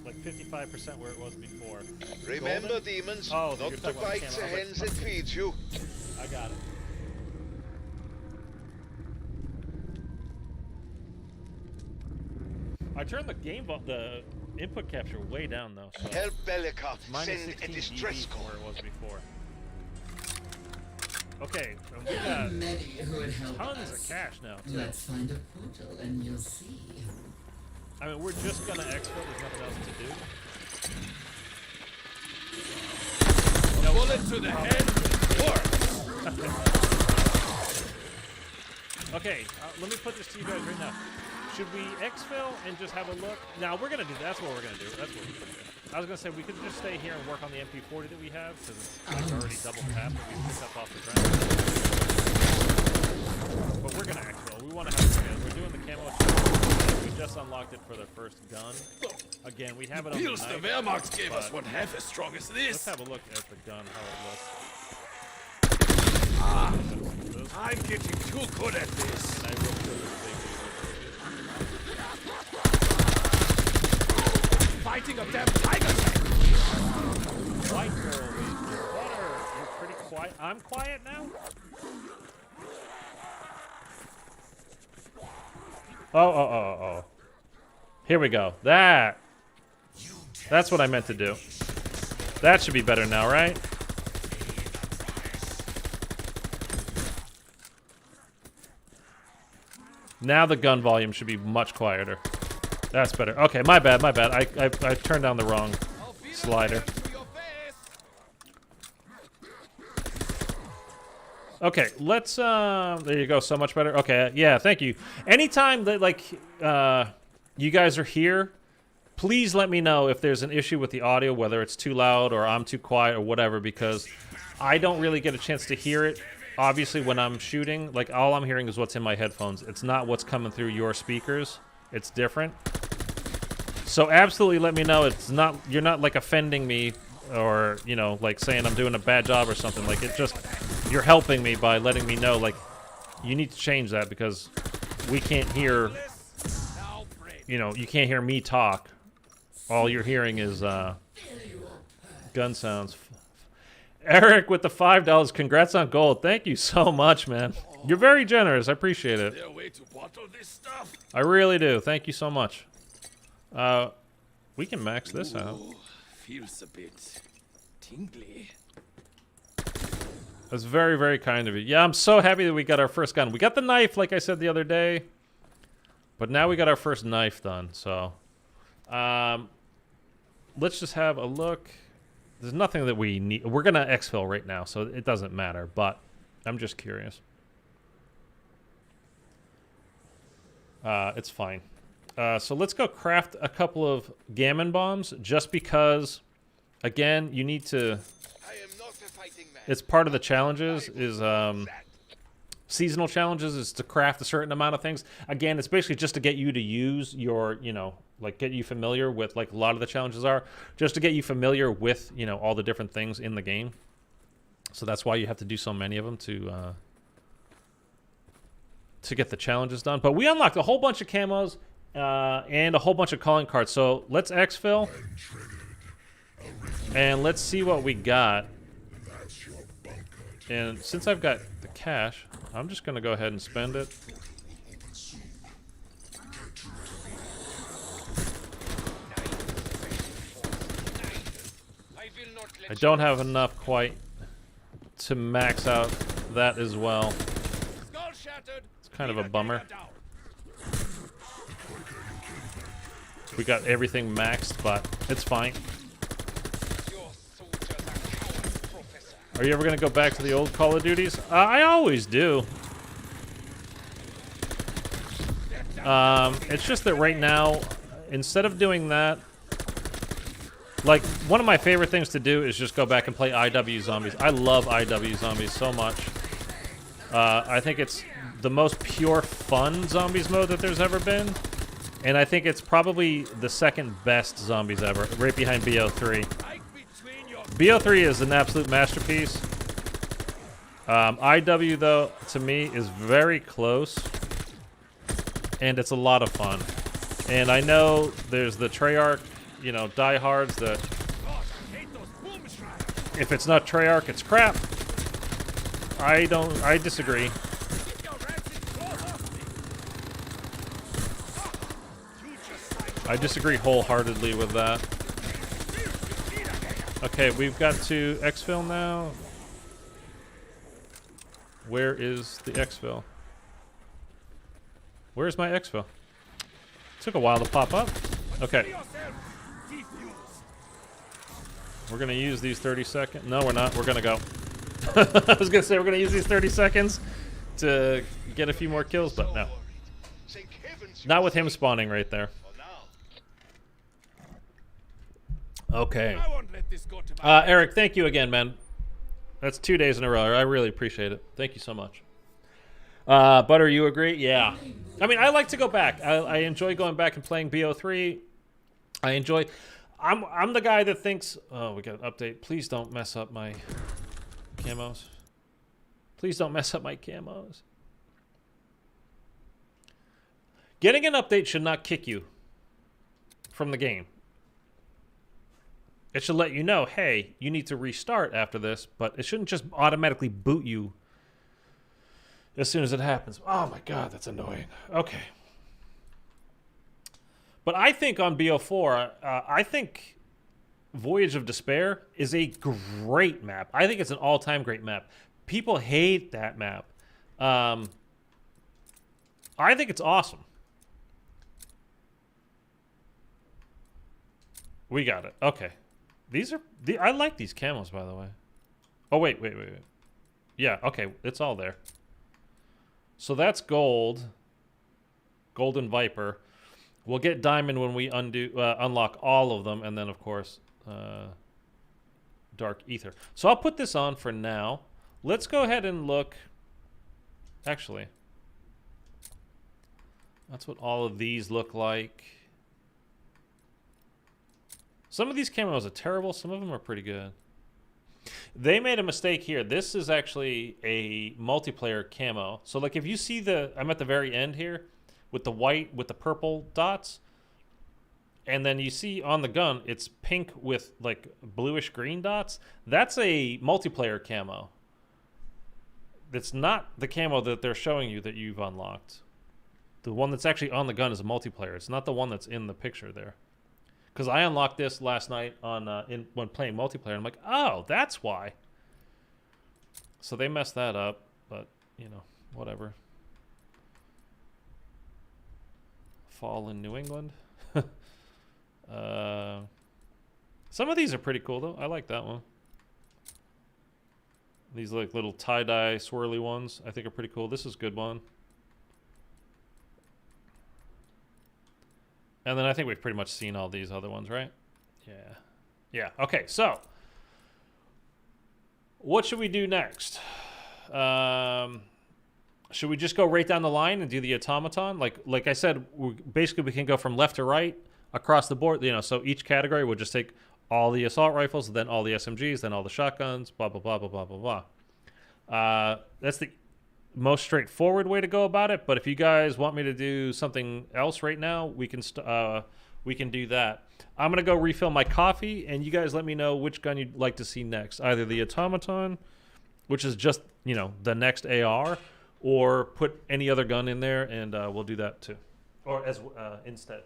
like 55% where it was before. Remember, Golden? demons, Oh, not you're to talking about bite the the camera. hands that feeds you. I got it. I turned the the input capture way down though. So Help Bellekar minus send a 16 distress dB from call. where it was before. Okay, and we got Many who would help tons us. of cash now too. Let's find a portal and you'll see. I mean, we're just gonna export. There's nothing else to do. A bullet to the head. Okay, let me put this to you guys right now. Should we exfil and just have a look? Now we're gonna do. That's what we're gonna do. That's what we're gonna do. I was gonna say we could just stay here and work on the MP40 that we have because it's already double tapped that we picked up off the ground. But we're gonna exfil. We want to have it together. We're doing the camo. We just unlocked it for the first gun. Again, we have it on the Feels the knife, Wehrmacht gave us but one half as strong as let's this. have a look at the gun, how it looks. I'm getting too good at this. And I will kill this baby. Fighting a damn tiger. White girl, water. You're pretty quiet. I'm quiet now? Oh. Here we go. That's what I meant to do. That should be better now, right? Now the gun volume should be much quieter. That's better. Okay, my bad. I turned down the wrong slider. Okay, let's there you go, so much better. Okay, yeah, thank you. Anytime that you guys are here, please let me know if there's an issue with the audio, whether it's too loud or I'm too quiet or whatever, because I don't really get a chance to hear it. Obviously, when I'm shooting, like all I'm hearing is what's in my headphones. It's not what's coming through your speakers. It's different. So absolutely let me know. It's not, you're not like offending me or, you know, like saying I'm doing a bad job or something. Like it just, you're helping me by letting me know, like, you need to change that because we can't hear, you know, you can't hear me talk. All you're hearing is gun sounds. Eric with the $5. Congrats on gold. Thank you so much, man. You're very generous. I appreciate it. There a way to bottle this stuff? I really do. Thank you so much. We can max this out. Ooh, feels a bit tingly. That's very, very kind of you. Yeah, I'm so happy that we got our first gun. We got the knife, like I said the other day. But now we got our first knife done, so. Let's just have a look. There's nothing that we need. We're going to exfil right now, so it doesn't matter. But I'm just curious. It's fine. So let's go craft a couple of gammon bombs, just because, again, you need to... I am not a fighting man. It's part of the challenges is seasonal challenges is to craft a certain amount of things. Again, it's basically just to get you to use your, you know, like get you familiar with, like a lot of the challenges are, just to get you familiar with, you know, all the different things in the game. So that's why you have to do so many of them to get the challenges done. But we unlocked a whole bunch of camos and a whole bunch of calling cards. So let's exfil and let's see what we got. And since I've got the cash, I'm just going to go ahead and spend it. I don't have enough quite to max out that as well. It's kind of a bummer. We got everything maxed, but it's fine. Your soldiers are cowards, Professor. Are you ever gonna go back to the old Call of Duties? I always do. It's just that right now, instead of doing that, like, one of my favorite things to do is just go back and play IW Zombies. I love IW Zombies so much. I think it's the most pure fun Zombies mode that there's ever been. And I think it's probably the second best Zombies ever, right behind BO3. BO3 is an absolute masterpiece. IW, though, to me, is very close. And it's a lot of fun. And I know there's the Treyarch, you know, diehards that if it's not Treyarch, it's crap. I disagree. I disagree wholeheartedly with that. Okay, we've got to exfil now. Where is the exfil? Where's my exfil? Took a while to pop up. Okay. We're gonna use these 30 seconds. No, we're not. We're gonna go. I was gonna say we're gonna use these 30 seconds to get a few more kills, but no. Not with him spawning right there. Okay. Eric, thank you again, man. That's 2 days in a row. I really appreciate it. Thank you so much. Butter, you agree? Yeah. I mean, I like to go back. I enjoy going back and playing BO3. I enjoy... I'm the guy that thinks... Oh, we got an update. Please don't mess up my camos. Please don't mess up my camos. Getting an update should not kick you from the game. It should let you know, hey, you need to restart after this, but it shouldn't just automatically boot you as soon as it happens. Oh my god, that's annoying. Okay. But I think on BO4, I think Voyage of Despair is a great map. I think it's an all-time great map. People hate that map. I think it's awesome. We got it. Okay. These are... I like these camos, by the way. Oh, wait. Yeah, okay. It's all there. So that's gold. Golden Viper. We'll get diamond when we unlock all of them. And then, of course, Dark Aether. So I'll put this on for now. Let's go ahead and look. Actually, that's what all of these look like. Some of these camos are terrible. Some of them are pretty good. They made a mistake here. This is actually a multiplayer camo. So, like, if you see I'm at the very end here with the white, with the purple dots. And then you see on the gun, it's pink with, like, bluish green dots. That's a multiplayer camo. It's not the camo that they're showing you that you've unlocked. The one that's actually on the gun is a multiplayer. It's not the one that's in the picture there. Because I unlocked this last night on when playing multiplayer. I'm like, oh, that's why. So they messed that up, but, you know, whatever. Fall in New England. Some of these are pretty cool, though. I like that one. These like little tie-dye swirly ones I think are pretty cool. This is a good one. And then I think we've pretty much seen all these other ones, right? Yeah. Yeah. Okay, so what should we do next? Should we just go right down the line and do the automaton? Like I said, basically we can go from left to right across the board. You know, so each category will just take all the assault rifles, then all the SMGs, then all the shotguns, blah, blah, blah, blah, blah, blah, blah. That's the most straightforward way to go about it, but if you guys want me to do something else right now, we can do that. I'm gonna go refill my coffee, and you guys let me know which gun you'd like to see next. Either the automaton, which is just, you know, the next AR, or put any other gun in there, and we'll do that too, or as instead.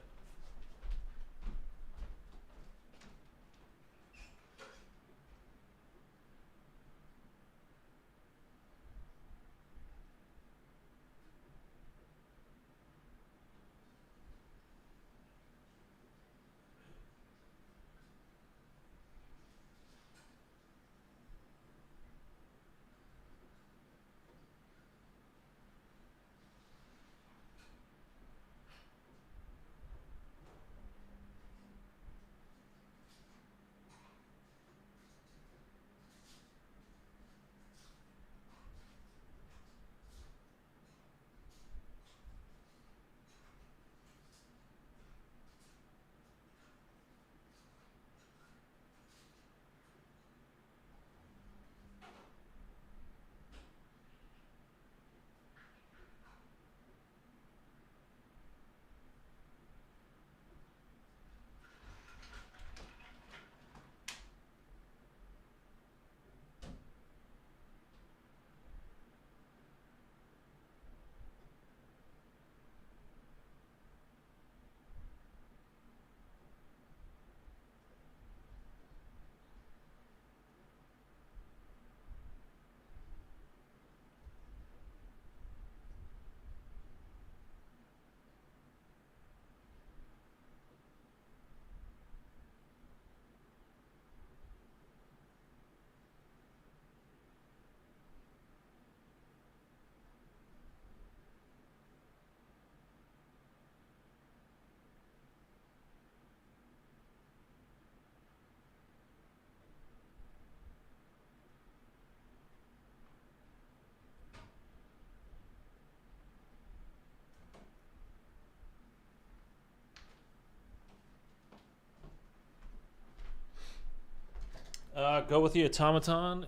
Go with the automaton.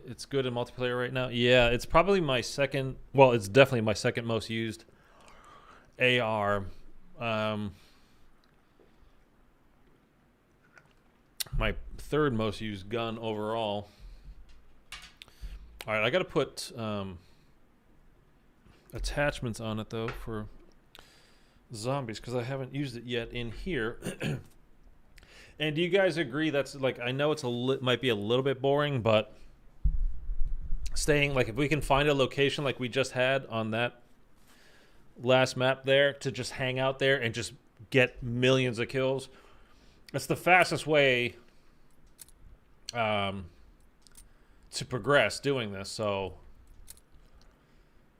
It's good in multiplayer right now. Yeah, it's probably my second. Well, it's definitely my second most used AR. My third most used gun overall. All right, I got to put attachments on it though for zombies because I haven't used it yet in here. And do you guys agree that's like, I know it's might be a little bit boring, but staying, like if we can find a location like we just had on that last map there to just hang out there and just get millions of kills, it's the fastest way to progress doing this. So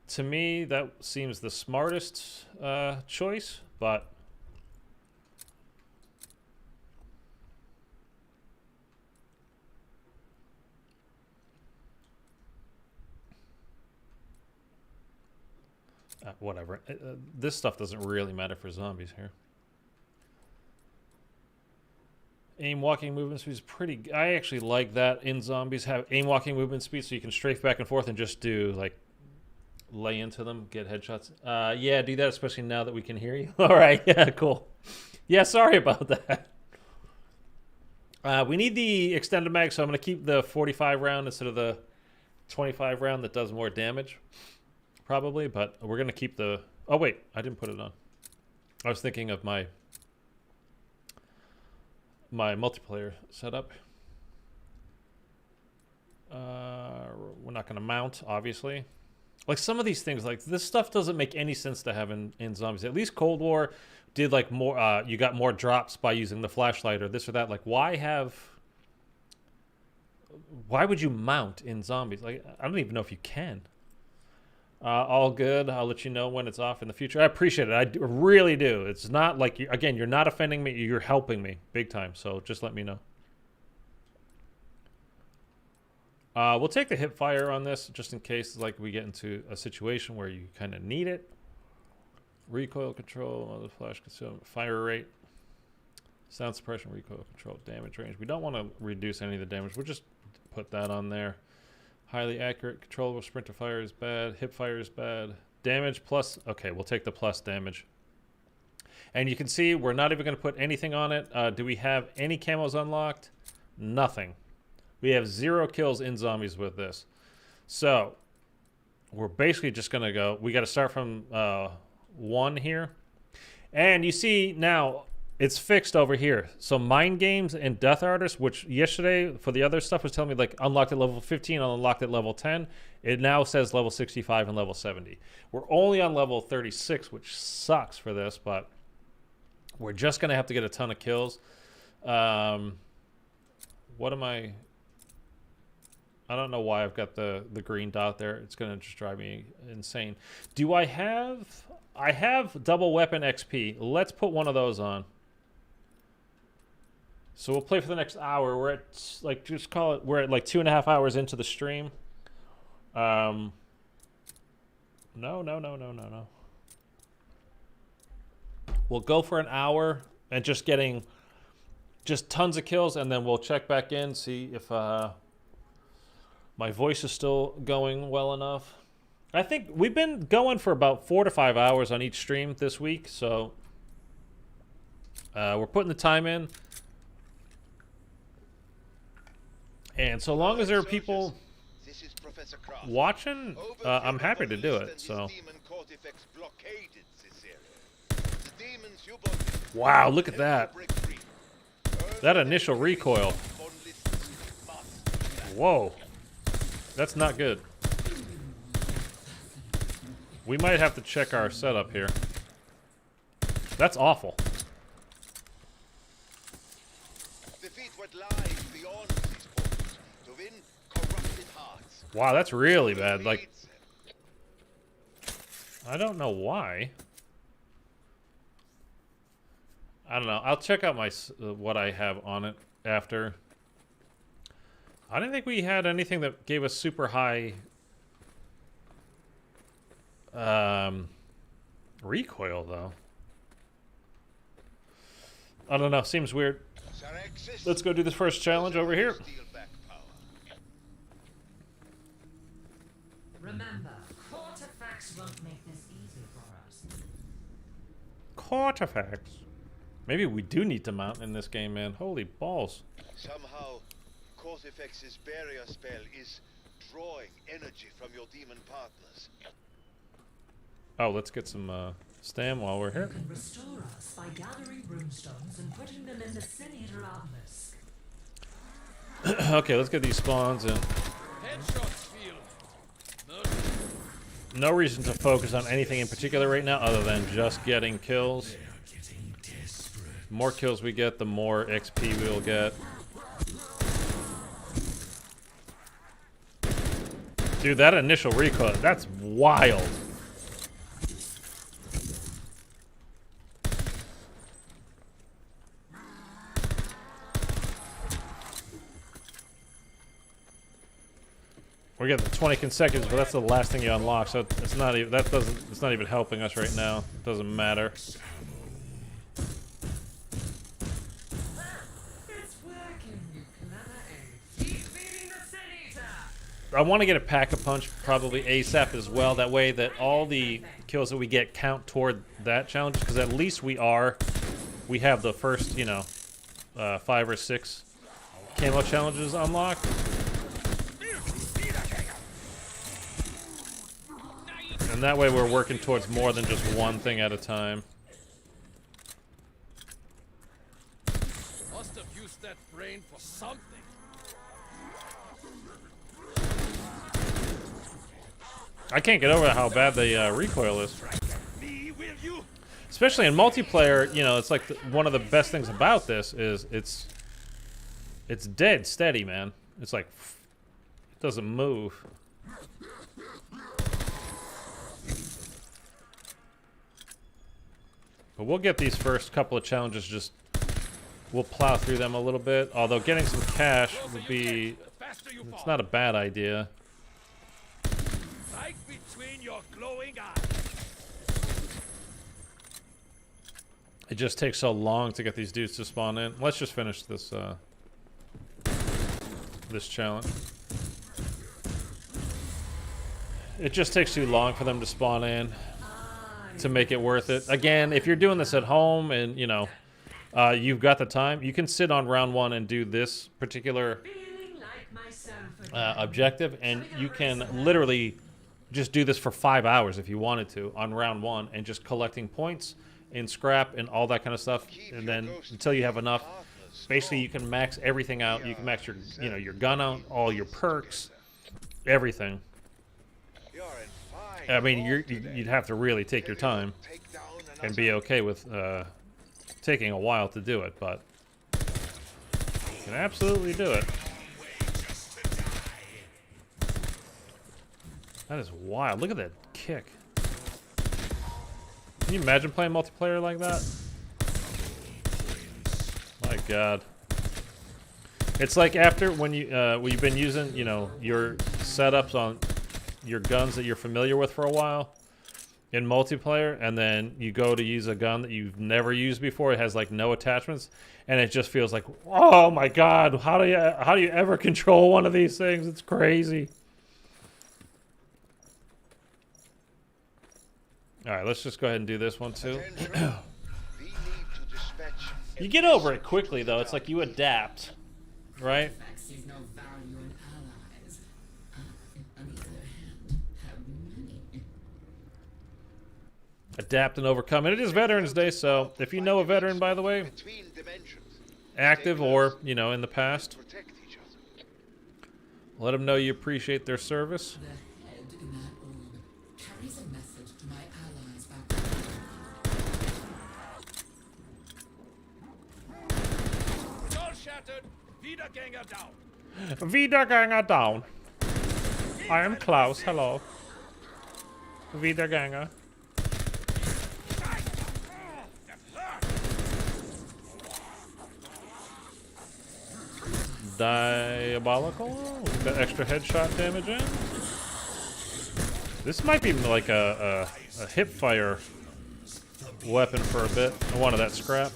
to me, that seems the smartest choice, but whatever. This stuff doesn't really matter for zombies here. Aim walking movement speed is pretty. I actually like that in zombies. Have aim walking movement speed so you can strafe back and forth and just do like lay into them, get headshots. Yeah, do that, especially now that we can hear you. All right, yeah, cool. Yeah, sorry about that. We need the extended mag, so I'm going to keep the 45 round instead of the 25 round that does more damage. Probably, but we're going to keep the... Oh, wait. I didn't put it on. I was thinking of my multiplayer setup. We're not going to mount, obviously. Like, some of these things, like, this stuff doesn't make any sense to have in zombies. At least Cold War did, like, more... you got more drops by using the flashlight or this or that. Like, why would you mount in zombies? Like, I don't even know if you can. All good. I'll let you know when it's off in the future. I appreciate it. I really do. It's not like, again, you're not offending me. You're helping me big time. So just let me know. We'll take the hip fire on this just in case like we get into a situation where you kind of need it. Recoil control, other flash concealment, fire rate, sound suppression, recoil control, damage range. We don't want to reduce any of the damage. We'll just put that on there. Highly accurate, controllable sprinter fire is bad. Hip fire is bad. Damage plus, okay, we'll take the plus damage. And you can see we're not even going to put anything on it. Do we have any camos unlocked? Nothing. We have 0 kills in zombies with this. So we're basically just going to go, we got to start from 1 here. And you see now, it's fixed over here. So Mind Games and Death Artist, which yesterday for the other stuff was telling me like unlocked at level 15, unlocked at level 10. It now says level 65 and level 70. We're only on level 36, which sucks for this, but we're just going to have to get a ton of kills. What am I don't know why I've got the green dot there. It's going to just drive me insane. Do I have double weapon XP. Let's put one of those on. So we'll play for the next hour. We're at like, just call it, we're at like 2.5 hours into the stream. No. We'll go for an hour and just getting just tons of kills, and then we'll check back in, see if my voice is still going well enough. I think we've been going for about 4 to 5 hours on each stream this week, so we're putting the time in. And so long as there are people watching, I'm happy to do it. So, wow, look at that. That initial recoil. Whoa. That's not good. We might have to check our setup here. That's awful. Wow, that's really bad. Like, I don't know why. I don't know. I'll check out my what I have on it after. I didn't think we had anything that gave us super high recoil, though. I don't know. Seems weird. Let's go do this first challenge over here. Pacts won't make this easy for us. Kortifex. Maybe we do need to mount in this game, man. Holy balls. Somehow, Kortifex's barrier spell is drawing energy from your demon partners. Oh, let's get some stam while we're You here. can restore us by gathering runestones and putting them in the Sin-Eater obelisk. Okay, let's get these spawns in. Headshots field. No reason to focus on anything in particular right now other than just getting kills. The more kills we get, the more XP we'll get. Dude, that initial recoil, that's wild. We get the 20 consecutive, but that's the last thing you unlock, so it's not even it's not even helping us right now. It doesn't matter. It's working, you clever ape. Keep beating the Sin-Eater! I want to get a pack-a-punch probably ASAP as well. That way that all the kills that we get count toward that challenge, because at least we have the first, you know, 5 or 6 camo challenges unlocked. And that way we're working towards more than just one thing at a time. Must have used that brain for something. I can't get over how bad the recoil is. Especially in multiplayer, you know, it's like one of the best things about this is it's dead steady, man. It's like it doesn't move. But we'll get these first couple of challenges, we'll plow through them a little bit. Although getting some cash would be, it's not a bad idea. Right between your glowing eyes. It just takes so long to get these dudes to spawn in. Let's just finish this this challenge. It just takes too long for them to spawn in to make it worth it. Again, if you're doing this at home and, you know, you've got the time, you can sit on round 1 and do this particular objective, and you can literally just do this for 5 hours if you wanted to on round 1 and just collecting points in scrap and all that kind of stuff, and then until you have enough, basically you can max everything out. You can max your, you know, your gun out, all your perks, everything. I mean, you'd have to really take your time and be okay with taking a while to do it, but you can absolutely do it. That is wild. Look at that kick. Can you imagine playing multiplayer like that? My God. It's like after when you've been using, you know, your setups on your guns that you're familiar with for a while in multiplayer, and then you go to use a gun that you've never used before. It has like no attachments, and it just feels like, oh my God, how do you ever control one of these things? It's crazy. All right, let's just go ahead and do this one too. You get over it quickly though. It's like you adapt, right? Sees no value in allies. On the other hand, have many. Adapt and overcome. And it is Veterans Day, so if you know a veteran, by the way, active or, you know, in the past, let them know you appreciate their service. The head in that orb carries a message to my allies back. All shattered. Wiedergänger down. Wiedergänger down. I am Klaus, hello. Wiedergänger. Diabolical. Got extra headshot damage in. This might be like a hip fire weapon for a bit. I wanted that scrap.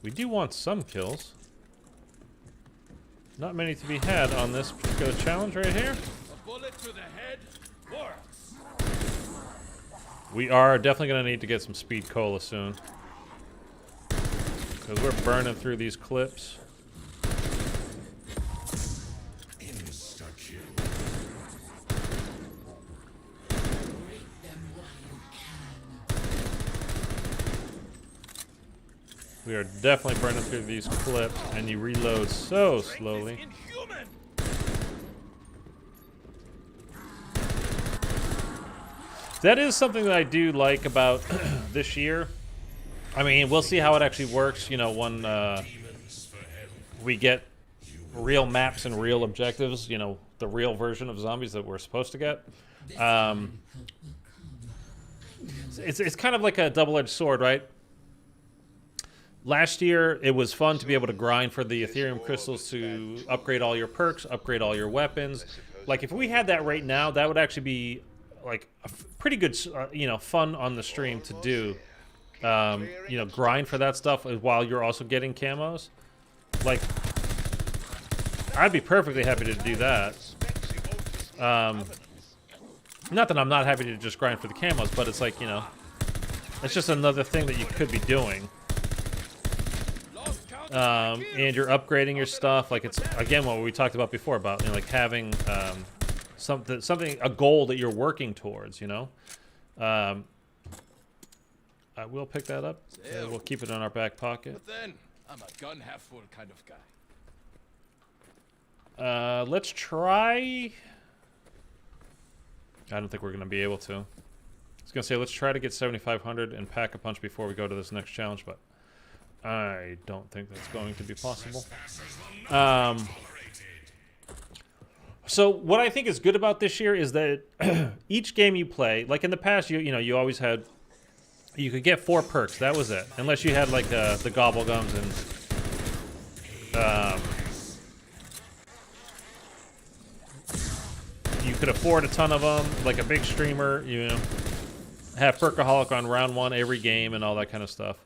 We do want some kills. Not many to be had on this particular challenge right here. A bullet to the head works. We are definitely going to need to get some speed cola soon. Because we're burning through these clips. We are definitely burning through these clips, and you reload so slowly. Inhuman. That is something that I do like about this year. I mean, we'll see how it actually works, you know, when we get real maps and real objectives, you know, the real version of zombies that we're supposed to get. It's kind of like a double-edged sword, right? Last year, it was fun to be able to grind for the Ethereum crystals to upgrade all your perks, upgrade all your weapons. Like, if we had that right now, that would actually be, like, a pretty good, you know, fun on the stream to do. You know, grind for that stuff while you're also getting camos. Like, I'd be perfectly happy to do that. Not that I'm not happy to just grind for the camos, but it's like, you know, it's just another thing that you could be doing. And you're upgrading your stuff. Like, it's, again, what we talked about before about, you know, like having something, a goal that you're working towards, you know. I will pick that up. We'll keep it in our back pocket. But then, I'm a gun half full kind of guy. Let's try. I don't think we're going to be able to. I was going to say, let's try to get 7,500 and pack a punch before we go to this next challenge, but I don't think that's going to be possible. So what I think is good about this year is that each game you play, like in the past, you know, you always had, you could get 4 perks. That was it, unless you had like the gobble gums and you could afford a ton of them, like a big streamer. You know, have Perkaholic on round 1 every game and all that kind of stuff.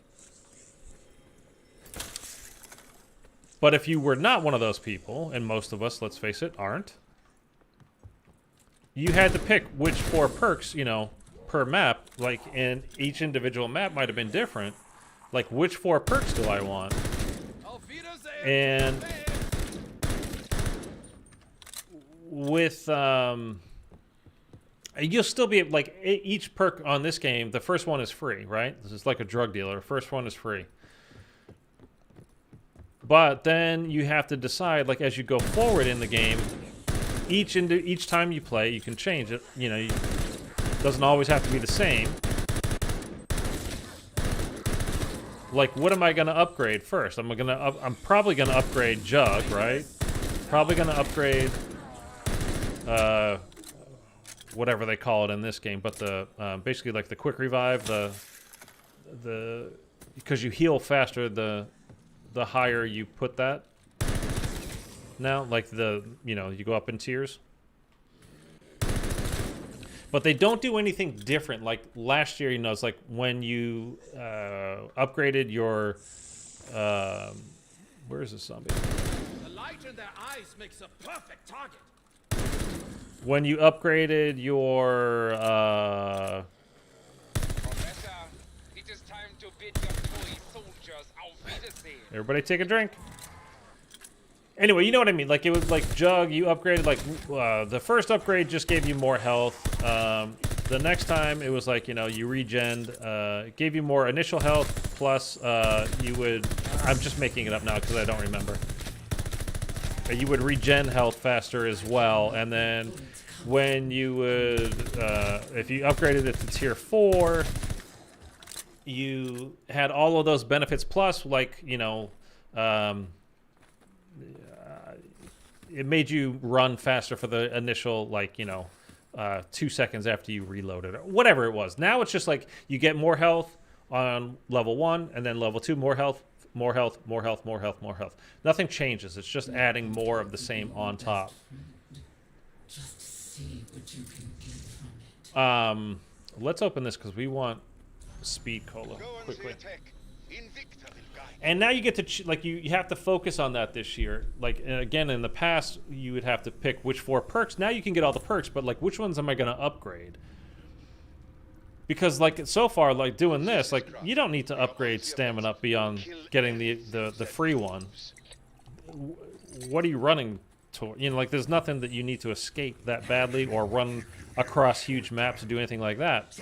But if you were not one of those people, and most of us, let's face it, aren't, you had to pick which 4 perks, you know, per map. Like, and each individual map might have been different. Like, which 4 perks do I want? And with, you'll still be, like, each perk on this game, the first one is free, right? This is like a drug dealer. First one is free. But then you have to decide, like, as you go forward in the game, each time you play, you can change it. You know, it doesn't always have to be the same. Like, what am I gonna upgrade first? I'm probably gonna upgrade Jug, right? Probably gonna upgrade whatever they call it in this game, but the basically like the quick revive, the because you heal faster the higher you put that. Now, like you know, you go up in tiers. But they don't do anything different. Like last year, you know, it's like when you upgraded your where is this zombie? The light in their eyes makes a perfect target. When you upgraded your Professor, it is time to bid your toy soldiers auf Wiedersehen. everybody take a drink. Anyway, you know what I mean. Like, it was like Jug, you upgraded, like, the first upgrade just gave you more health. The next time, it was like, you know, you regened, it gave you more initial health, plus you would, I'm just making it up now because I don't remember. You would regen health faster as well, and then when you would, if you upgraded it to tier 4, you had all of those benefits, plus, like, you know, it made you run faster for the initial, like, you know, 2 seconds after you reloaded, or whatever it was. Now it's just like you get more health on level 1, and then level 2, more health, more health, more health, more health, more health. Nothing changes. It's just adding more of the same on top. Just see what you can get from it. Let's open this because we want speed cola Go and quickly. see tech. Inviktor will guide. And now you get to like you have to focus on that this year. Like, and again, in the past you would have to pick which 4 perks. Now you can get all the perks, but like which ones am I going to upgrade? Because like so far, like doing this, like you don't need to upgrade stamina beyond getting the free one. What are you running toward? You know, like there's nothing that you need to escape that badly or run across huge maps to do anything like that.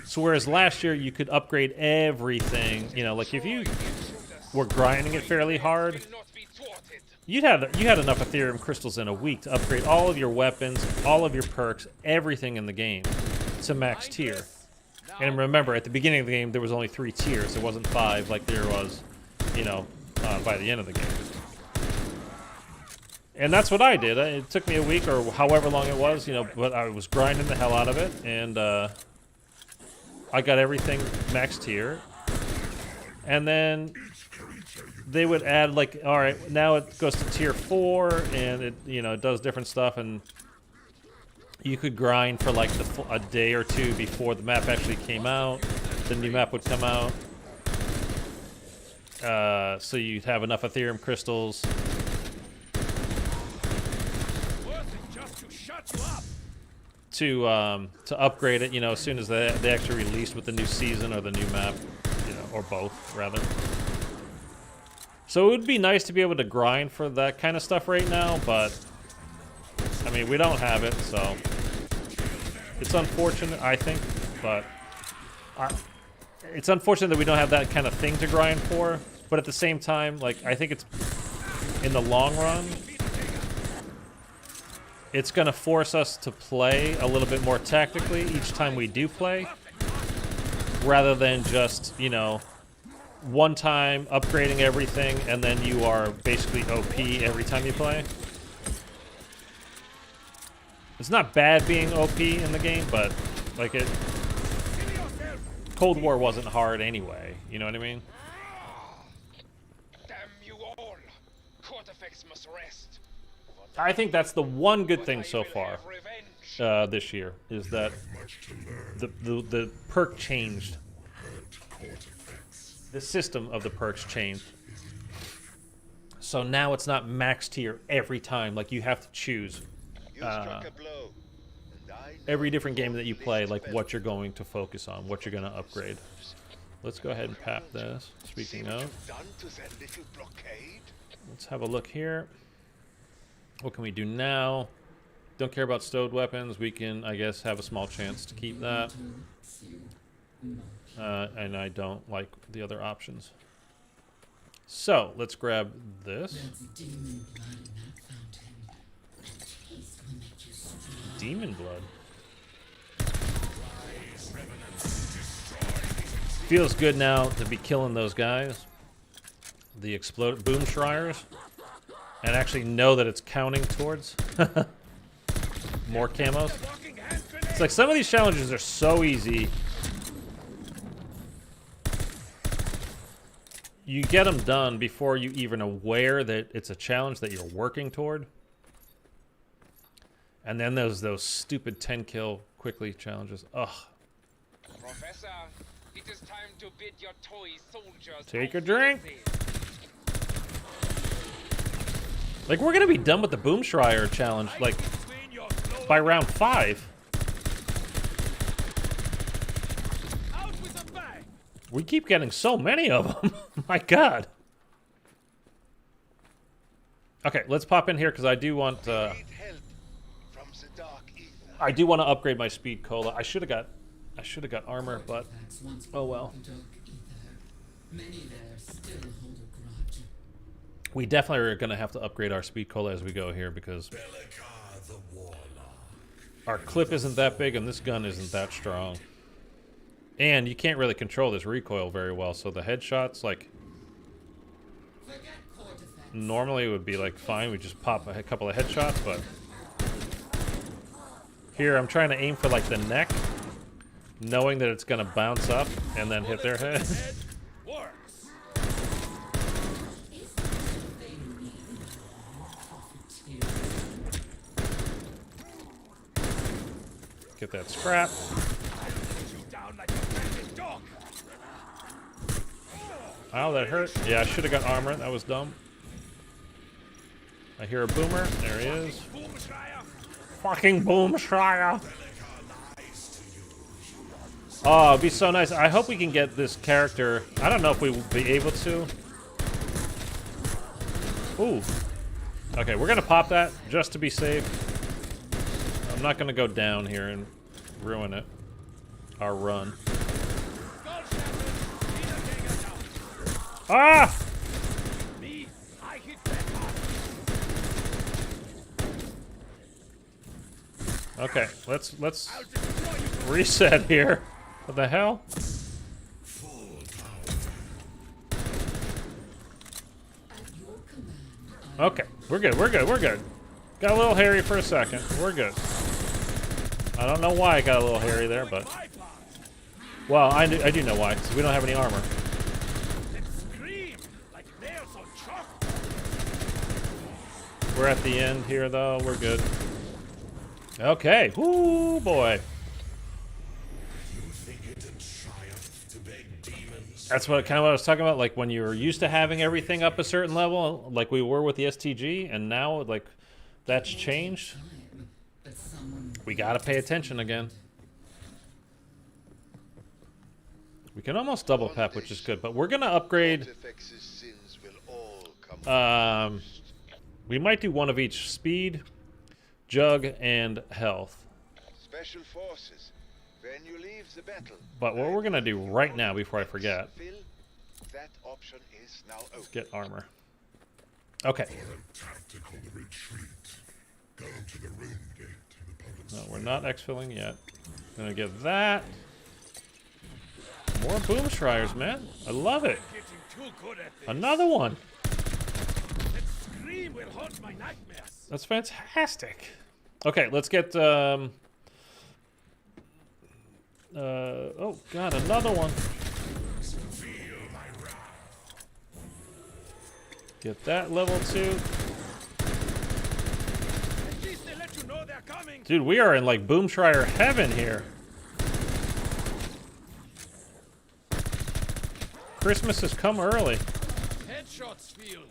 So whereas last year you could upgrade everything, you know, like if you were grinding it fairly hard, you had enough Ethereum crystals in a week to upgrade all of your weapons, all of your perks, everything in the game to max tier. And remember, at the beginning of the game there was only 3 tiers. It wasn't 5 like there was, you know, by the end of the game. And that's what I did. It took me a week or however long it was, you know, but I was grinding the hell out of it, and I got everything max tier. And then they would add like, all right, now it goes to tier 4, and it, you know, it does different stuff, and you could grind for like a day or 2 before the map actually came out. The new map would come out. So you'd have enough Ethereum crystals to upgrade it, you know, as soon as they actually released with the new season or the new map, you know, or both rather. So it would be nice to be able to grind for that kind of stuff right now, but I mean, we don't have it, so it's unfortunate, I think, but it's unfortunate that we don't have that kind of thing to grind for. But at the same time, like, I think it's in the long run, it's going to force us to play a little bit more tactically each time we do play, rather than just, you know, one time upgrading everything and then you are basically OP every time you play. It's not bad being OP in the game, but like Cold War wasn't hard anyway, you know what I mean? Damn you all! Kortifex must rest. I think that's the one good thing so far this year, is that the perk changed. The system of the perks changed. So now it's not max tier every time, like you have to choose every different game that you play, like what you're going to focus on, what you're going to upgrade. Let's go ahead and pap this. Speaking of, let's have a look here. What can we do now? Don't care about stowed weapons. We can, I guess, have a small chance to keep that. And I don't like the other options. So, let's grab this. Demon blood. Feels good now to be killing those guys. The explode boom shriers. And actually know that it's counting towards more camos. It's like some of these challenges are so easy. You get them done before you even aware that it's a challenge that you're working toward. And then there's those stupid 10 kill quickly challenges. Ugh. Professor, it is time to bid your toy soldiers. Take a drink. Like, we're gonna be done with the Boom Schreier challenge, like, by round 5. We keep getting so many of them. My God. Okay, let's pop in here because I do want. I do want to upgrade my speed cola. I should have got armor, but oh well. We definitely are going to have to upgrade our speed cola as we go here because Bellekar the Warlock. Our clip isn't that big and this gun isn't that strong. And you can't really control this recoil very well, so the headshots, like, normally it would be like fine, we just pop a couple of headshots, but here I'm trying to aim for like the neck, knowing that it's going to bounce up and then hit their head. Get that scrap. Ow, that hurt. Yeah, I should have got armor. That was dumb. I hear a boomer. There he is. Fucking Boomschreier. Oh, it'd be so nice. I hope we can get this character. I don't know if we will be able to. Ooh. Okay, we're gonna pop that just to be safe. I'm not gonna go down here and ruin it. Our run. Ah! Okay, let's reset here. What the hell? Okay, we're good, we're good, we're good. Got a little hairy for a second. We're good. I don't know why I got a little hairy there, but... Well, I do know why, because we don't have any armor. We're at the end here, though. We're good. Okay. Woo, boy. That's what kind of what I was talking about. Like when you're used to having everything up a certain level, like we were with the STG, and now like that's changed. We gotta pay attention again. We can almost double pep, which is good, but we're gonna upgrade. We might do one of each: speed, jug, and health. Special forces. When you leave the battle. But what we're gonna do right now, before I forget, that option is now open. Let's get armor. Okay. Tactical retreat. Go to the room gate to the public. No, we're not exfilling yet. Gonna get that. More Boomschreiers, man. I love it. Another one. That's fantastic. Okay, let's get oh god, another one. Get that level 2. Dude, we are in like Boomschreier heaven here. Christmas has come early. Headshots feel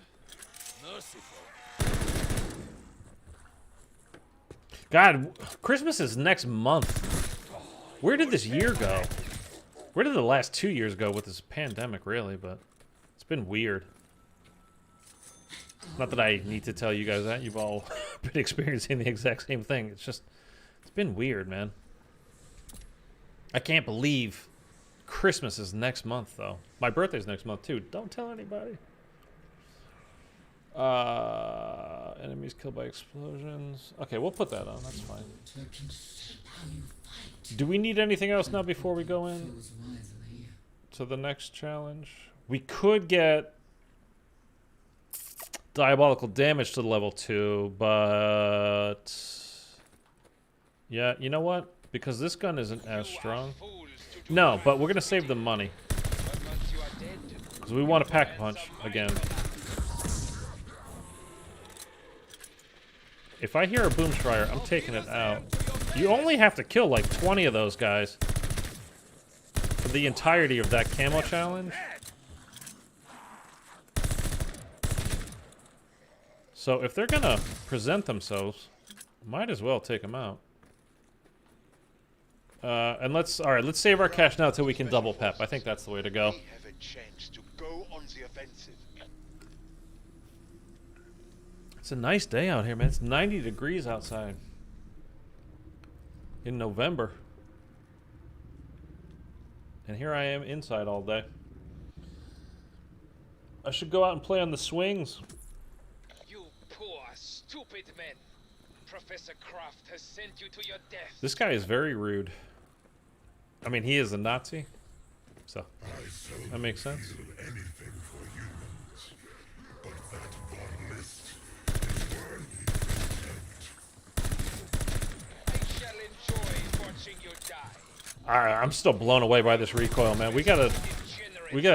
merciful. God, Christmas is next month. Where did this year go? Where did the last 2 years go with this pandemic, really? But it's been weird. Not that I need to tell you guys that. You've all been experiencing the exact same thing. It's just, it's been weird, man. I can't believe Christmas is next month, though. My birthday's next month, too. Don't tell anybody. Enemies killed by explosions. Okay, we'll put that on. That's fine. Do we need anything else now before we go in to the next challenge? We could get diabolical damage to the level 2, but yeah, you know what? Because this gun isn't as strong. No, but we're gonna save the money because we want to pack a punch again. If I hear a Boomschreier, I'm taking it out. You only have to kill like 20 of those guys for the entirety of that camo challenge. So if they're gonna present themselves, might as well take them out. And let's save our cash now till we can double pep. I think that's the way to go. We have a chance to go on the offensive. It's a nice day out here, man. It's 90 degrees outside in November. And here I am inside all day. I should go out and play on the swings. You poor, stupid men. Professor Croft has sent you to your death. This guy is very rude. I mean, he is a Nazi, so that makes sense. Anything for humans, but that one list is worthy of I shall enjoy watching you die. I'm still blown away by this recoil, man. We gotta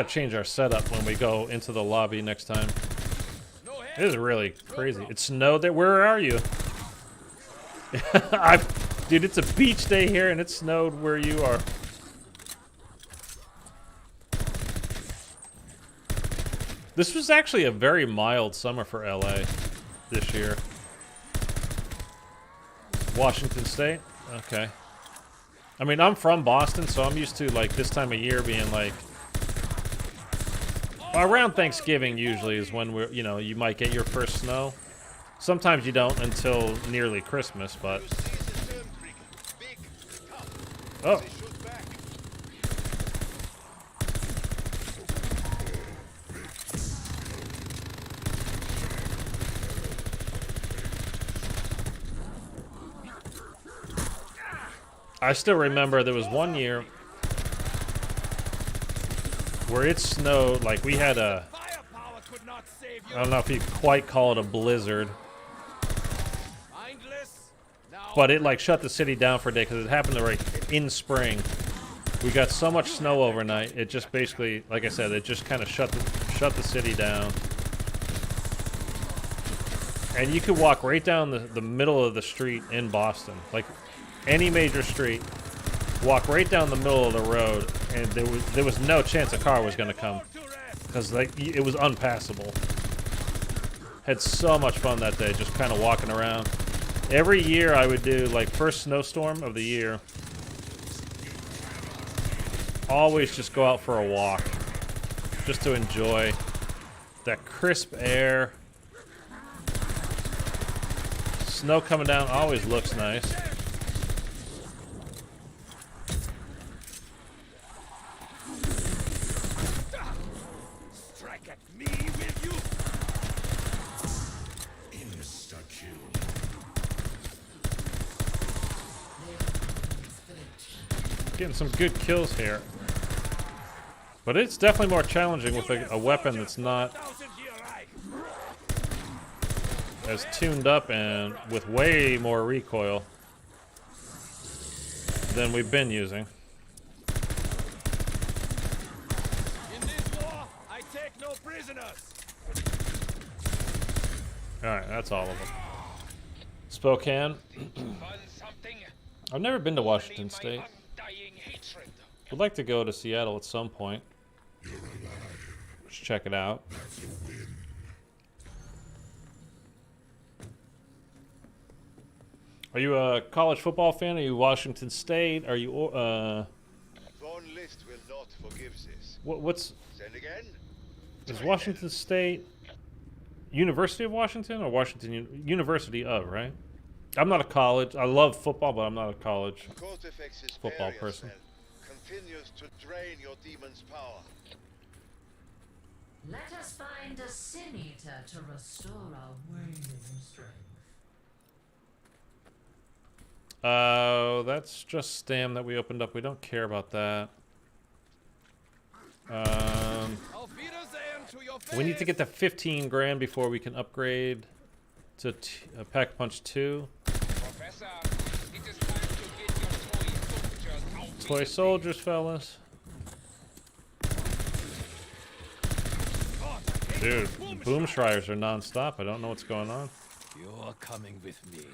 change our setup when we go into the lobby next time. It is really crazy. It snowed there. Where are you? Dude, it's a beach day here and it snowed where you are. This was actually a very mild summer for LA this year. Washington State? Okay. I mean, I'm from Boston, so I'm used to, like, this time of year being, like... Around Thanksgiving usually is when we're, you know, you might get your first snow. Sometimes you don't until nearly Christmas, but... Oh. I still remember there was one year where it snowed, like we had a, I don't know if you quite call it a blizzard, but it like shut the city down for a day because it happened to right in spring. We got so much snow overnight, it just basically, like I said, it just kind of shut the city down. And you could walk right down the middle of the street in Boston, like any major street, walk right down the middle of the road, and there was no chance a car was going to come because like it was unpassable. Had so much fun that day, just kind of walking around. Every year I would do like first snowstorm of the year. Always just go out for a walk, just to enjoy that crisp air. Snow coming down always looks nice. Strike at me, will you? Insta-kill. Getting some good kills here. But it's definitely more challenging with a weapon that's not as tuned up and with way more recoil than we've been using. In this war, I take no prisoners. Alright, that's all of them. Spokane. I've never been to Washington State. Would like to go to Seattle at some point. Just check it out. Are you a college football fan? Are you Washington State? Are you Von List will not forgive this. what's Send again. is Washington State University of Washington or Washington University of, right? I'm not a college. I love football, but I'm not a college Kortifex's football barrier person. spell continues to drain your demon's power. Let us find a sinister to restore our waning strength. That's just stam that we opened up. We don't care about that. We need to get to 15 grand before we can upgrade to Pack Punch 2. Professor, it is time to get your toy soldiers out. Toy soldiers, fellas. Dude, boom shriers are non-stop. I don't know what's going on. You're coming with me.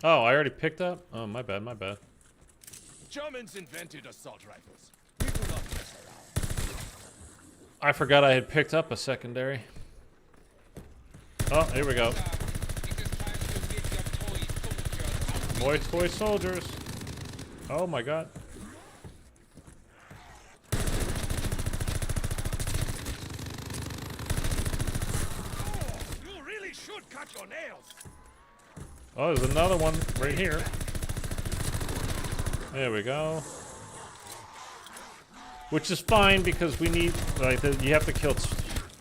Oh, I already picked up? Oh, my bad, my bad. Germans invented assault rifles. We do not mess around. I forgot I had picked up a secondary. Oh, here we go. It is time to get your Toy soldiers. Oh my god. You really should cut your nails. Oh, there's another one right here. There we go. Which is fine because we need, like, you have to kill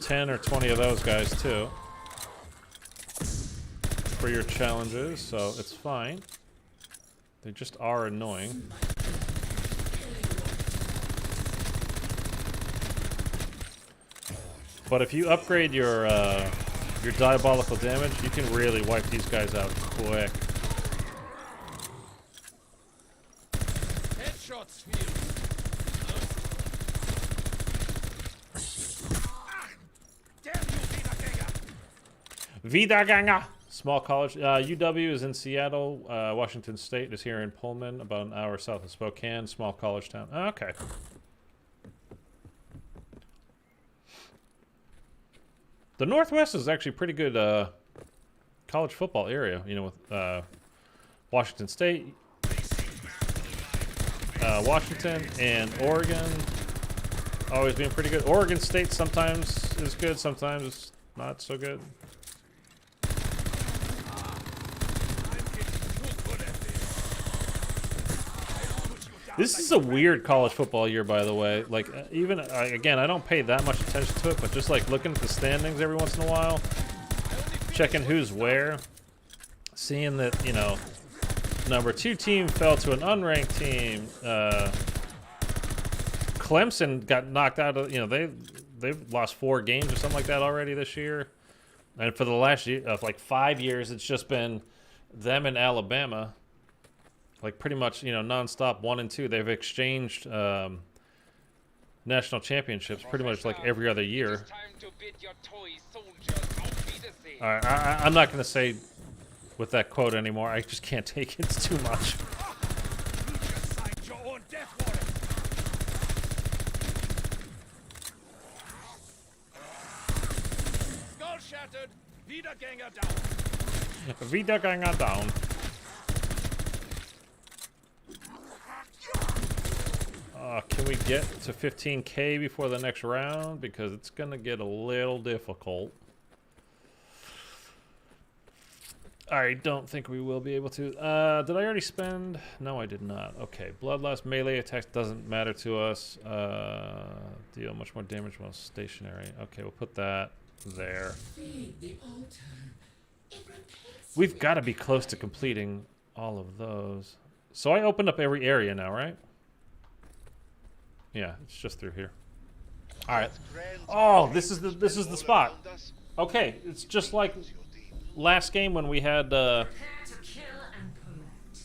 10 or 20 of those guys too for your challenges, so it's fine. They just are annoying. But if you upgrade your diabolical damage, you can really wipe these guys out quick. Headshots for you. Damn you, Wiedergänger! Small college. UW is in Seattle. Washington State is here in Pullman, about an hour south of Spokane. Small college town. Okay. The Northwest is actually pretty good college football area, you know, with Washington State, Washington, and Oregon always being pretty good. Oregon State sometimes is good, sometimes not so good. This is a weird college football year, by the way. Like, even, again, I don't pay that much attention to it, but just like looking at the standings every once in a while, checking who's where, seeing that, you know, number 2 team fell to an unranked team. Clemson got knocked out of, you know, they've lost 4 games or something like that already this year. And for the last year, like 5 years, it's just been them and Alabama. Like pretty much, you know, nonstop 1 and 2. They've exchanged national championships pretty much like every other year. All right, I'm not going to say with that quote anymore. I just can't take it. It's too much. Skull shattered. Wiedergänger down. Wiedergänger down. Can we get to 15k before the next round? Because it's going to get a little difficult. I don't think we will be able to. Did I already spend? No, I did not. Okay, bloodlust melee attacks doesn't matter to us. Deal much more damage while stationary. Okay, we'll put that there. We've got to be close to completing all of those. So I opened up every area now, right? Yeah, it's just through here. All right. Oh, this is the spot. Okay, it's just like last game when we had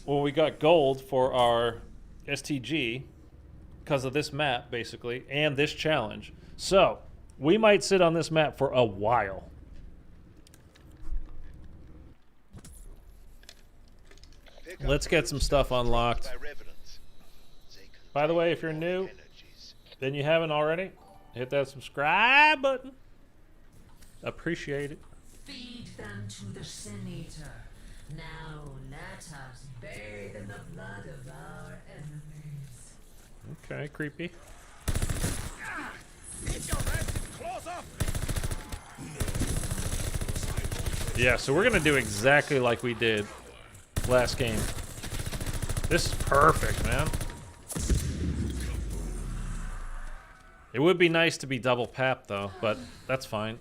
when we got gold for our STG because of this map basically and this challenge. So we might sit on this map for a while. Let's get some stuff unlocked. By the way, if you're new, then you haven't already, hit that subscribe button. Appreciate it. Feed them to the sinister. Now let us bathe in the blood of our enemies. Okay, creepy. Yeah, so we're gonna do exactly like we did last game. This is perfect, man. It would be nice to be double pap though, but that's fine.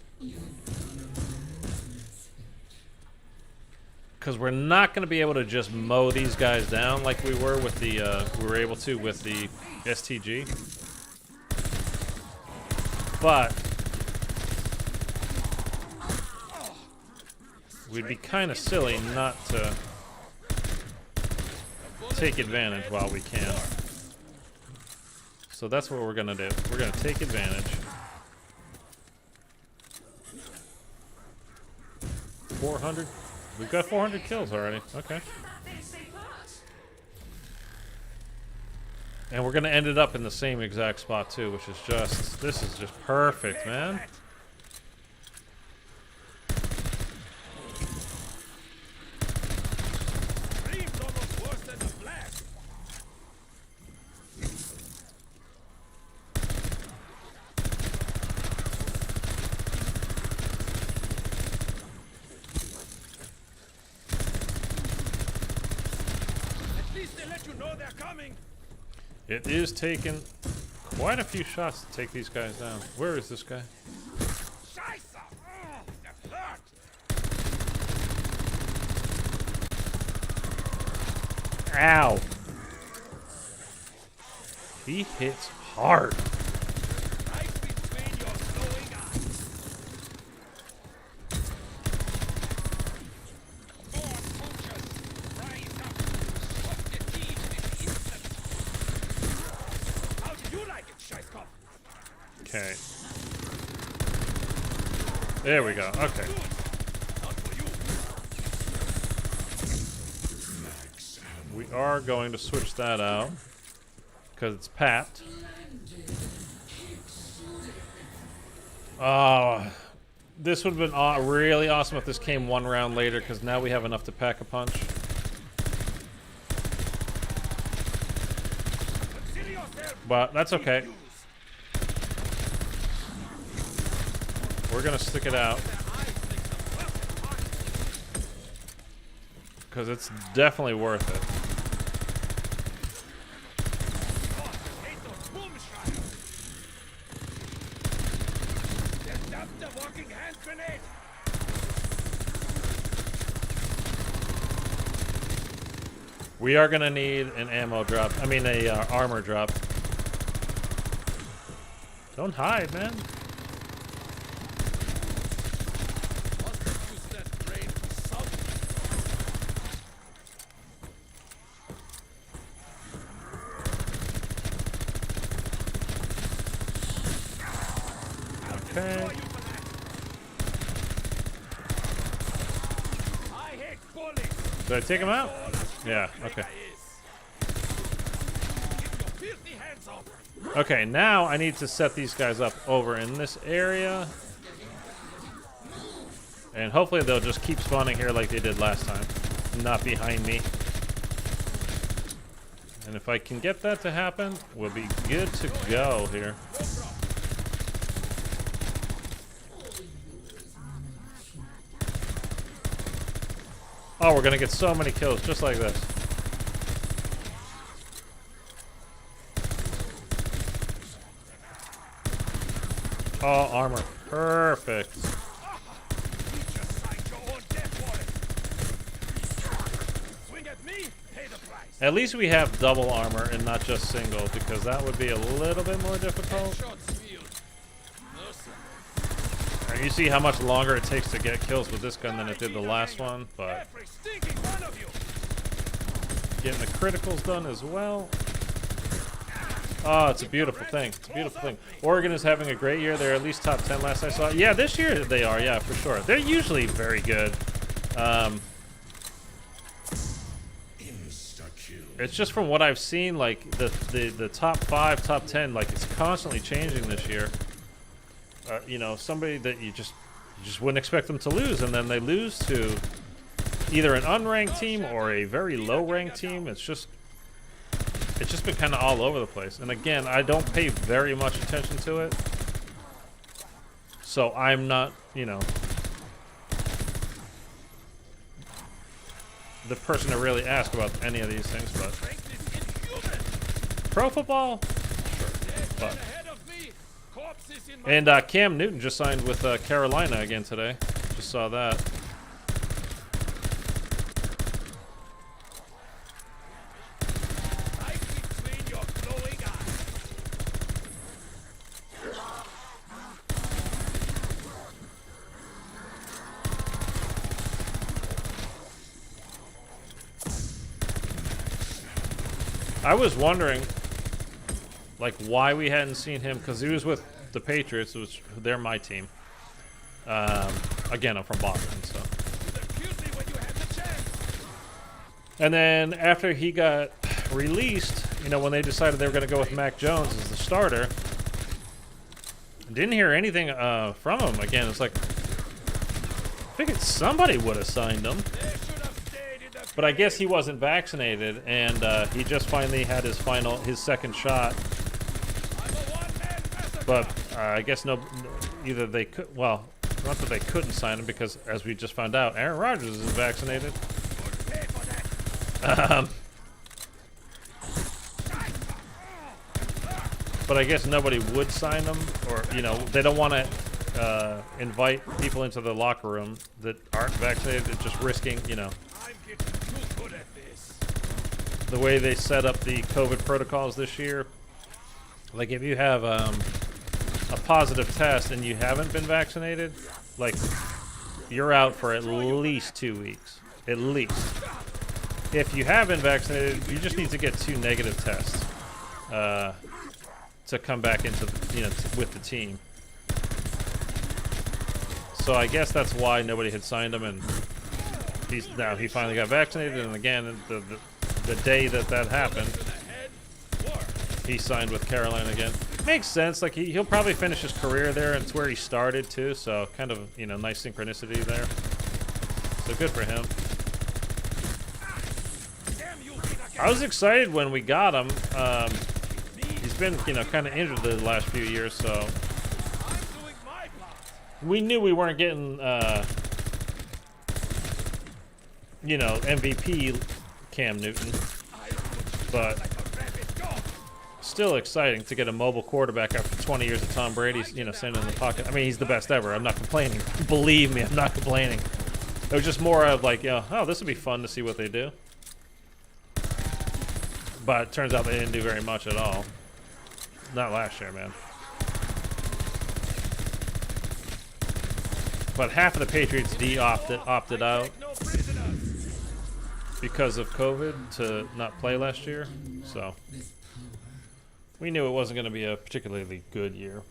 Because we're not going to be able to just mow these guys down like we were with the with the STG. But we'd be kind of silly not to take advantage while we can. So that's what we're going to do. We're going to take advantage. 400. We've got 400 kills already. Okay. And we're going to end it up in the same exact spot too, which is just, this is just perfect, man. It is taking quite a few shots to take these guys down. Where is this guy? Ow. He hits hard. Okay. There we go. Okay. We are going to switch that out because it's packed. This would have been really awesome if this came one round later, because now we have enough to pack a punch. But that's okay. We're gonna stick it out. Because it's definitely worth it. We are gonna need an ammo drop. I mean, a armor drop. Don't hide, man. Okay. Did I take him out? Yeah, okay. Okay, now I need to set these guys up over in this area. And hopefully they'll just keep spawning here like they did last time. Not behind me. And if I can get that to happen, we'll be good to go here. Oh, we're gonna get so many kills just like this. Oh, armor. Perfect. At least we have double armor and not just single, because that would be a little bit more difficult. You see how much longer it takes to get kills with this gun than it did the last one, but getting the criticals done as well. Oh, it's a beautiful thing. It's a beautiful thing. Oregon is having a great year. They're at least top 10 last I saw. Yeah, this year they are. Yeah, for sure. They're usually very good. It's just from what I've seen, like the top 5, top 10, like it's constantly changing this year. You know, somebody that you just wouldn't expect them to lose, and then they lose to either an unranked team or a very low-ranked team. It's just been kind of all over the place. And again, I don't pay very much attention to it, so I'm not, you know, the person to really ask about any of these things. But pro football, sure. But. And Cam Newton just signed with Carolina again today. Just saw that. I was wondering, like, why we hadn't seen him, because he was with the Patriots, which they're my team. Again, I'm from Boston, so. And then after he got released, you know, when they decided they were going to go with Mac Jones as the starter, didn't hear anything from him. Again, it's like, I figured somebody would have signed him. But I guess he wasn't vaccinated, and he just finally had his second shot. But I guess either they could, well, not that they couldn't sign him, because as we just found out, Aaron Rodgers is vaccinated. But I guess nobody would sign him, or, you know, they don't want to invite people into the locker room that aren't vaccinated. It's just risking, you know, the way they set up the COVID protocols this year. Like, if you have a positive test and you haven't been vaccinated, like, you're out for at least 2 weeks. At least. If you have been vaccinated, you just need to get 2 negative tests to come back into, you know, with the team. So I guess that's why nobody had signed him, and he finally got vaccinated. And again, the day that happened, he signed with Carolina again. makes sense. Like he'll probably finish his career there, and it's where he started too. So kind of, you know, nice synchronicity there. So good for him. I was excited when we got him. He's been, you know, kind of injured the last few years, so we knew we weren't getting, you know, MVP Cam Newton, but still exciting to get a mobile quarterback after 20 years of Tom Brady's, you know, sitting in the pocket. I mean, he's the best ever. I'm not complaining. Believe me, I'm not complaining. It was just more of like, you know, oh, this would be fun to see what they do. But it turns out they didn't do very much at all. Not last year, man. But half of the Patriots D opted out because of COVID to not play last year. So we knew it wasn't going to be a particularly good year.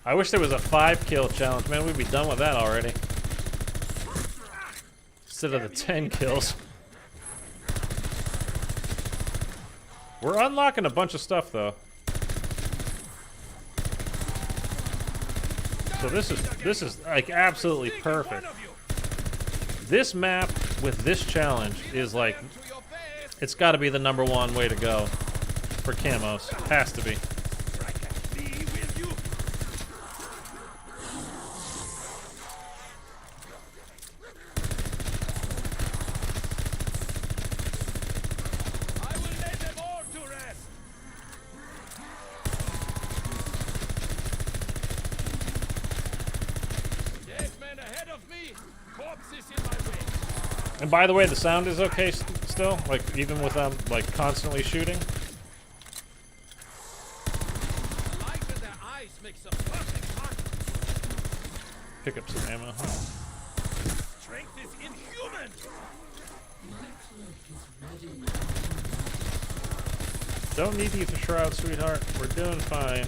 I wish there was a 5-kill challenge, man. We'd be done with that already. Instead of the 10 kills. We're unlocking a bunch of stuff, though. So this is like absolutely perfect. This map with this challenge is like, it's got to be the #1 way to go for camos. Has to be. And by the way, the sound is okay still, like even with like constantly shooting. Pick up some ammo. Huh? Strength is inhuman. Don't need you for Shroud, sweetheart. We're doing fine.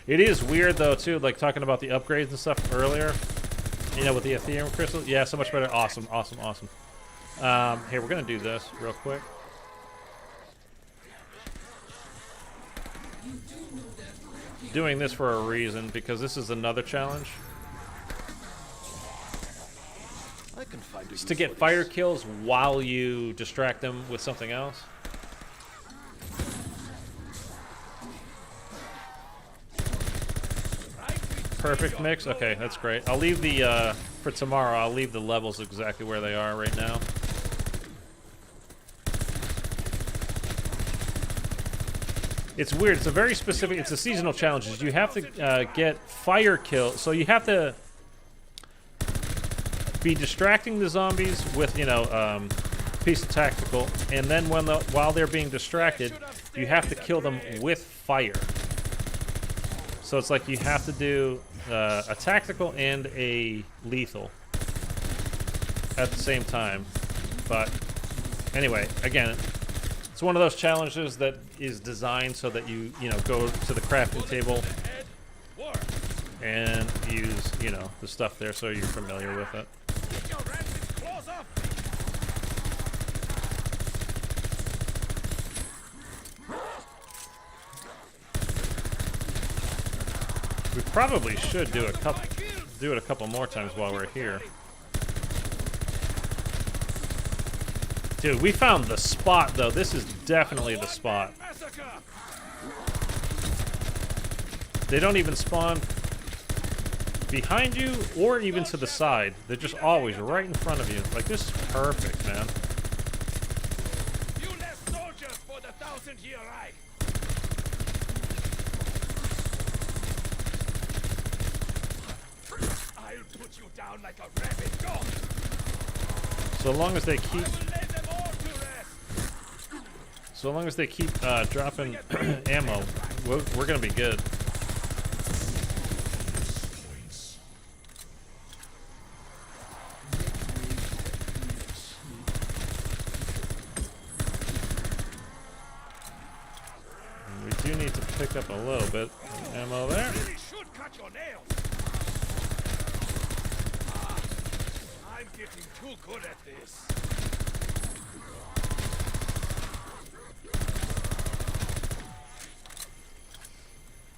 It is weird though too, like talking about the upgrades and stuff earlier. You know, with the Ethereum crystal. Yeah, so much better. Awesome, awesome, awesome. Here, we're gonna do this real quick. Doing this for a reason, because this is another challenge. It's to get fire kills while you distract them with something else. Perfect mix. Okay, that's great. I'll leave the for tomorrow. I'll leave the levels exactly where they are right now. It's weird. It's a very specific. It's a seasonal challenge. You have to get fire kill. So you have to be distracting the zombies with, you know, piece of tactical, and then while they're being distracted, you have to kill them with fire. So it's like you have to do a tactical and a lethal at the same time. But anyway, again, it's one of those challenges that is designed so that you know, go to the crafting table and use, you know, the stuff there so you're familiar with it. We probably should do it a couple more times while we're here. Dude, we found the spot though. This is definitely the spot. They don't even spawn behind you or even to the side. They're just always right in front of you. Like, this is perfect, man. You left soldiers for the 1000-year Reich. I'll put you down like a rabid dog. So long as they keep dropping ammo, we're gonna be good. picked up a little bit of ammo there. Really should cut your nails. I'm getting too good at this.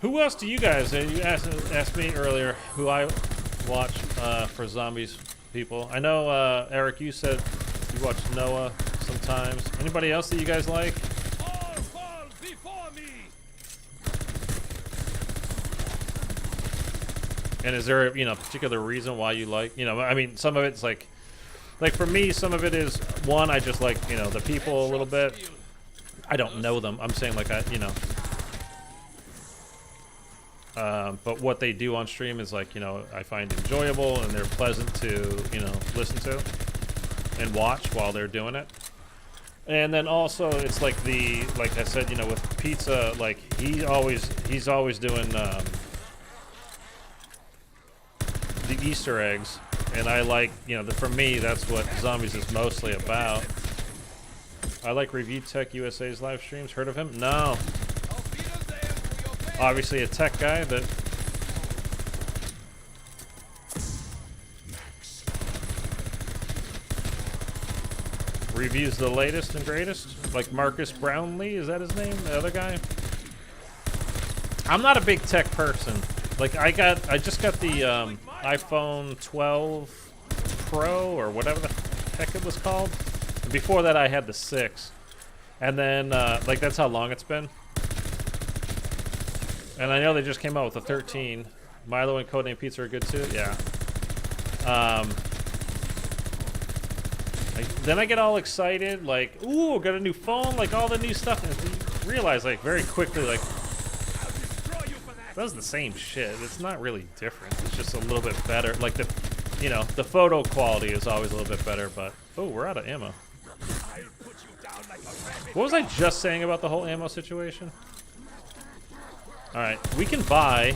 Who else do you guys? You asked me earlier who I watch for zombies people. I know Eric, you said you watch Noah sometimes. Anybody else that you guys like? All fall before me. And is there a particular reason why you like? I mean, some of it's like for me, some of it is one, I just like the people a little bit. I don't know them. I'm saying like but what they do on stream is like, I find enjoyable and they're pleasant to, listen to and watch while they're doing it. And then also it's like like I said, with Pizza, like he's always doing the Easter eggs. And I like, for me, that's what zombies is mostly about. I like Review Tech USA's live streams. Heard of him? No. Obviously a tech guy, but reviews the latest and greatest. Like Marcus Brownlee, is that his name? The other guy? I'm not a big tech person. Like I just got the iPhone 12 Pro or whatever the heck it was called. And before that I had the 6. And then like that's how long it's been. And I know they just came out with the 13. Milo and Codename Pizza are good too. Yeah. Then I get all excited, like, ooh, got a new phone, like all the new stuff. And you realize, like, very quickly, like, that's the same shit. It's not really different. It's just a little bit better. Like the photo quality is always a little bit better. But oh, we're out of ammo. What was I just saying about the whole ammo situation? Alright, we can buy.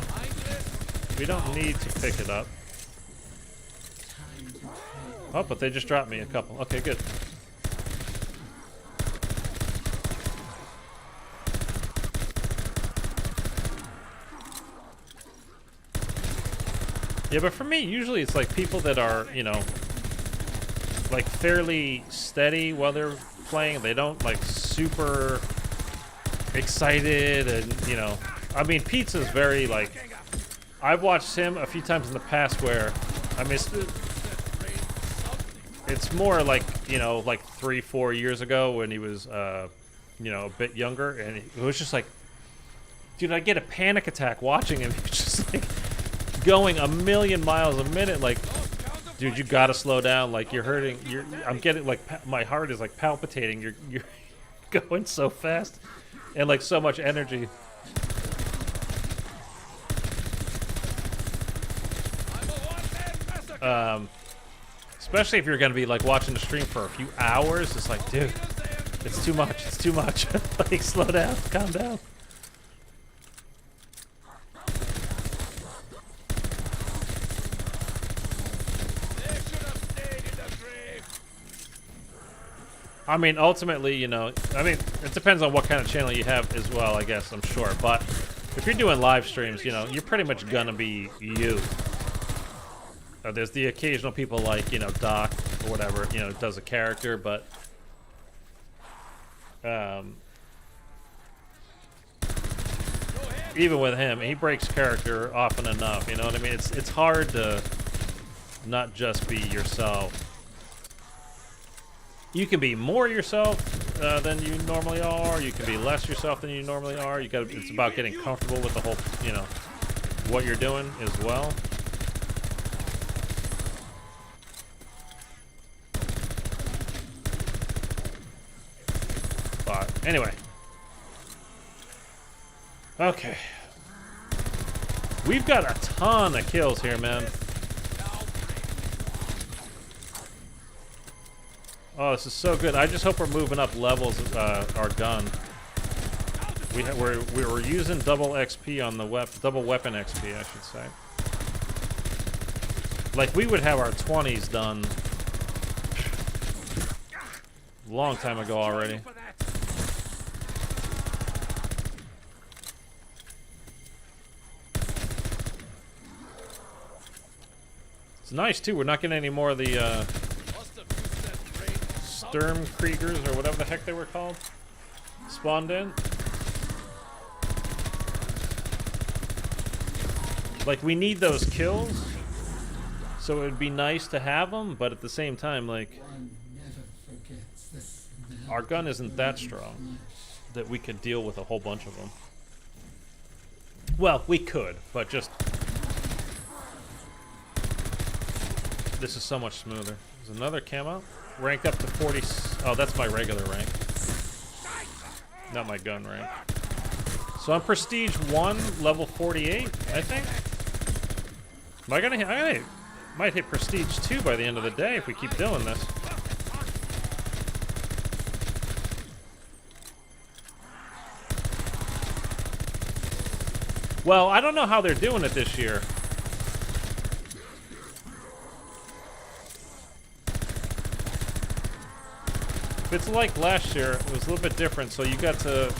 We don't need to pick it up. Oh, but they just dropped me a couple. Okay, good. Yeah, but for me, usually it's like people that are, like fairly steady while they're playing. They don't like super excited and, I mean, Pizza's very, like, I've watched him a few times in the past where, I mean, it's more like, like 3-4 years ago when he was, a bit younger, and it was just like, dude, I get a panic attack watching him. He's just, like, going a million miles a minute, like, dude, you gotta slow down, like, you're hurting, I'm getting, like, my heart is, like, palpitating, you're going so fast, and, like, so much energy. Especially if you're gonna be like watching the stream for a few hours, it's like, dude, it's too much. It's too much. Like, slow down, calm down. I mean, ultimately, I mean, it depends on what kind of channel you have as well, I guess, I'm sure. But if you're doing live streams, you're pretty much gonna be you. There's the occasional people like, Doc or whatever, does a character, but even with him, he breaks character often enough, you know what I mean? It's hard to not just be yourself. You can be more yourself than you normally are. You can be less yourself than you normally are. It's about getting comfortable with the whole, what you're doing as well. But anyway. Okay. We've got a ton of kills here, man. Oh, this is so good. I just hope we're moving up levels our gun. We were using double XP on the double weapon XP, I should say. Like, we would have our 20s done a long time ago already. It's nice too. We're not getting any more of the Sturmkriegers or whatever the heck they were called. Spawned in. Like, we need those kills, so it would be nice to have them, but at the same time, like, our gun isn't that strong that we could deal with a whole bunch of them. Well, we could, but just... This is so much smoother. There's another camo. Ranked up to 40... Oh, that's my regular rank. Not my gun rank. So I'm Prestige 1, level 48, I think. Am I gonna hit... I might hit Prestige 2 by the end of the day if we keep doing this. Well, I don't know how they're doing it this year. If it's like last year, it was a little bit different. So you got to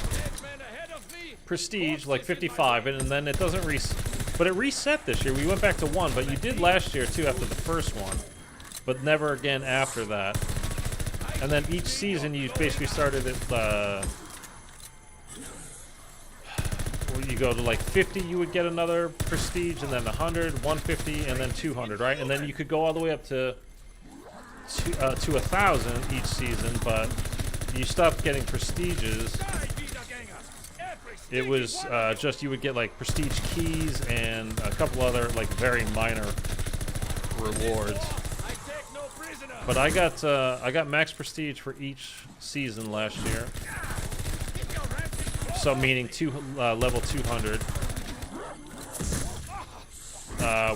Prestige, like 55, and then it doesn't reset. But it reset this year. We went back to 1, but you did last year too after the first one. But never again after that. And then each season you basically started at... you go to like 50, you would get another Prestige, and then 100, 150, and then 200, right? And then you could go all the way up to 1,000 each season, but you stopped getting Prestiges. It was just you would get like Prestige keys and a couple other like very minor rewards. But I got max Prestige for each season last year. So meaning level 200.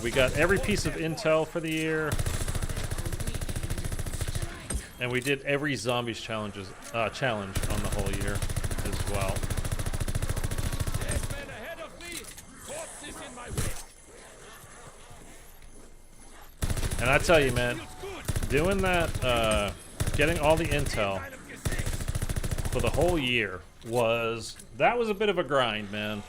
We got every piece of intel for the year, and we did every zombies challenge on the whole year as well. And I tell you, man, doing that, getting all the intel for the whole year that was a bit of a grind, man.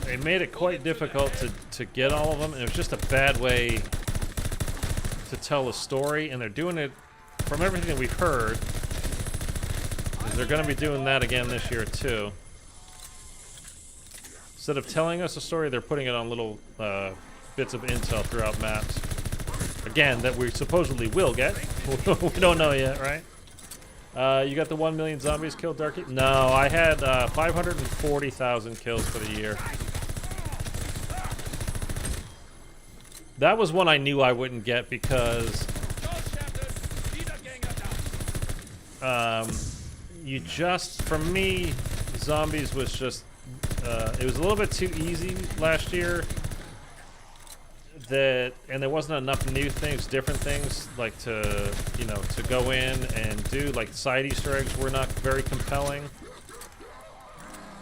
It made it quite difficult to get all of them, and it was just a bad way to tell a story, and they're doing it, from everything that we've heard, is they're going to be doing that again this year too. Instead of telling us a story, they're putting it on little bits of intel throughout maps. Again, that we supposedly will get. We don't know yet, right? You got the 1 million zombies killed, Dark Aether? No, I had 540,000 kills for the year. That was one I knew I wouldn't get because you just, for me, zombies was just it was a little bit too easy last year. And there wasn't enough new things, different things, like to go in and do. Like side Easter eggs were not very compelling.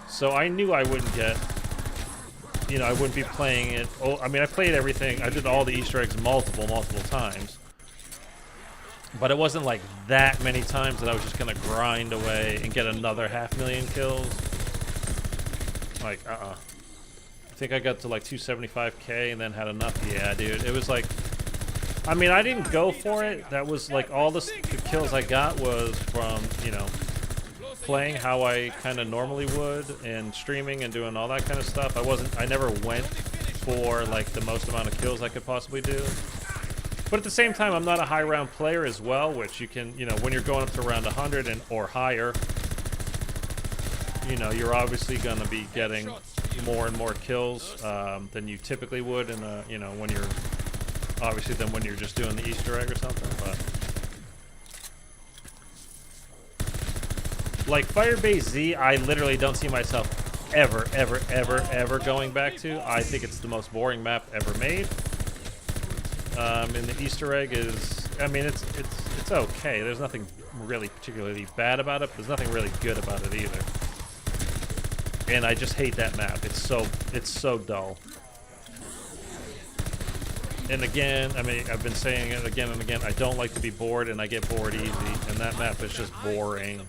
So I knew I wouldn't get, I wouldn't be playing it. Oh, I mean, I played everything. I did all the Easter eggs multiple times. But it wasn't like that many times that I was just gonna grind away and get another 500,000 kills. Like, I think I got to like 275k and then had enough. Yeah, dude, it was like, I mean, I didn't go for it. That was like all the kills I got was from, playing how I kind of normally would and streaming and doing all that kind of stuff. I never went for like the most amount of kills I could possibly do. But at the same time, I'm not a high round player as well, which you can, when you're going up to around 100 or higher, you're obviously going to be getting more and more kills than you typically would in a, when you're obviously than when you're just doing the Easter egg or something. But like Firebase Z, I literally don't see myself ever going back to. I think it's the most boring map ever made. And the Easter egg is, I mean, it's okay. There's nothing really particularly bad about it. But there's nothing really good about it either. And I just hate that map. It's so dull. And again, I mean, I've been saying it again and again, I don't like to be bored, and I get bored easy, and that map is just boring.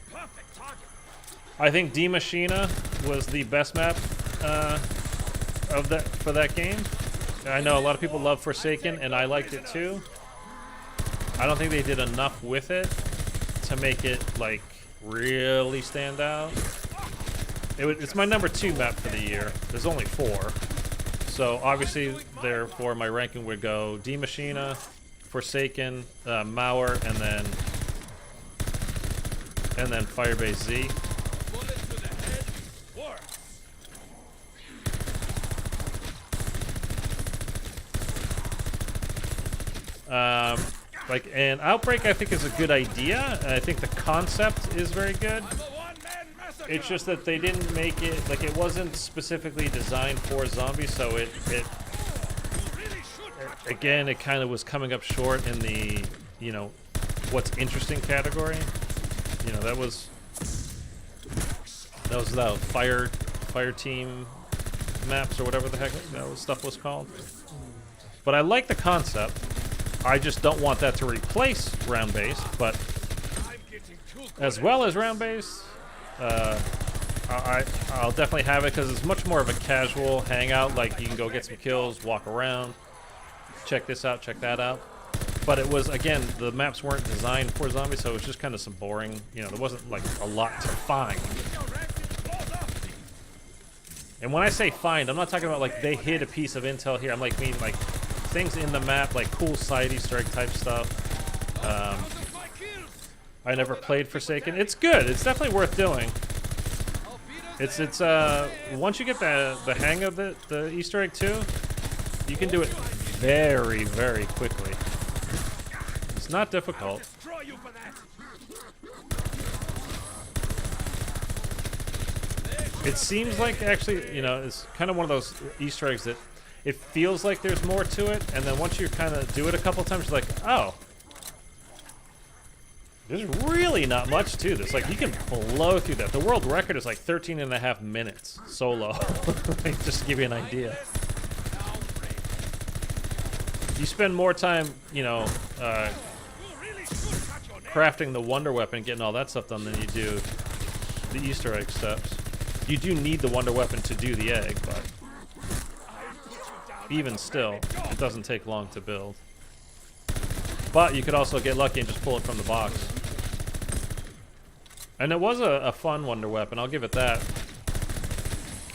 I think D Machina was the best map of that for that game. I know a lot of people love Forsaken, and I liked it too. I don't think they did enough with it to make it like really stand out. It's my number 2 map for the year. There's only 4, so obviously therefore my ranking would go D Machina, Forsaken, Mauer, and then Firebase Z. Like an Outbreak, I think is a good idea. And I think the concept is very good. It's just that they didn't make it like it wasn't specifically designed for zombies, so it again it kind of was coming up short in the what's interesting category. That was the fire team maps or whatever the heck that stuff was called. But I like the concept. I just don't want that to replace round-based, but as well as round-based, I'll definitely have it because it's much more of a casual hangout. Like you can go get some kills, walk around, check this out, check that out. But it was, again, the maps weren't designed for zombies, so it was just kind of some boring, there wasn't like a lot to find. And when I say find, I'm not talking about like they hid a piece of intel here. I'm like mean like things in the map, like cool side Easter egg type stuff. I never played Forsaken. It's good. It's definitely worth doing. It's once you get the hang of the Easter egg too, you can do it very, very quickly. It's not difficult. It seems like actually, it's kind of one of those Easter eggs that it feels like there's more to it, and then once you kind of do it a couple times, you're like, oh, there's really not much to this. Like, you can blow through that. The world record is like 13.5 minutes solo, like, just to give you an idea. You spend more time, crafting the wonder weapon, getting all that stuff done than you do the Easter egg steps. You do need the wonder weapon to do the egg, but even still, it doesn't take long to build. But you could also get lucky and just pull it from the box. And it was a fun wonder weapon, I'll give it that.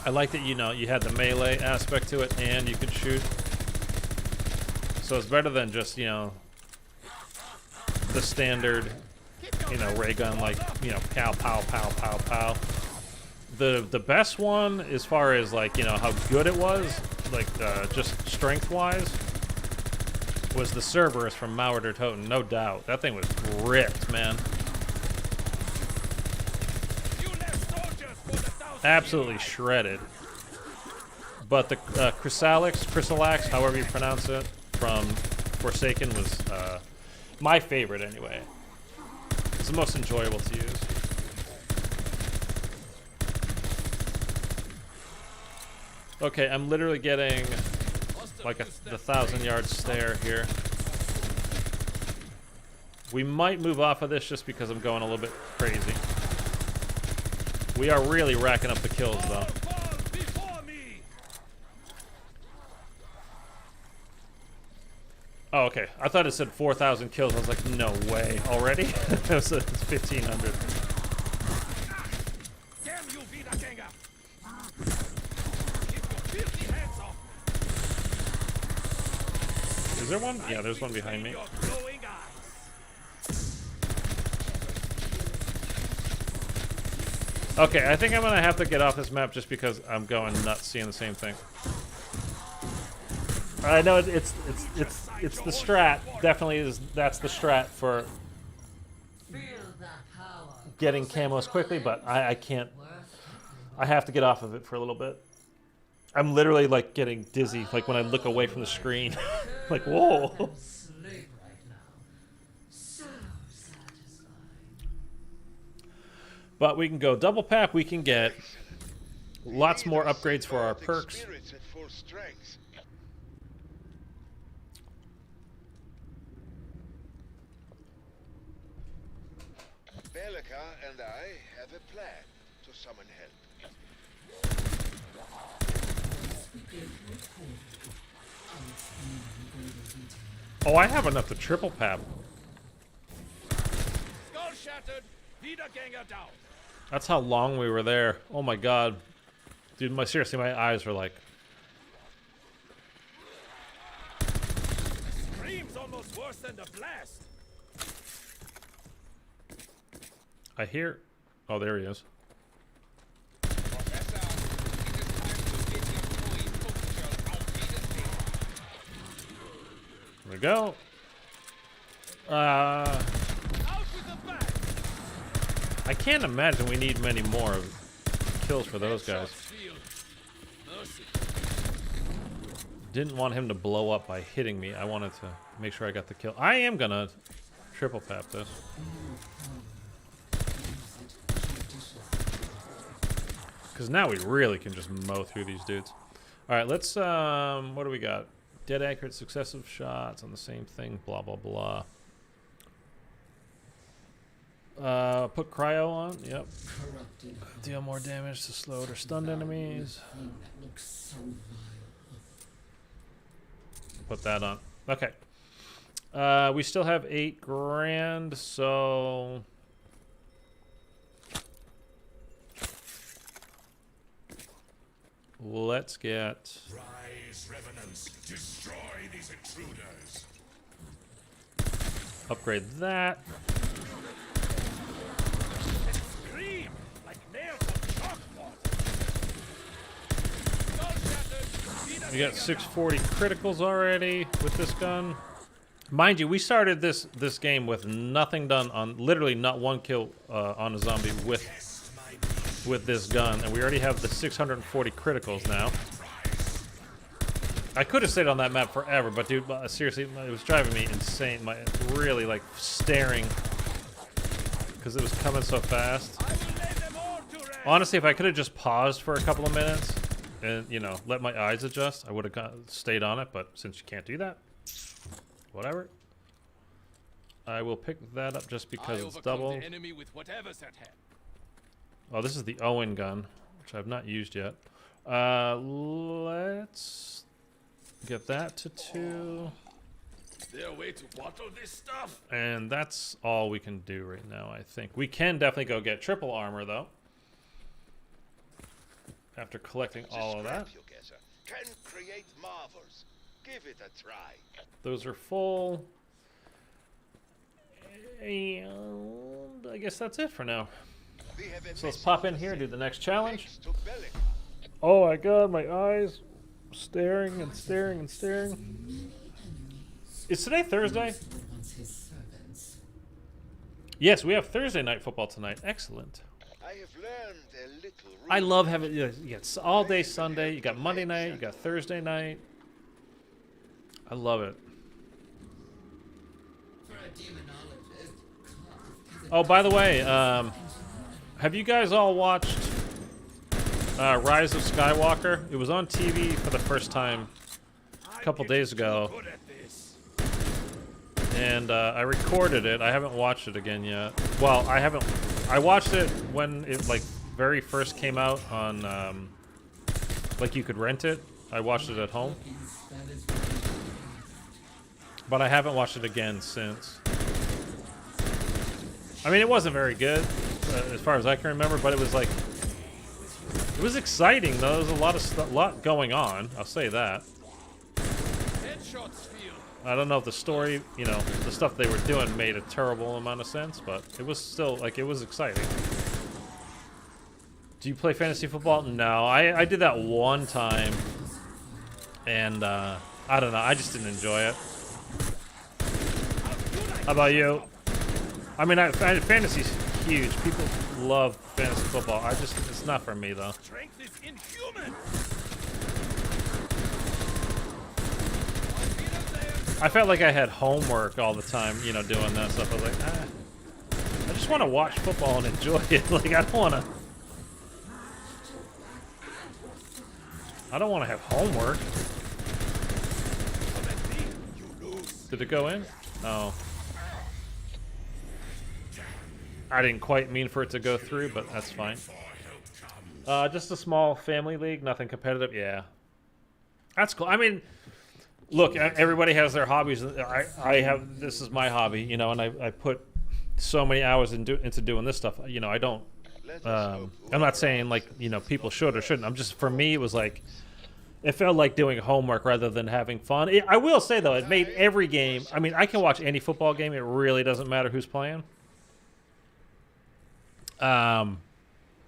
I like that, you had the melee aspect to it and you could shoot. So it's better than just, the standard, ray gun, like, pow, pow, pow, pow, pow. The best one, as far as, like, how good it was, like, just strength-wise, was the Cerberus from Mauer der Toten, no doubt. That thing was ripped, man. Absolutely shredded. But the Chrysalax, however you pronounce it, from Forsaken was my favorite anyway. It's the most enjoyable to use. Okay, I'm literally getting like the 1,000-yard stare here. We might move off of this just because I'm going a little bit crazy. We are really racking up the kills, though. Oh, okay. I thought it said 4,000 kills. I was like, no way. Already? It's 1,500. Is there one? Yeah, there's one behind me. Okay, I think I'm gonna have to get off this map just because I'm going nuts seeing the same thing. I know it's the strat. Definitely is. That's the strat for getting camos quickly, but I can't. I have to get off of it for a little bit. I'm literally like getting dizzy, like when I look away from the screen. Like, whoa. But we can go double pack. We can get lots more upgrades for our perks. Bellekar and I have a plan to summon help. Oh, I have enough to triple pap. Skull shattered. Wiedergänger down. That's how long we were there. Oh my god. Dude, seriously, my eyes were like... Scream's almost worse than the blast. I hear... Oh, there he is. Professor, it is time to get your toy functional out of the field. Here we go. Out with the back. I can't imagine we need many more kills for those guys. Field. Mercy. Didn't want him to blow up by hitting me. I wanted to make sure I got the kill. I am gonna triple pap this. Because now we really can just mow through these dudes. Alright, let's, what do we got? Dead accurate successive shots on the same thing, blah, blah, blah. Put cryo on, yep. Deal more damage to slowed or stunned enemies. Put that on. Okay. We still have 8 grand, so... Let's get... Rise, revenants, destroy these intruders. Upgrade that. Scream like nails on chalkboard. Skull shattered. We got 640 criticals already with this gun. Mind you, we started this game with nothing done on, literally not one kill on a zombie with this gun, and we already have the 640 criticals now. I could have stayed on that map forever, but dude, seriously, it was driving me insane. Really like staring because it was coming so fast. Honestly, if I could have just paused for a couple of minutes and, you know, let my eyes adjust, I would have stayed on it. But since you can't do that, whatever. I will pick that up just because it's double. The enemy with whatever's at hand. Oh, this is the Owen gun, which I've not used yet. Let's get that to 2. Is there a way to bottle this stuff? And that's all we can do right now, I think. We can definitely go get triple armor, though. After collecting all of that. Can create marvels. Give it a try. Those are full. And I guess that's it for now. So let's pop in here, do the next challenge. Oh my god, my eyes staring and staring and staring. Is today Thursday? Yes, we have Thursday night football tonight. Excellent. I have learned a little. I love having it's all day Sunday. You got Monday night, you got Thursday night. I love it. Oh, by the way, have you guys all watched Rise of Skywalker? It was on TV for the first time a couple days ago. And I recorded it. I haven't watched it again yet. Well, I haven't. I watched it when it like very first came out on like you could rent it. I watched it at home. But I haven't watched it again since. I mean, it wasn't very good, as far as I can remember, but it was like, it was exciting though. There was a lot going on. I'll say that. I don't know if the story, you know, the stuff they were doing made a terrible amount of sense, but it was still like it was exciting. Do you play fantasy football? No, I did that one time, and I don't know. I just didn't enjoy it. How about you? I mean, fantasy's huge. People love fantasy football. It's not for me though. Strength is inhuman. I felt like I had homework all the time, you know, doing that stuff. I was like, I just want to watch football and enjoy it. Like, I don't want to have homework. Did it go in? No. I didn't quite mean for it to go through, but that's fine. Just a small family league, nothing competitive. Yeah. That's cool. I mean, look, everybody has their hobbies. I have, this is my hobby, you know, and I put so many hours into doing this stuff. You know, I don't, I'm not saying like, you know, people should or shouldn't. I'm just, for me, it was like, it felt like doing homework rather than having fun. I will say, though, it made every game, I mean, I can watch any football game. It really doesn't matter who's playing. I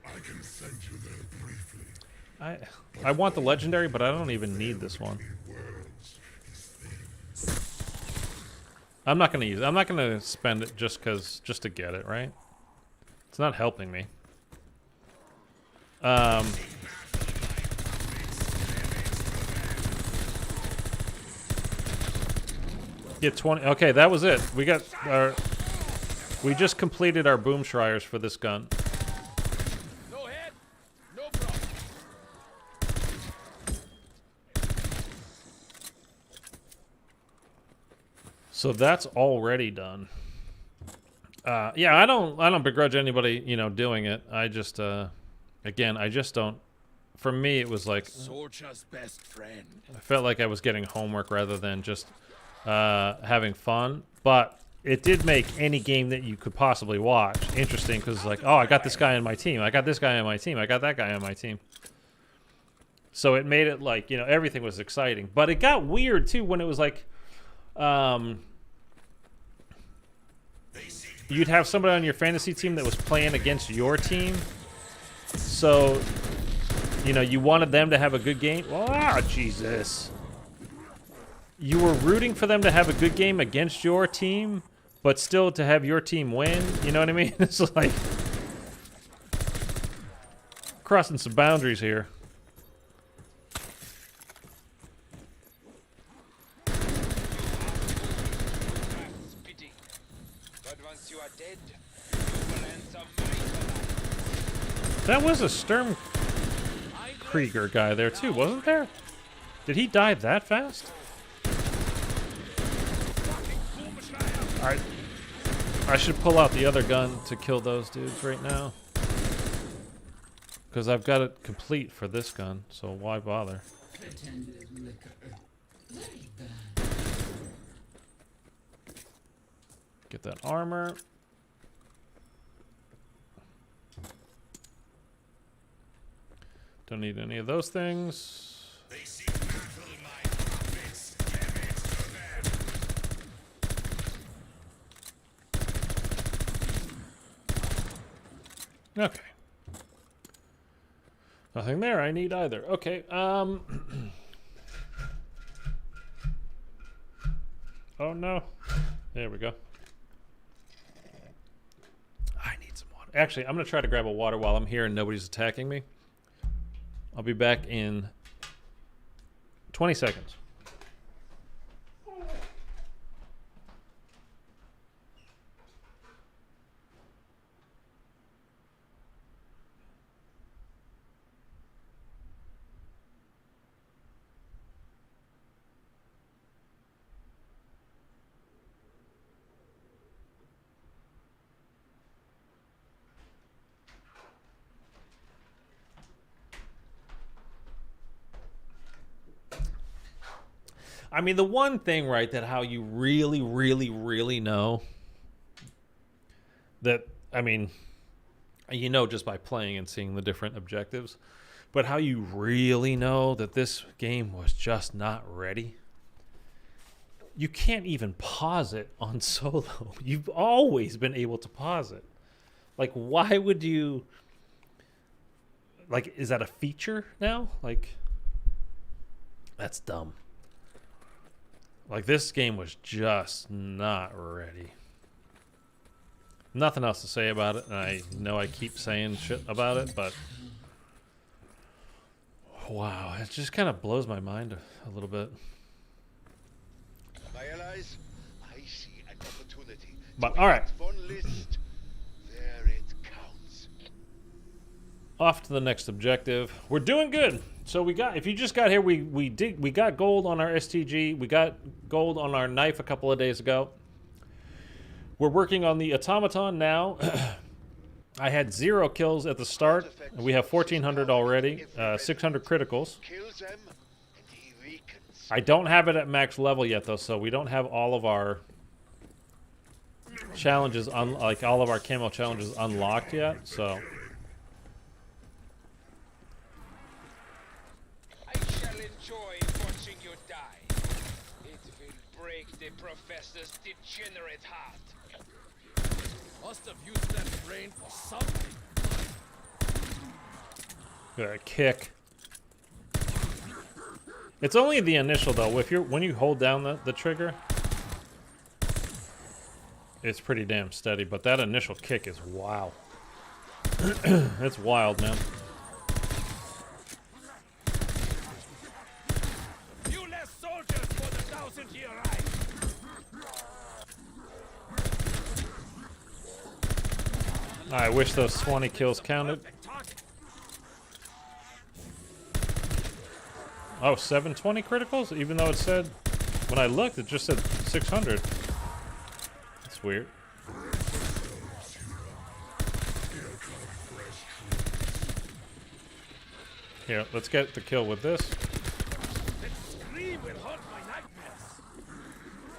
can send you there briefly. I want the legendary, but I don't even need this one. I'm not gonna use it. I'm not gonna spend it just to get it, right? It's not helping me. Get 20. Okay, that was it. We just completed our boom shriers for this gun. No head, no problem. So that's already done. Yeah, I don't begrudge anybody, you know, doing it. I just again, I just don't. For me, it was like Soldier's best friend. I felt like I was getting homework rather than just having fun. But it did make any game that you could possibly watch interesting, because like, oh, I got this guy on my team. I got this guy on my team. I got that guy on my team. So it made it like, you know, everything was exciting. But it got weird too when it was like, you'd have somebody on your fantasy team that was playing against your team. So, you know, you wanted them to have a good game. Oh, Jesus. You were rooting for them to have a good game against your team, but still to have your team win. You know what I mean? It's like crossing some boundaries here. Pity. But once you are dead, you will answer my That was a Sturm Krieger guy there too, wasn't there? Did he die that fast? I should pull out the other gun to kill those dudes right now. Because I've got it complete for this gun, so why bother? Pretended liquor. Very bad. Get that armor. Don't need any of those things. Okay. Nothing there I need either. Okay, oh no. There we go. I need some water. Actually, I'm gonna try to grab a water while I'm here and nobody's attacking me. I'll be back in 20 seconds. I mean, the one thing, right, that how you really, really, really know that, I mean, you know just by playing and seeing the different objectives, but how you really know that this game was just not ready. You can't even pause it on solo. You've always been able to pause it. Like, why would you... Like, is that a feature now? Like, that's dumb. Like, this game was just not ready. Nothing else to say about it, and I know I keep saying shit about it, but... Wow, it just kind of blows my mind a little bit. My allies, I see an opportunity. But, alright. Von List, there it counts. Off to the next objective. We're doing good. So we got, if you just got here, we got gold on our STG. We got gold on our knife a couple of days ago. We're working on the automaton now. I had 0 kills at the start. We have 1,400 already. 600 criticals. Kill them, and he I don't have it at max level yet, though, so we don't have all of our challenges, like all of our camo challenges unlocked yet, so... I shall enjoy watching you die. It will break the professor's degenerate heart. Must have used that brain for something. Kick. It's only the initial though. If when you hold down the trigger, it's pretty damn steady. But that initial kick is wow. It's wild, man. You less soldiers for the 1,000-year Reich. I wish those 20 kills counted. Oh, 720 criticals? Even though it said, when I looked, it just said 600. That's weird. Here, let's get the kill with this.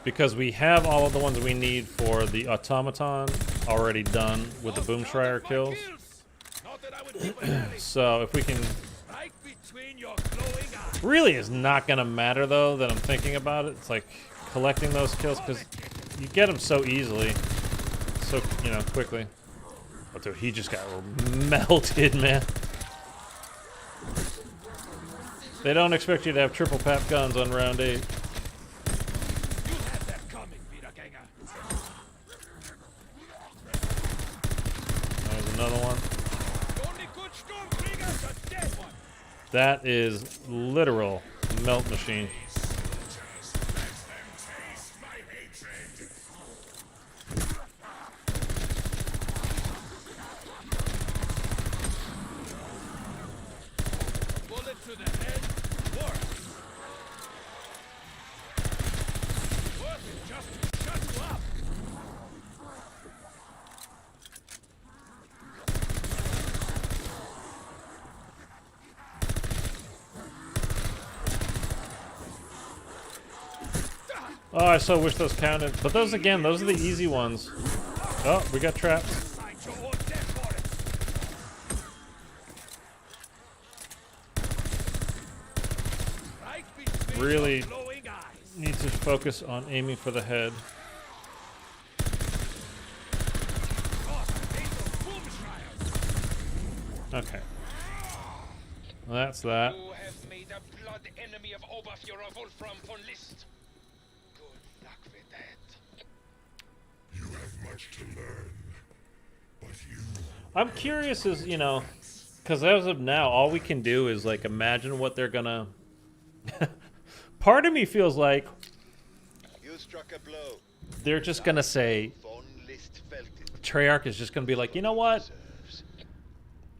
Because we have all of the ones we need for the automaton already done with the Boomschreier kills. So if we can... Really is not going to matter, though, that I'm thinking about it. It's like collecting those kills, because you get them so easily. So, you know, quickly. Oh, dude, he just got melted, man. They don't expect you to have triple pap guns on round 8. There's another one. That is literal melt machine. Bullet to the head works. Worth it just to shut you up. Oh, I so wish those counted. But those, again, those are the easy ones. Oh, we got trapped. Really need to focus on aiming for the head. Okay. Well, that's that. You have made a blood enemy of Oberführer Wolfram von List. Good luck with that. You have much to learn, but you... I'm curious as, you know, because as of now, all we can do is, like, imagine what they're gonna... Part of me feels like You struck a blow. they're just gonna say, Von List felt it. Treyarch is just gonna be like, you know what?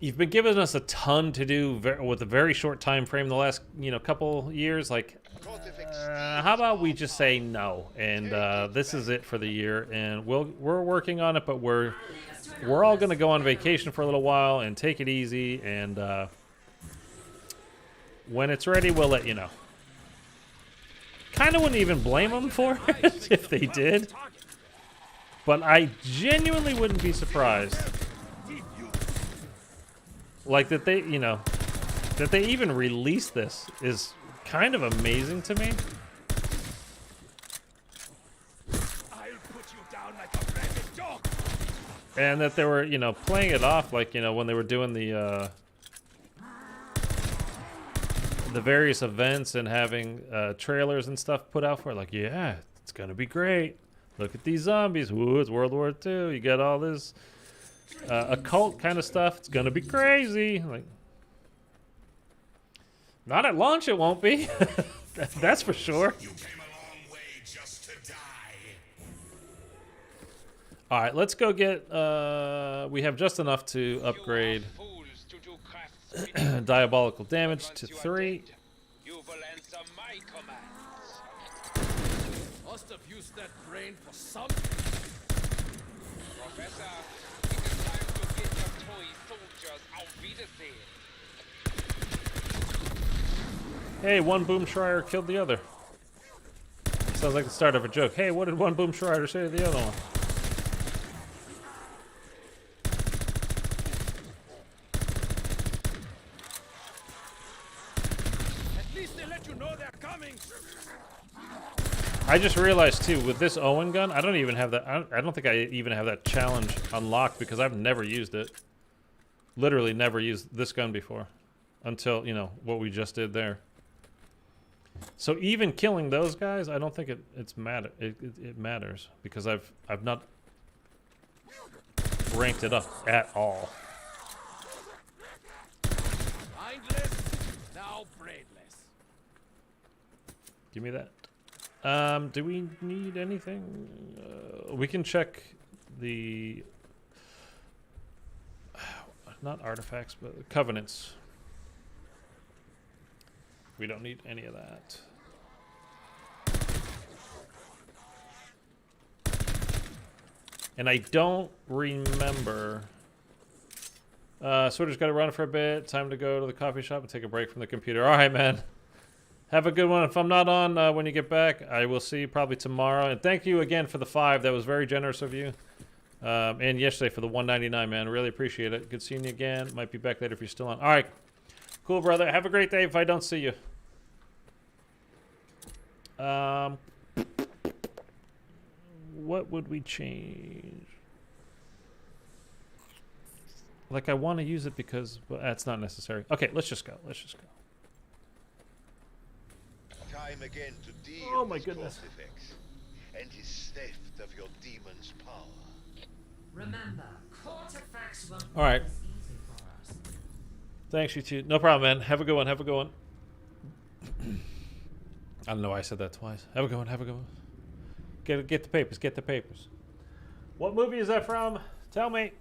You've been giving us a ton to do with a very short time frame the last, you know, couple years. Like, how about we just say no, and this is it for the year, and we're working on it, but we're all gonna go on vacation for a little while and take it easy, and when it's ready, we'll let you know. Kind of wouldn't even blame them for it if they did, but I genuinely wouldn't be surprised. Like, that they, you know, that they even released this is kind of amazing to me. I'll put you down like a rabid dog. And that they were, you know, playing it off like, you know, when they were doing the various events and having trailers and stuff put out for it. Like, yeah, it's going to be great. Look at these zombies. Ooh, it's World War II. You got all this occult kind of stuff. It's gonna be crazy. Like, not at launch, it won't be. That's for sure. You came a long way just to die. All right, let's go get. We have just enough to upgrade diabolical damage to 3. You will answer my commands. Must have used that brain for something. Professor, it is time to get your toy soldiers auf Wiedersehen. Hey, one Boomschreier killed the other. Sounds like the start of a joke. Hey, what did one Boom Shrider say to the other one? At least they let you know they're coming. I just realized too, with this Owen gun, I don't even have that. I don't think I even have that challenge unlocked because I've never used it. Literally never used this gun before, until, you know, what we just did there. So even killing those guys, I don't think it matters because I've not ranked it up at all. Mindless, now brainless. Give me that. Do we need anything? We can check the not artifacts, but covenants. We don't need any of that. And I don't remember. Sorter's got to run for a bit. Time to go to the coffee shop and take a break from the computer. All right, man. Have a good one. If I'm not on when you get back, I will see you probably tomorrow. And thank you again for the 5. That was very generous of you. And yesterday for the 199, man. Really appreciate it. Good seeing you again. Might be back later if you're still on. All right. Cool, brother. Have a great day if I don't see you. What would we change? Like, I want to use it because well, that's not necessary. Okay, let's just go. Let's just go. Time again to deal Oh my with goodness. Kortifex and his theft of your demon's power. Remember, Kortifex will All right. make this easy for us. Thanks, you two. No problem, man. Have a good one. Have a good one. I don't know why I said that twice. Have a good one. Have a good one. Get the papers. Get the papers. What movie is that from? Tell me.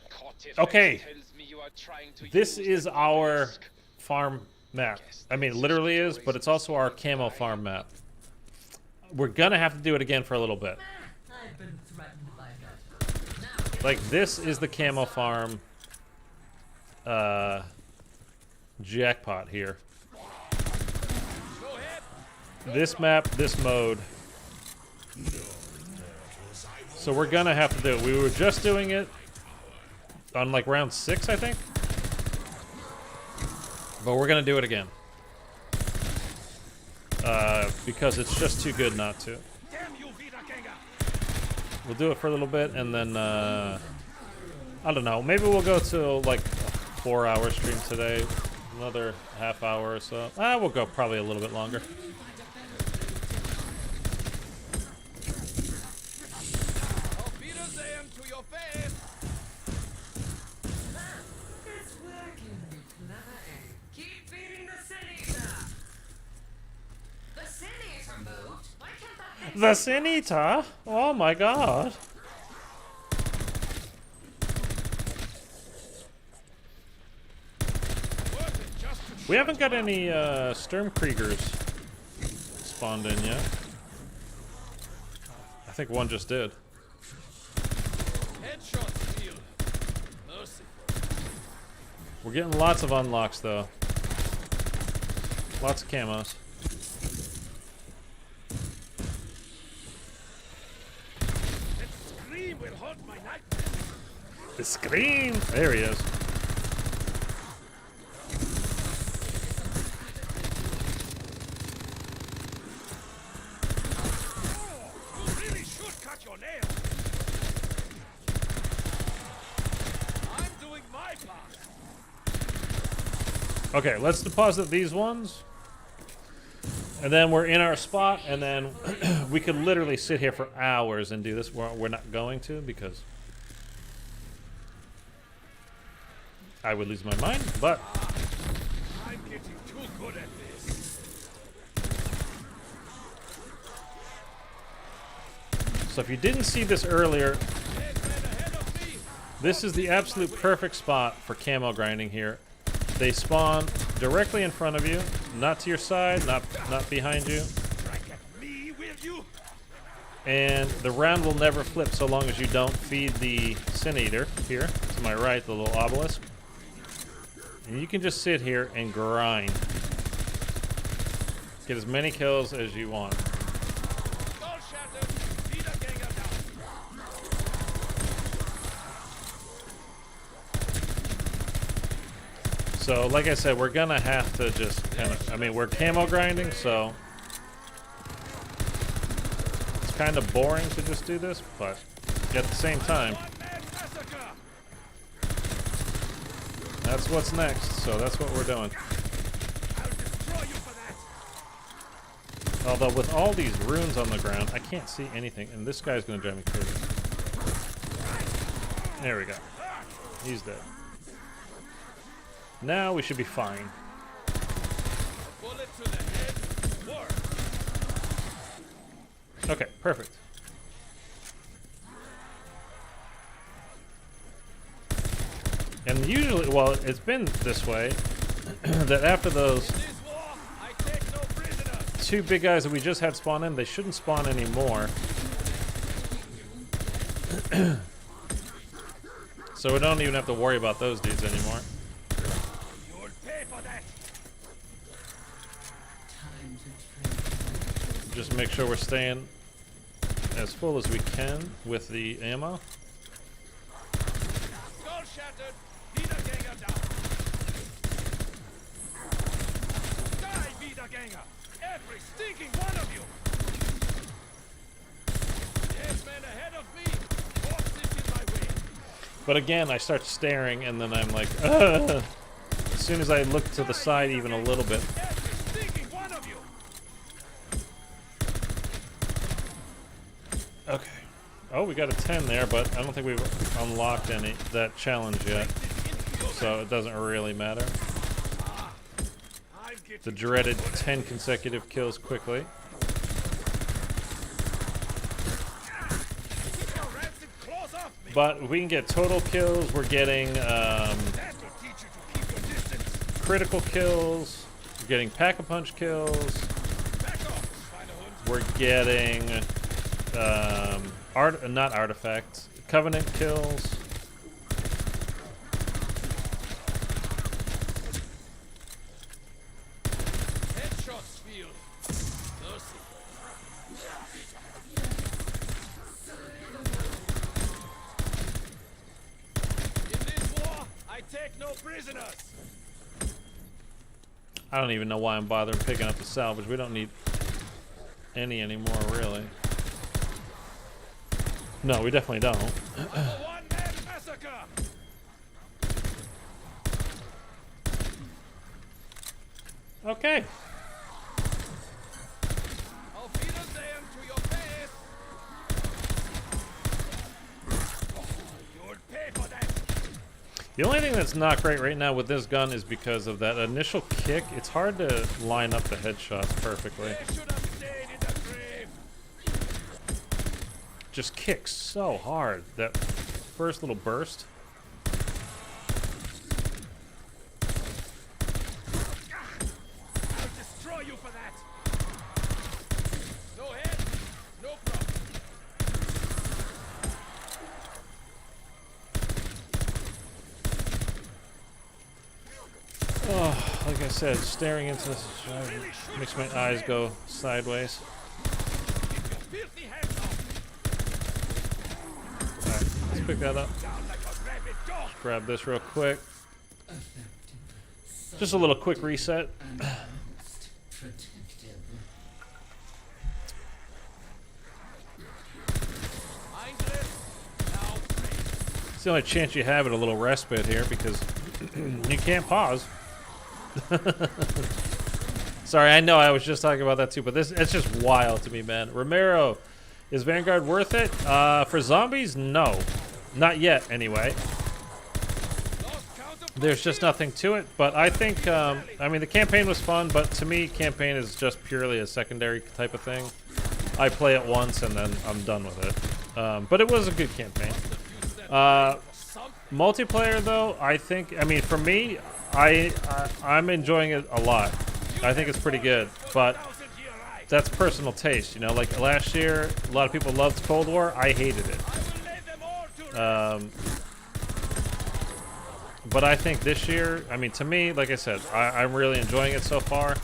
Kortifex Okay. tells me you are trying to This use is the our obelisk. farm map. I mean, it literally is, but it's also our camo farm map. We're gonna have to do it again for a little bit. I've been threatened by that. Now, Like, this is the camo farm jackpot here. Go ahead. This map, this mode. So we're gonna have to do it. We were just doing it on like round 6, I think. But we're gonna do it again. Because it's just too good not to. Damn you, Vita Kenga. We'll do it for a little bit and then, I don't know. Maybe we'll go to like a 4-hour stream today. Another half hour or so. We'll go probably a little bit longer. Auf Wiedersehen to your face. it's working. Clever aim. Keep feeding the sinister. The sinister moved. Why can't that thing The Sinita? Oh my god. Worth it just to We haven't got any Sturmkriegers spawned in yet. I think one just did. headshot steal. Mercy. We're getting lots of unlocks though. Lots of camos. That scream will haunt my nightmares. The scream! There he is. You really should cut your nails. I'm doing my part. Okay, let's deposit these ones. And then we're in our spot, and then we could literally sit here for hours and do this. We're not going to because I would lose my mind, but I'm getting too good at this. so if you didn't see this earlier, Dead man ahead of me. this is the absolute perfect spot for camo grinding here. They spawn directly in front of you, not to your side, not behind you, Strike at me, will you? and the round will never flip so long as you don't feed the Sin Eater here to my right, the little obelisk. And you can just sit here and grind. Get as many kills as you want. So, like I said, we're gonna have to just kind of, I mean, we're camo grinding, so it's kind of boring to just do this, but at the same time, that's what's next, so that's what we're doing. Although with all these runes on the ground, I can't see anything, and this guy's gonna drive me crazy. There we go. He's dead. Now we should be fine. Okay, perfect. And usually, well, it's been this way, that after those two big guys that we just had spawn in, they shouldn't spawn anymore. So we don't even have to worry about those dudes anymore. Just make sure we're staying as full as we can with the ammo. Skull shattered. Wiedergänger down. Die, Wiedergänger. Every stinking one of you. Yes, man ahead of me. Corpses in my way. But again, I start staring and then I'm like, ugh. As soon as I look to the side even a little bit. Every stinking one of you. Okay. Oh, we got a 10 there, but I don't think we've unlocked that challenge yet. So it doesn't really matter. The dreaded 10 consecutive kills quickly. But if we can get total kills, we're getting critical kills, we're getting pack-a-punch kills, we're getting not artifacts, covenant kills. Headshots field. Mercy. In this war, I take no prisoners. I don't even know why I'm bothering picking up the salvage. We don't need any anymore, really. No, we definitely don't. One-man massacre. Okay. Auf Wiedersehen to your face. You'll pay for that. The only thing that's not great right now with this gun is because of that initial kick. It's hard to line up the headshots perfectly. They should have stayed in the grave. Just kicks so hard. That first little burst. I'll destroy you for that. No head, no problem. Oh, like I said, staring into this makes my eyes go sideways. Filthy hands off. Alright, let's pick that up. Down like a rabid dog. Grab this real quick. Just a little quick reset. Most protective. Eingriff. Now pray. It's the only chance you have at a little respite here because you can't pause. Sorry, I know I was just talking about that too, but it's just wild to me, man. Romero, is Vanguard worth it? For zombies, no. Not yet, anyway. There's just nothing to it, but I think, I mean, the campaign was fun, but to me, campaign is just purely a secondary type of thing. I play it once and then I'm done with it. But it was a good campaign. Multiplayer, though, I think, I mean, for me, I'm enjoying it a lot. I think it's pretty good, but that's personal taste, you know? Like, last year, a lot of people loved Cold War. I hated it. But I think this year, I mean, to me, like I said, I'm really enjoying it so far.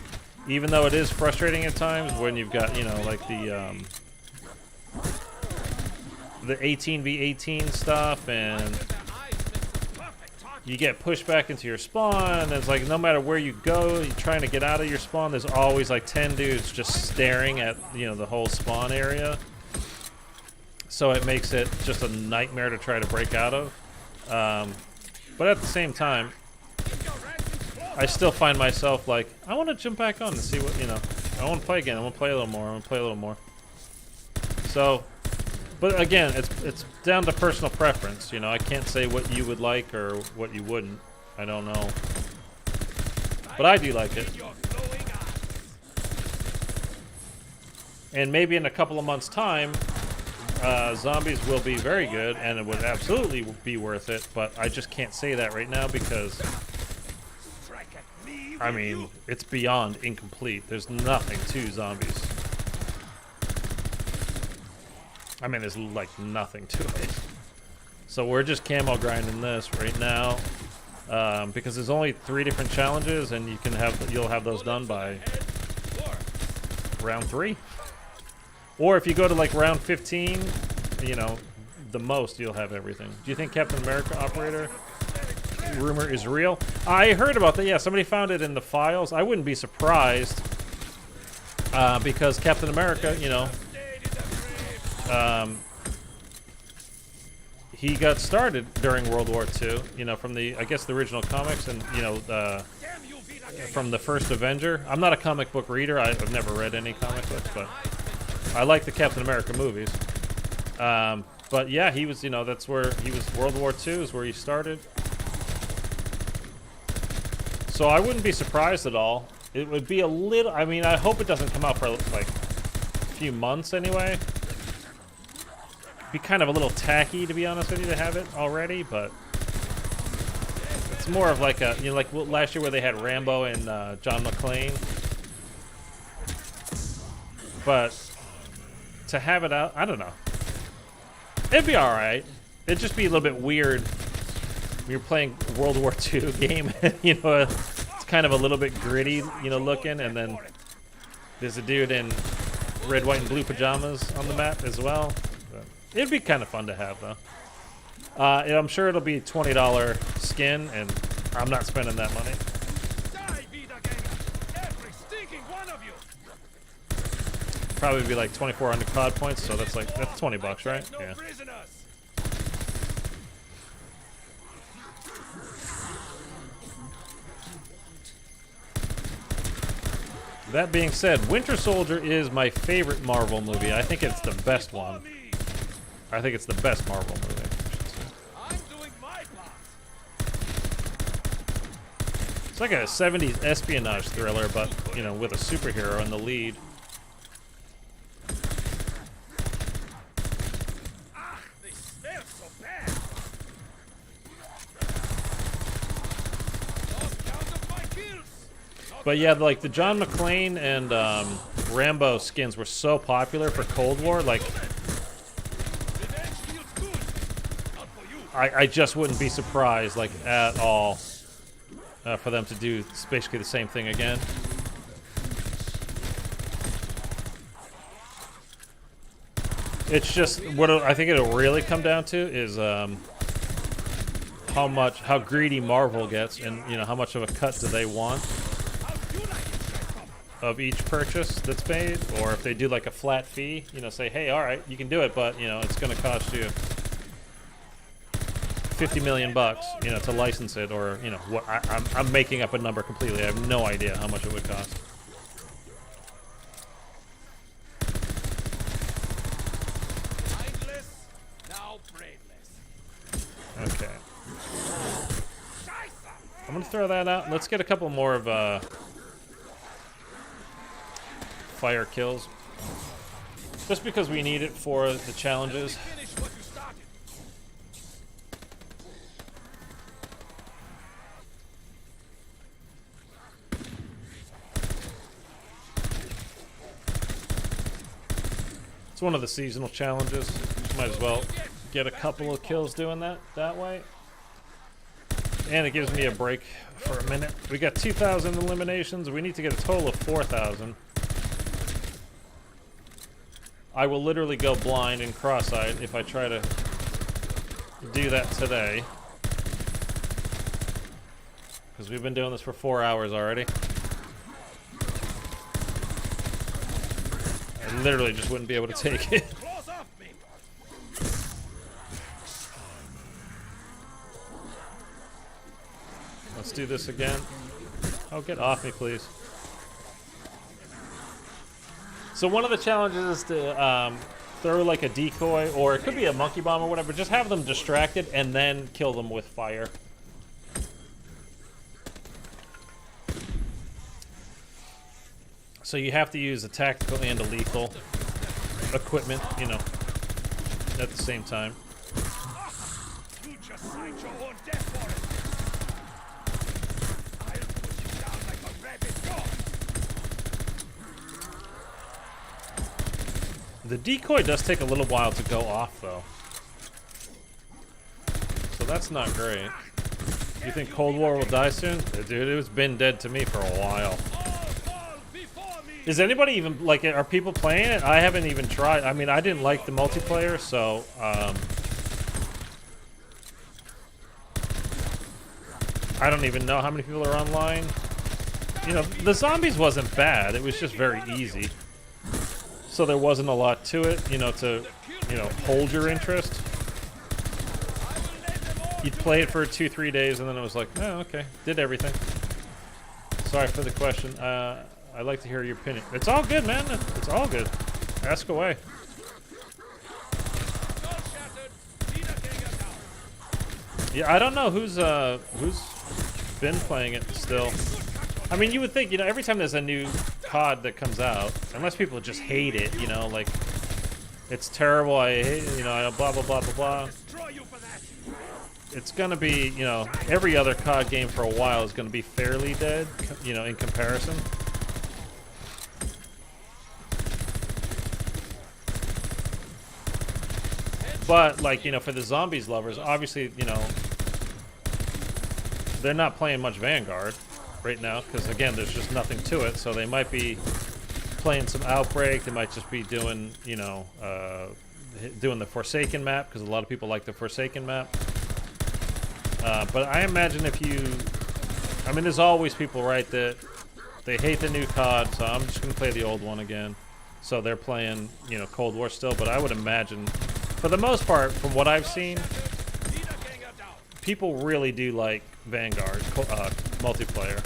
Even though it is frustrating at times when you've got, you know, like the 18v18 stuff and you get pushed back into your spawn, and it's like no matter where you go, you're trying to get out of your spawn, there's always like 10 dudes just staring at, you know, the whole spawn area. So it makes it just a nightmare to try to break out of. But at the same time, I still find myself like, I want to jump back on and see what, you know, I want to play again. I want to play a little more. I want to play a little more. So, but again, it's down to personal preference. You know, I can't say what you would like or what you wouldn't. I don't know. But I do like it. And maybe in a couple of months' time, zombies will be very good, and it would absolutely be worth it. But I just can't say that right now because, I mean, it's beyond incomplete. There's nothing to zombies. I mean, there's like nothing to it. So we're just camo grinding this right now because there's only 3 different challenges, and you'll have those done by round 3. Or if you go to like round 15, you know, the most you'll have everything. Do you think Captain America Operator rumor is real? I heard about that. Yeah, somebody found it in the files. I wouldn't be surprised because Captain America, you know, he got started during World War II, you know, from the, I guess, the original comics, and, you know, from the first Avenger. I'm not a comic book reader. I've never read any comic books, but I like the Captain America movies. But yeah, he was, you know, that's where he was. World War II is where he started. So I wouldn't be surprised at all. It would be a little, I mean, I hope it doesn't come out for like a few months anyway. Be kind of a little tacky, to be honest with you, to have it already, but it's more of like a, you know, like last year where they had Rambo and John McClane. But to have it out, I don't know. It'd be alright. It'd just be a little bit weird when you're playing World War II game. You know, it's kind of a little bit gritty, you know, looking, and then there's a dude in red, white, and blue pajamas on the map as well. But it'd be kind of fun to have, though. And I'm sure it'll be $20 skin, and I'm not spending that money. Probably be like 2,400 COD points, so that's 20 bucks, right? Yeah. That being said, Winter Soldier is my favorite Marvel movie. I think it's the best one. I think it's the best Marvel movie. It's like a 70s espionage thriller, but, you know, with a superhero in the lead. But yeah, like the John McClane and Rambo skins were so popular for Cold War, like I just wouldn't be surprised, like, at all for them to do basically the same thing again. It's just what I think it'll really come down to is how greedy Marvel gets, and, you know, how much of a cut do they want of each purchase that's made, or if they do like a flat fee, you know, say, hey, all right, you can do it, but, you know, it's going to cost you 50 million bucks, you know, to license it, or, you know, what I'm making up a number completely. I have no idea how much it would cost. Okay. I'm gonna throw that out. Let's get a couple more of fire kills, just because we need it for the challenges. It's one of the seasonal challenges. Might as well get a couple of kills doing that way. And it gives me a break for a minute. We got 2,000 eliminations. We need to get a total of 4,000. I will literally go blind and cross-eyed if I try to do that today. Because we've been doing this for 4 hours already. I literally just wouldn't be able to take it. Close up me. Let's do this again. Oh, get off me, please. So one of the challenges is to throw like a decoy, or it could be a monkey bomb or whatever. Just have them distracted and then kill them with fire. So you have to use a tactical and a lethal equipment, you know, at the same time. You just signed your own death warrant. I'll put you down like a rabid dog. The decoy does take a little while to go off, though. So that's not great. You think Cold War will die soon? Dude, it's been dead to me for a while. Is anybody even, like, are people playing it? I haven't even tried. I mean, I didn't like the multiplayer, so, I don't even know how many people are online. You know, the zombies wasn't bad. It was just very easy. So there wasn't a lot to it, you know, to, you know, hold your interest. You'd play it for 2-3 days, and then it was like, oh, okay, did everything. Sorry for the question. I'd like to hear your opinion. It's all good, man. It's all good. Ask away. Yeah, I don't know who's been playing it still. I mean, you would think, you know, every time there's a new COD that comes out, unless people just hate it, you know, like, it's terrible, I hate it, you know, blah, blah, blah, blah, blah. It's gonna be, you know, every other COD game for a while is gonna be fairly dead, you know, in comparison. But, like, you know, for the zombies lovers, obviously, you know, they're not playing much Vanguard right now, because, again, there's just nothing to it, so they might be playing some Outbreak, they might just be doing, you know, doing the Forsaken map, because a lot of people like the Forsaken map. But I imagine if you... I mean, there's always people, right, that they hate the new COD, so I'm just going to play the old one again. So they're playing, you know, Cold War still, but I would imagine... For the most part, from what I've seen, people really do like Vanguard multiplayer.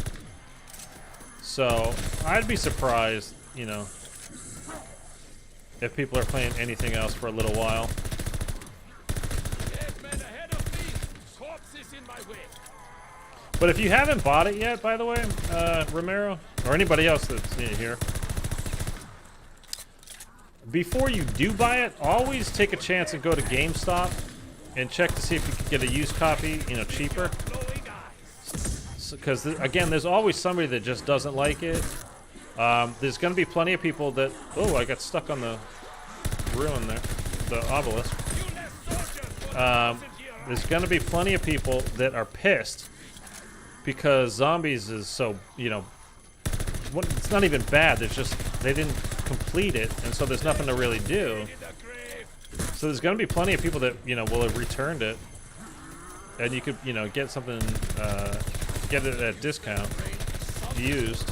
So I'd be surprised, you know, if people are playing anything else for a little while. But if you haven't bought it yet, by the way, Romero, or anybody else that's here, before you do buy it, always take a chance and go to GameStop and check to see if you can get a used copy, you know, cheaper. Because, again, there's always somebody that just doesn't like it. There's going to be plenty of people that... Oh, I got stuck on the ruin there, the obelisk. There's going to be plenty of people that are pissed because zombies is so, you know... It's not even bad, there's just... They didn't complete it, and so there's nothing to really do. So there's going to be plenty of people that, you know, will have returned it, and you could, you know, get something, get it at a discount, used.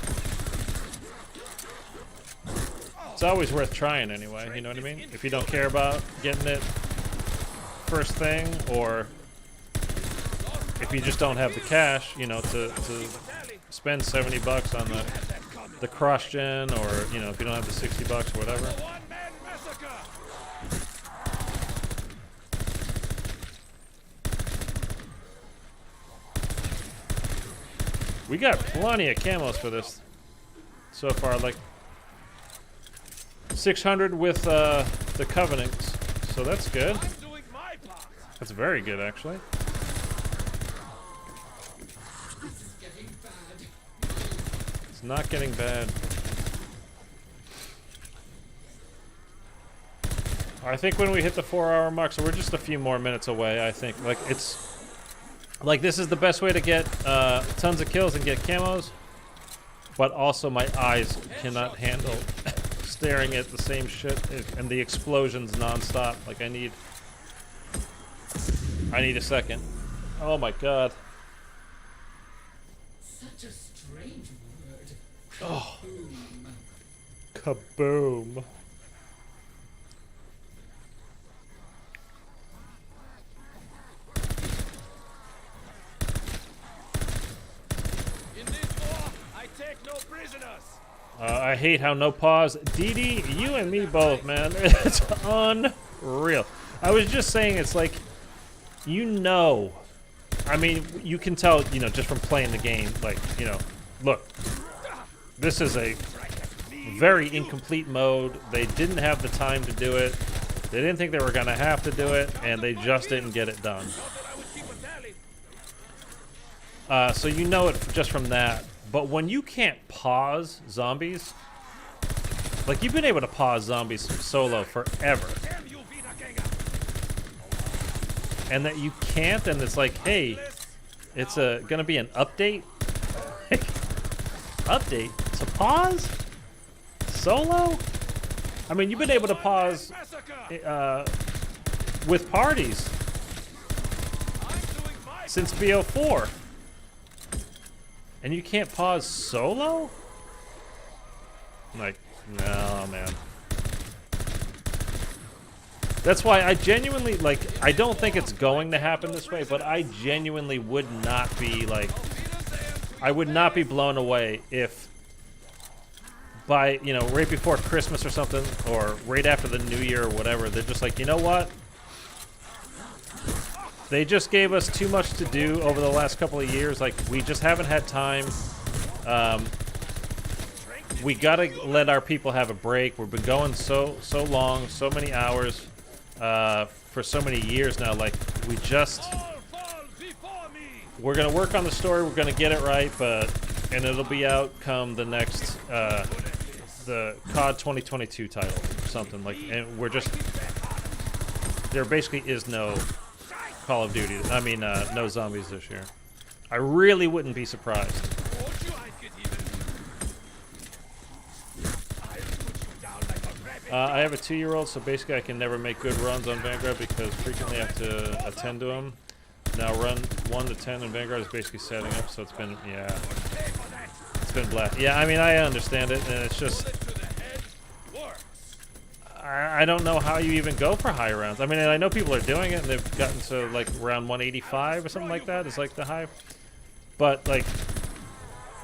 It's always worth trying anyway, you know what I mean? If you don't care about getting it first thing, or if you just don't have the cash, you know, to spend $70 on the cross-gen, or, you know, if you don't have the $60 or whatever. We got plenty of camos for this so far, like 600 with the Covenants, so that's good. That's very good, actually. It's not getting bad. I think when we hit the 4-hour mark, so we're just a few more minutes away, I think. Like, it's... Like, this is the best way to get tons of kills and get camos. But also my eyes cannot handle staring at the same shit and the explosions nonstop. Like, I need a second. Oh my god. Oh. Kaboom. In this war, I take no prisoners. I hate how no pause. Dee, you and me both, man. It's unreal. I was just saying, it's like, you know, I mean, you can tell, you know, just from playing the game, like, you know, look, this is a very incomplete mode. They didn't have the time to do it. They didn't think they were going to have to do it, and they just didn't get it done. So you know it just from that. But when you can't pause zombies, like you've been able to pause zombies solo forever, and that you can't, and it's like, hey, it's gonna be an update. Update to pause solo. I mean, you've been able to pause with parties since BO4. And you can't pause solo? Like, no, man. That's why I genuinely, like, I don't think it's going to happen this way, but I genuinely would not be, like, I would not be blown away if by, you know, right before Christmas or something, or right after the New Year or whatever, they're just like, you know what? They just gave us too much to do over the last couple of years. Like, we just haven't had time. We gotta let our people have a break. We've been going so long, so many hours, for so many years now. Like, we're gonna work on the story. We're gonna get it right, and it'll be out come the next, the COD 2022 title or something. Like, and there basically is no Call of Duty. I mean, no zombies this year. I really wouldn't be surprised. I have a 2-year-old, so basically I can never make good runs on Vanguard because frequently I have to attend to him. Now run 1 to 10 in Vanguard is basically setting up, so it's been, yeah. It's been black. Yeah, I mean, I understand it, and it's just... I don't know how you even go for high rounds. I mean, I know people are doing it, and they've gotten to, like, round 185 or something like that. It's, like, the high. But, like,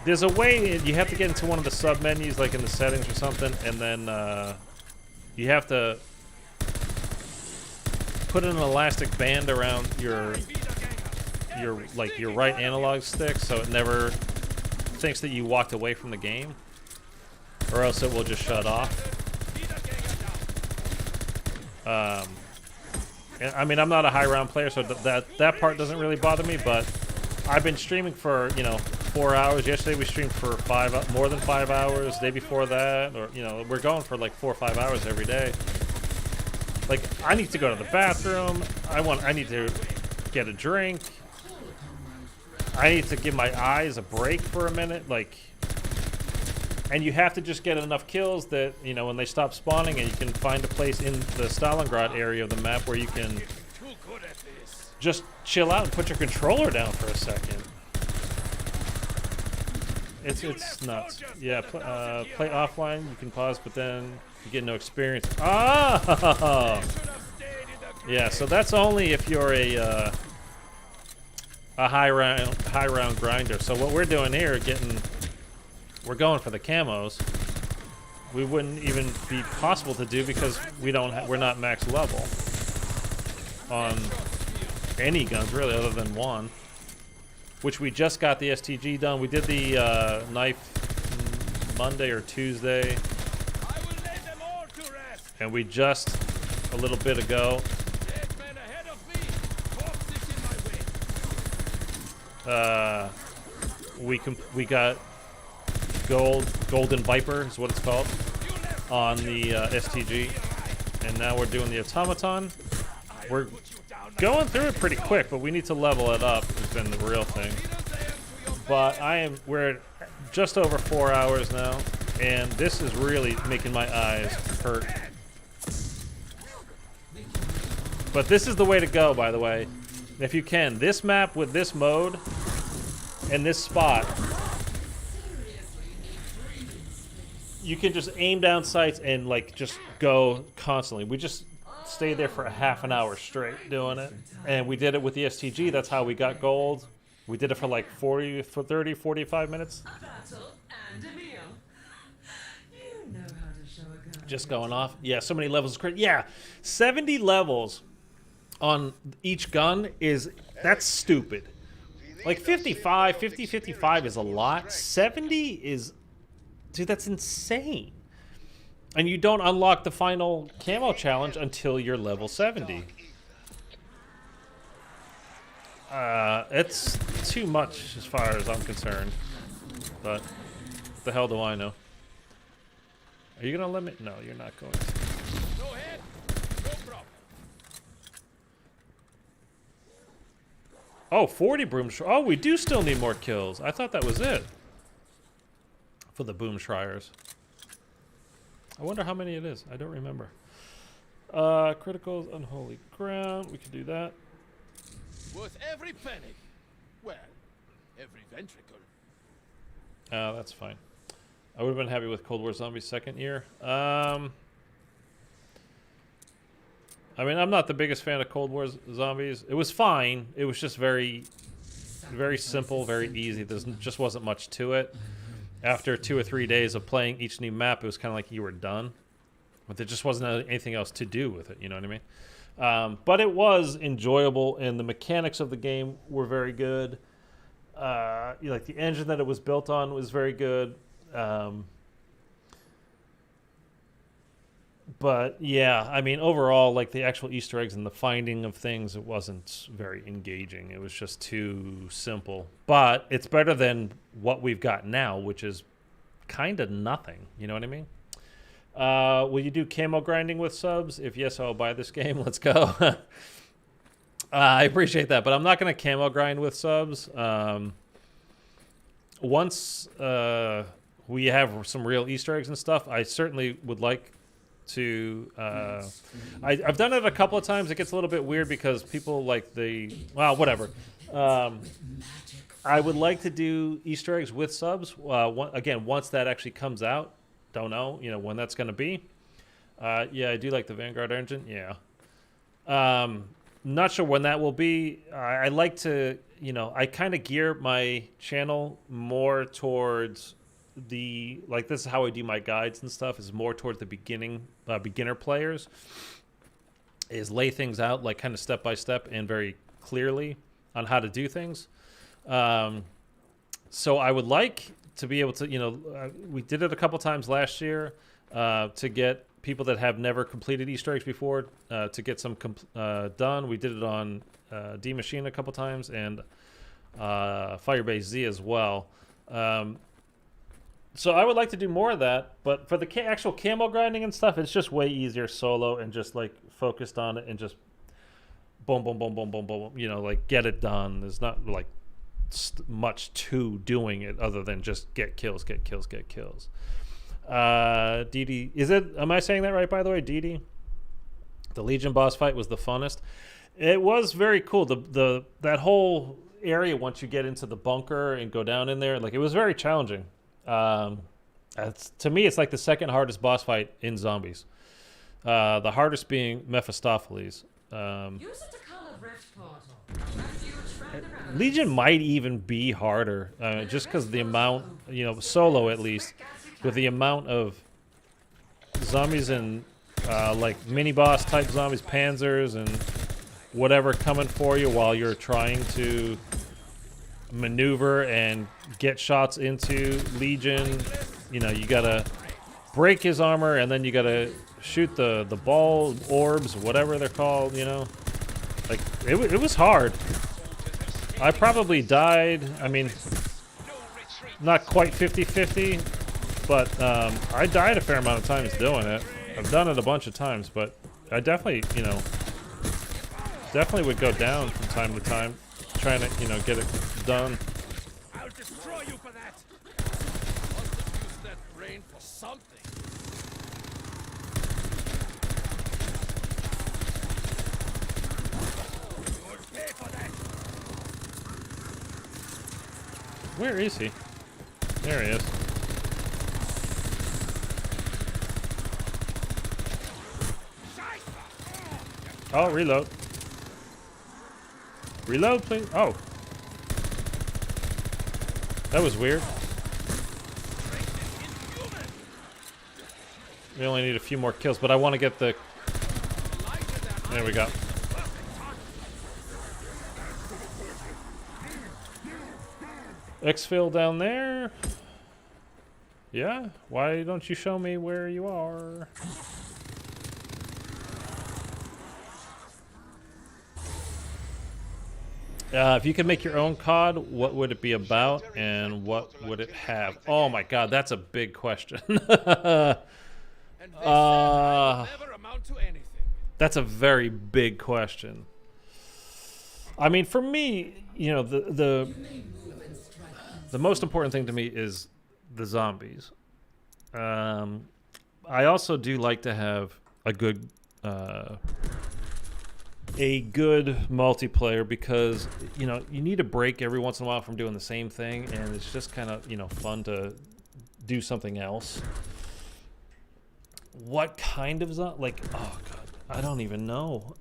there's a way you have to get into one of the sub-menus, like, in the settings or something, and then you have to put an elastic band around your right analog stick so it never thinks that you walked away from the game, or else it will just shut off. I mean, I'm not a high round player, so that part doesn't really bother me, but I've been streaming for, you know, 4 hours. Yesterday we streamed for more than 5 hours. The day before that, or, you know, we're going for like 4 or 5 hours every day. Like, I need to go to the bathroom. I need to get a drink. I need to give my eyes a break for a minute, like. And you have to just get enough kills that, you know, when they stop spawning, and you can find a place in the Stalingrad area of the map where you can just chill out and put your controller down for a second. It's nuts. Yeah, play offline, you can pause, but then you get no experience. Ah! Yeah, so that's only if you're a high round grinder. So what we're doing here, we're going for the camos. We wouldn't even be possible to do because we're not max level on any guns really, other than one, which we just got the STG done. We did the knife Monday or Tuesday, and we just a little bit ago we got Golden Viper is what it's called on the STG, and now we're doing the automaton. We're going through it pretty quick, but we need to level it up. Has been the real thing. But we're just over 4 hours now, and this is really making my eyes hurt. But this is the way to go, by the way. If you can, this map with this mode and this spot you can just aim down sights and like just go constantly. We just stayed there for a half an hour straight doing it, and we did it with the STG. That's how we got gold. We did it for like 30, 45 minutes. A battle and a meal. You know how to show a girl. Just going off. Yeah, so many levels. Yeah, 70 levels on each gun that's stupid. Like 55 is a lot. 70 is, dude, that's insane. And you don't unlock the final camo challenge until you're level 70. It's too much as far as I'm concerned. But what the hell do I know? Are you gonna let me? No, you're not going to. Go ahead. No problem. Oh, 40 Boom Shriers. Oh, we do still need more kills. I thought that was it. For the Boom Shriers. I wonder how many it is. I don't remember. Criticals, Unholy Ground. We could do that. Worth every penny. Well, every ventricle. That's fine. I would have been happy with Cold War Zombies second year. I mean, I'm not the biggest fan of Cold War Zombies. It was fine. It was just very, very simple, very easy. There just wasn't much to it. After 2 or 3 days of playing each new map, it was kind of like you were done. But there just wasn't anything else to do with it, you know what I mean? But it was enjoyable, and the mechanics of the game were very good. Like the engine that it was built on was very good. But yeah, I mean, overall, like the actual Easter eggs and the finding of things, it wasn't very engaging. It was just too simple. But it's better than what we've got now, which is kind of nothing. You know what I mean? Will you do camo grinding with subs? If yes, I'll buy this game. Let's go. I appreciate that, but I'm not going to camo grind with subs. Once we have some real Easter eggs and stuff, I certainly would like to I've done it a couple of times. It gets a little bit weird because people like well, whatever. I would like to do Easter eggs with subs. Again, once that actually comes out, don't know, when that's going to be. Yeah, I do like the Vanguard engine. Yeah. Not sure when that will be. I like to, I kind of gear my channel more towards this is how I do my guides and stuff, is more towards the beginner players, is lay things out like kind of step by step and very clearly on how to do things. So I would like to be able to, we did it a couple times last year to get people that have never completed Easter eggs before to get some done. We did it on D Machine a couple times and Firebase Z as well. So I would like to do more of that, but for the actual camo grinding and stuff, it's just way easier solo and just like focused on it and just boom, boom, boom, boom, boom, boom, like get it done. There's not like much to doing it other than just get kills, get kills, get kills. DD, am I saying that right, by the way, DD? The Legion boss fight was the funnest. It was very cool. That whole area, once you get into the bunker and go down in there, like it was very challenging. To me, it's like the second hardest boss fight in Zombies. The hardest being Mephistopheles. Use it to call a rift portal. Legion might even be harder, just because the amount, solo at least, with the amount of zombies and like mini boss type zombies, panzers and whatever coming for you while you're trying to maneuver and get shots into Legion. You gotta break his armor and then you gotta shoot the ball orbs, whatever they're called. Like it was hard. I probably died, I mean, not quite 50-50, but I died a fair amount of times doing it. I've done it a bunch of times, but I definitely, definitely would go down from time to time, trying to, get it done. I'll destroy you for that. I want to use that brain for something. You'll pay for that. Where is he? There he is. Oh, reload. Reload, please. Oh. That was weird. We only need a few more kills, but I want to get the... There we go. Exfil down there. Yeah? Why don't you show me where you are? If you could make your own COD, what would it be about and what would it have? Oh my god, that's a big question. That's a very big question. I mean, for me, you know, the most important thing to me is the zombies. I also do like to have a good multiplayer because, you know, you need a break every once in a while from doing the same thing, and it's just kind of, you know, fun to do something else. What kind of like, oh god, I don't even know.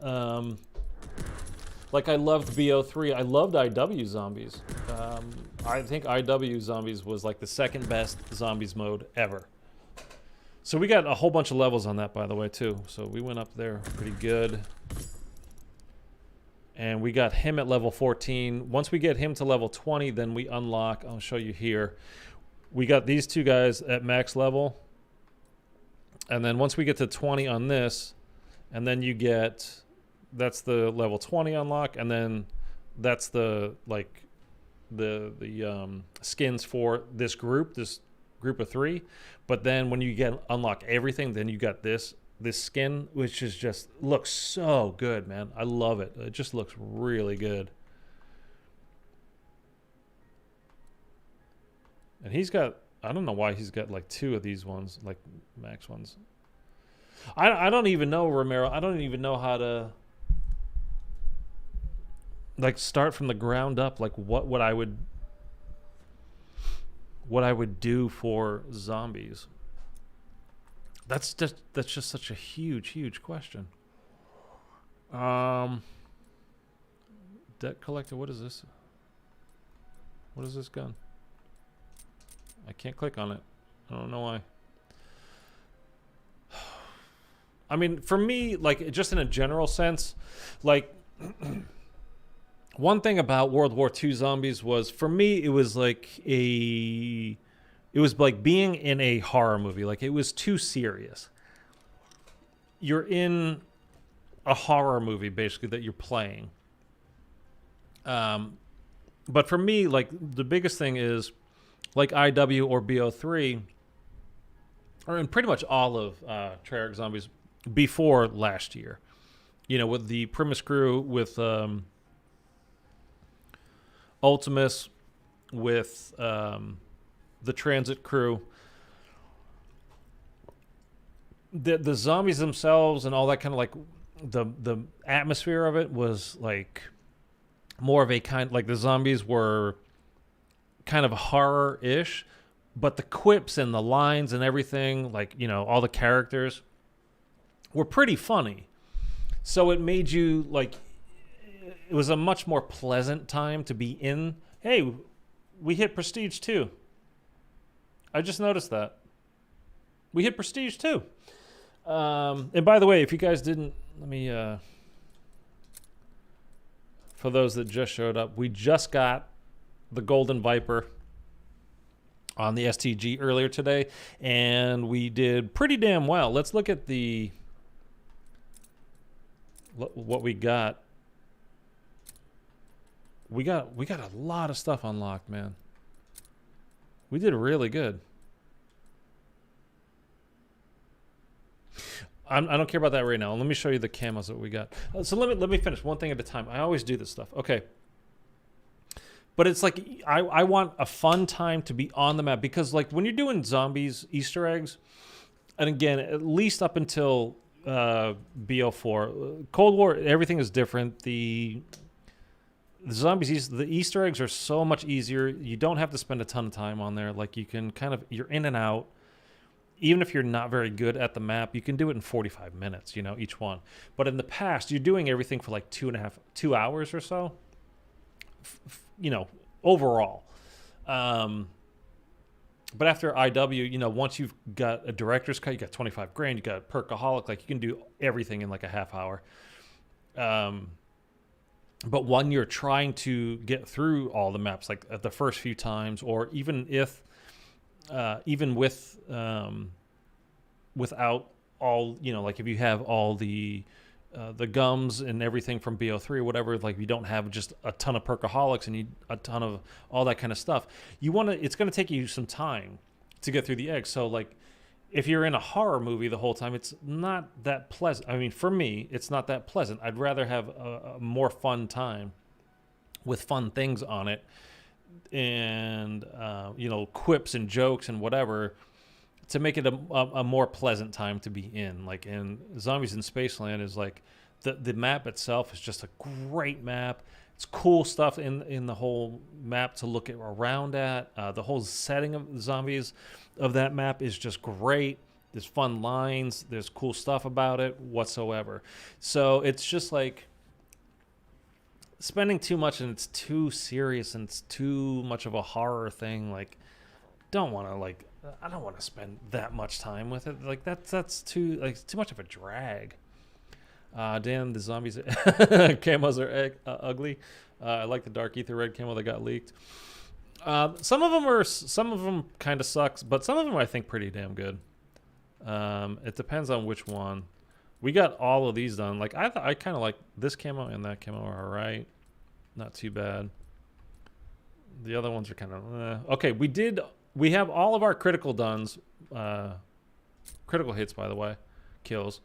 Like, I loved BO3. I loved IW zombies. I think IW zombies was like the second best zombies mode ever. So we got a whole bunch of levels on that, by the way, too. So we went up there pretty good. And we got him at level 14. Once we get him to level 20, then we unlock, I'll show you here. We got these two guys at max level. And then once we get to 20 on this, and then you get, that's the level 20 unlock, and then that's the, like, the skins for this group of 3. But then when you unlock everything, then you got this skin, which is just looks so good, man. I love it. It just looks really good. And he's got, I don't know why he's got like 2 of these ones, like max ones. I don't even know, Romero. I don't even know how to like start from the ground up, like what I would do for zombies. That's just such a huge question. Debt collector, what is this? What is this gun? I can't click on it. I don't know why. I mean, for me, like, just in a general sense, like, one thing about World War II zombies was, for me, it was like being in a horror movie. Like, it was too serious. You're in a horror movie, basically, that you're playing. But for me, like, the biggest thing is, like IW or BO3, or in pretty much all of Treyarch Zombies before last year, you know, with the Primus crew, with Ultimus, with the Transit crew, the zombies themselves and all that, kind of like the atmosphere of it was like more of a kind, like the zombies were kind of horror-ish, but the quips and the lines and everything, like, you know, all the characters were pretty funny. So it made you, like, it was a much more pleasant time to be in. Hey, we hit Prestige 2. I just noticed that. We hit Prestige 2. And by the way, if you guys didn't, let me, for those that just showed up, we just got the Golden Viper on the STG earlier today, and we did pretty damn well. Let's look at what we got. We got a lot of stuff unlocked, man. We did really good. I don't care about that right now. Let me show you the camos that we got. So let me finish one thing at a time. I always do this stuff. Okay. But it's like, I want a fun time to be on the map, because like when you're doing zombies Easter eggs, and again, at least up until BO4, Cold War, everything is different. The zombies, the Easter eggs are so much easier. You don't have to spend a ton of time on there. Like, you can kind of, you're in and out. even if you're not very good at the map, you can do it in 45 minutes, you know, each one. But in the past, you're doing everything for like 2 hours or so, you know, overall. But after IW, you know, once you've got a director's cut, you got 25 grand, you got Perkaholic, like you can do everything in like a half hour. But when you're trying to get through all the maps, like at the first few times, or even without all, you know, like if you have all the gums and everything from BO3 or whatever, like you don't have just a ton of Perkaholics and a ton of all that kind of stuff. It's going to take you some time to get through the eggs. So like if you're in a horror movie the whole time, it's not that pleasant. I mean, for me, it's not that pleasant. I'd rather have a more fun time with fun things on it and, you know, quips and jokes and whatever to make it a more pleasant time to be in. Like in Zombies in Spaceland is like the map itself is just a great map. It's cool stuff in the whole map to look around at. The whole setting of the zombies of that map is just great. There's fun lines. There's cool stuff about it whatsoever. So it's just like spending too much and it's too serious and it's too much of a horror thing. Like, I don't want to spend that much time with it. Like that's too much of a drag. Dan, the zombies camos are ugly. I like the Dark Aether red camo that got leaked. Some of them kind of sucks, but some of them I think pretty damn good. It depends on which one. We got all of these done. Like I kind of like this camo and that camo are all right, not too bad. The other ones are kind of okay. We have all of our critical duns, critical hits by the way, kills.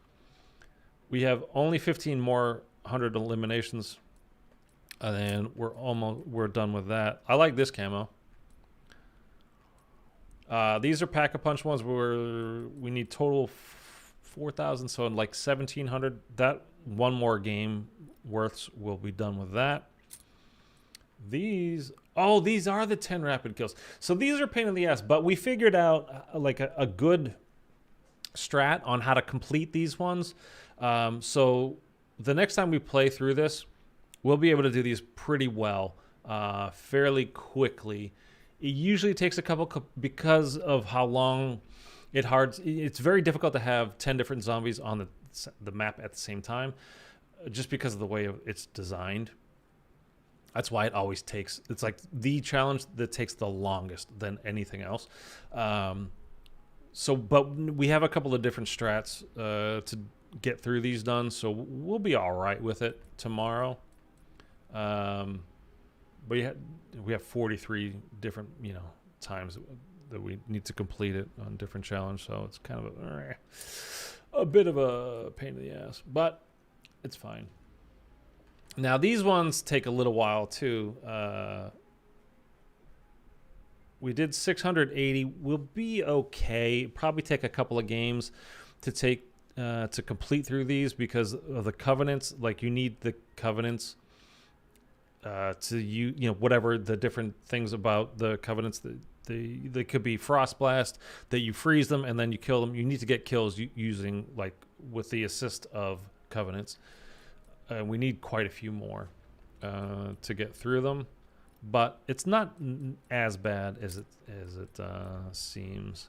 We have only 15 more 100 eliminations, and then we're done with that. I like this camo. These are Pack-a-Punch ones where we need total 4,000, so in like 1,700. That one more game worths will be done with that. These are the 10 rapid kills. So these are a pain in the ass, but we figured out like a good strat on how to complete these ones. So the next time we play through this, we'll be able to do these pretty well, fairly quickly. It usually takes a couple because of how long it's very difficult to have 10 different zombies on the map at the same time, just because of the way it's designed. That's why it always takes, it's like the challenge that takes the longest than anything else. But we have a couple of different strats to get through these done, so we'll be all right with it tomorrow. But we have 43 different, you know, times that we need to complete it on different challenge, so it's kind of a bit of a pain in the ass, but it's fine. Now these ones take a little while too. We did 680. We'll be okay. Probably take a couple of games to complete through these because of the covenants. Like you need the covenants to you know, whatever the different things about the covenants that they could be frost blast, that you freeze them and then you kill them. You need to get kills using like with the assist of covenants. We need quite a few more to get through them, but it's not as bad as it seems.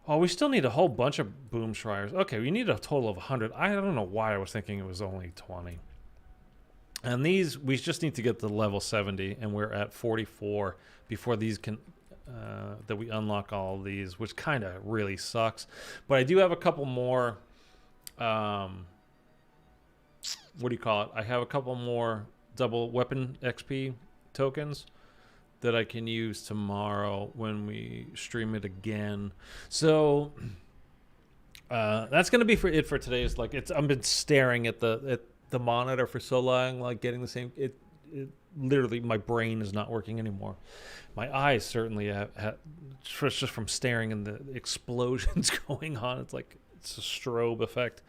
Oh, we still need a whole bunch of boom shriers. Okay, we need a total of 100. I don't know why I was thinking it was only 20. And these, we just need to get to level 70, and we're at 44 before these can, that we unlock all of these, which kind of really sucks. But I do have a couple more, what do you call it? I have a couple more double weapon XP tokens that I can use tomorrow when we stream it again. So that's gonna be it for today. It's like I've been staring at the monitor for so long, like getting the same. It literally, my brain is not working anymore. My eyes certainly have just from staring and the explosions going on. It's like it's a strobe effect.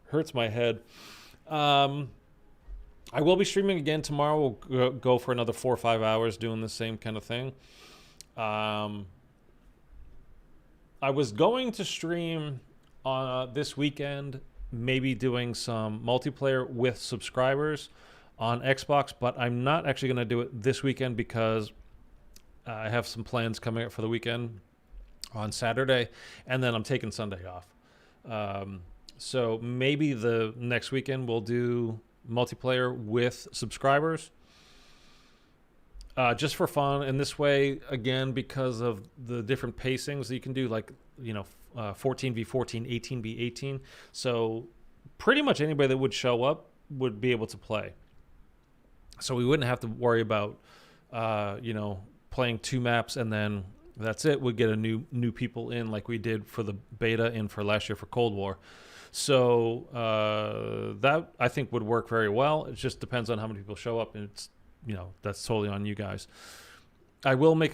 Hurts my head. I will be streaming again tomorrow. We'll go for another 4 or 5 hours doing the same kind of thing. I was going to stream this weekend, maybe doing some multiplayer with subscribers on Xbox, but I'm not actually going to do it this weekend because I have some plans coming up for the weekend on Saturday, and then I'm taking Sunday off. So maybe the next weekend we'll do multiplayer with subscribers. Just for fun, and this way, again, because of the different pacings that you can do, like, 14v14, 18v18. So pretty much anybody that would show up would be able to play. So we wouldn't have to worry about, playing 2 maps and then that's it. We'd get a new people in like we did for the beta and for last year for Cold War. So that I think would work very well. It just depends on how many people show up, and it's that's totally on you guys. I will make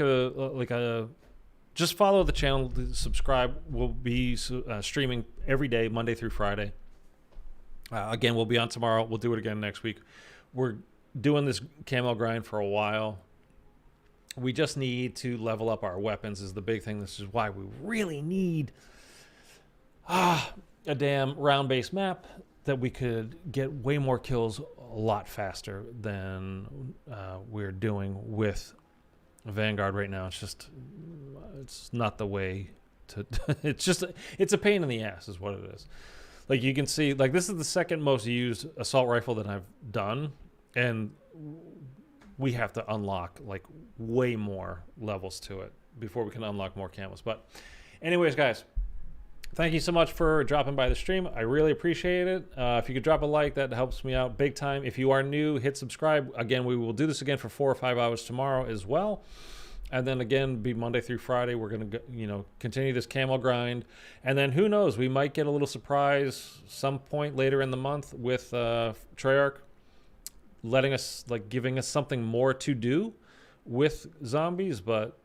just follow the channel, subscribe. We'll be streaming every day, Monday through Friday. Again, we'll be on tomorrow. We'll do it again next week. We're doing this camo grind for a while. We just need to level up our weapons is the big thing. This is why we really need a damn round-based map that we could get way more kills a lot faster than we're doing with Vanguard right now. It's not the way to it's a pain in the ass is what it is. Like you can see, like this is the second most used assault rifle that I've done, and we have to unlock like way more levels to it before we can unlock more camos. But anyways, guys, thank you so much for dropping by the stream. I really appreciate it. If you could drop a like, that helps me out big time. If you are new, hit subscribe. Again, we will do this again for 4 or 5 hours tomorrow as well. And then again, be Monday through Friday. We're going to, continue this camo grind. And then who knows, we might get a little surprise some point later in the month with Treyarch giving us something more to do with zombies. But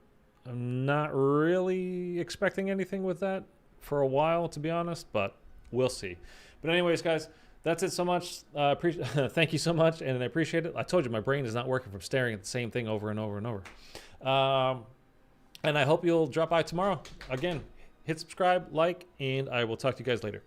I'm not really expecting anything with that for a while, to be honest, but we'll see. But anyways, guys, that's it so much. Thank you so much, and I appreciate it. I told you my brain is not working from staring at the same thing over and over and over. And I hope you'll drop by tomorrow. Again, hit subscribe, like, and I will talk to you guys later.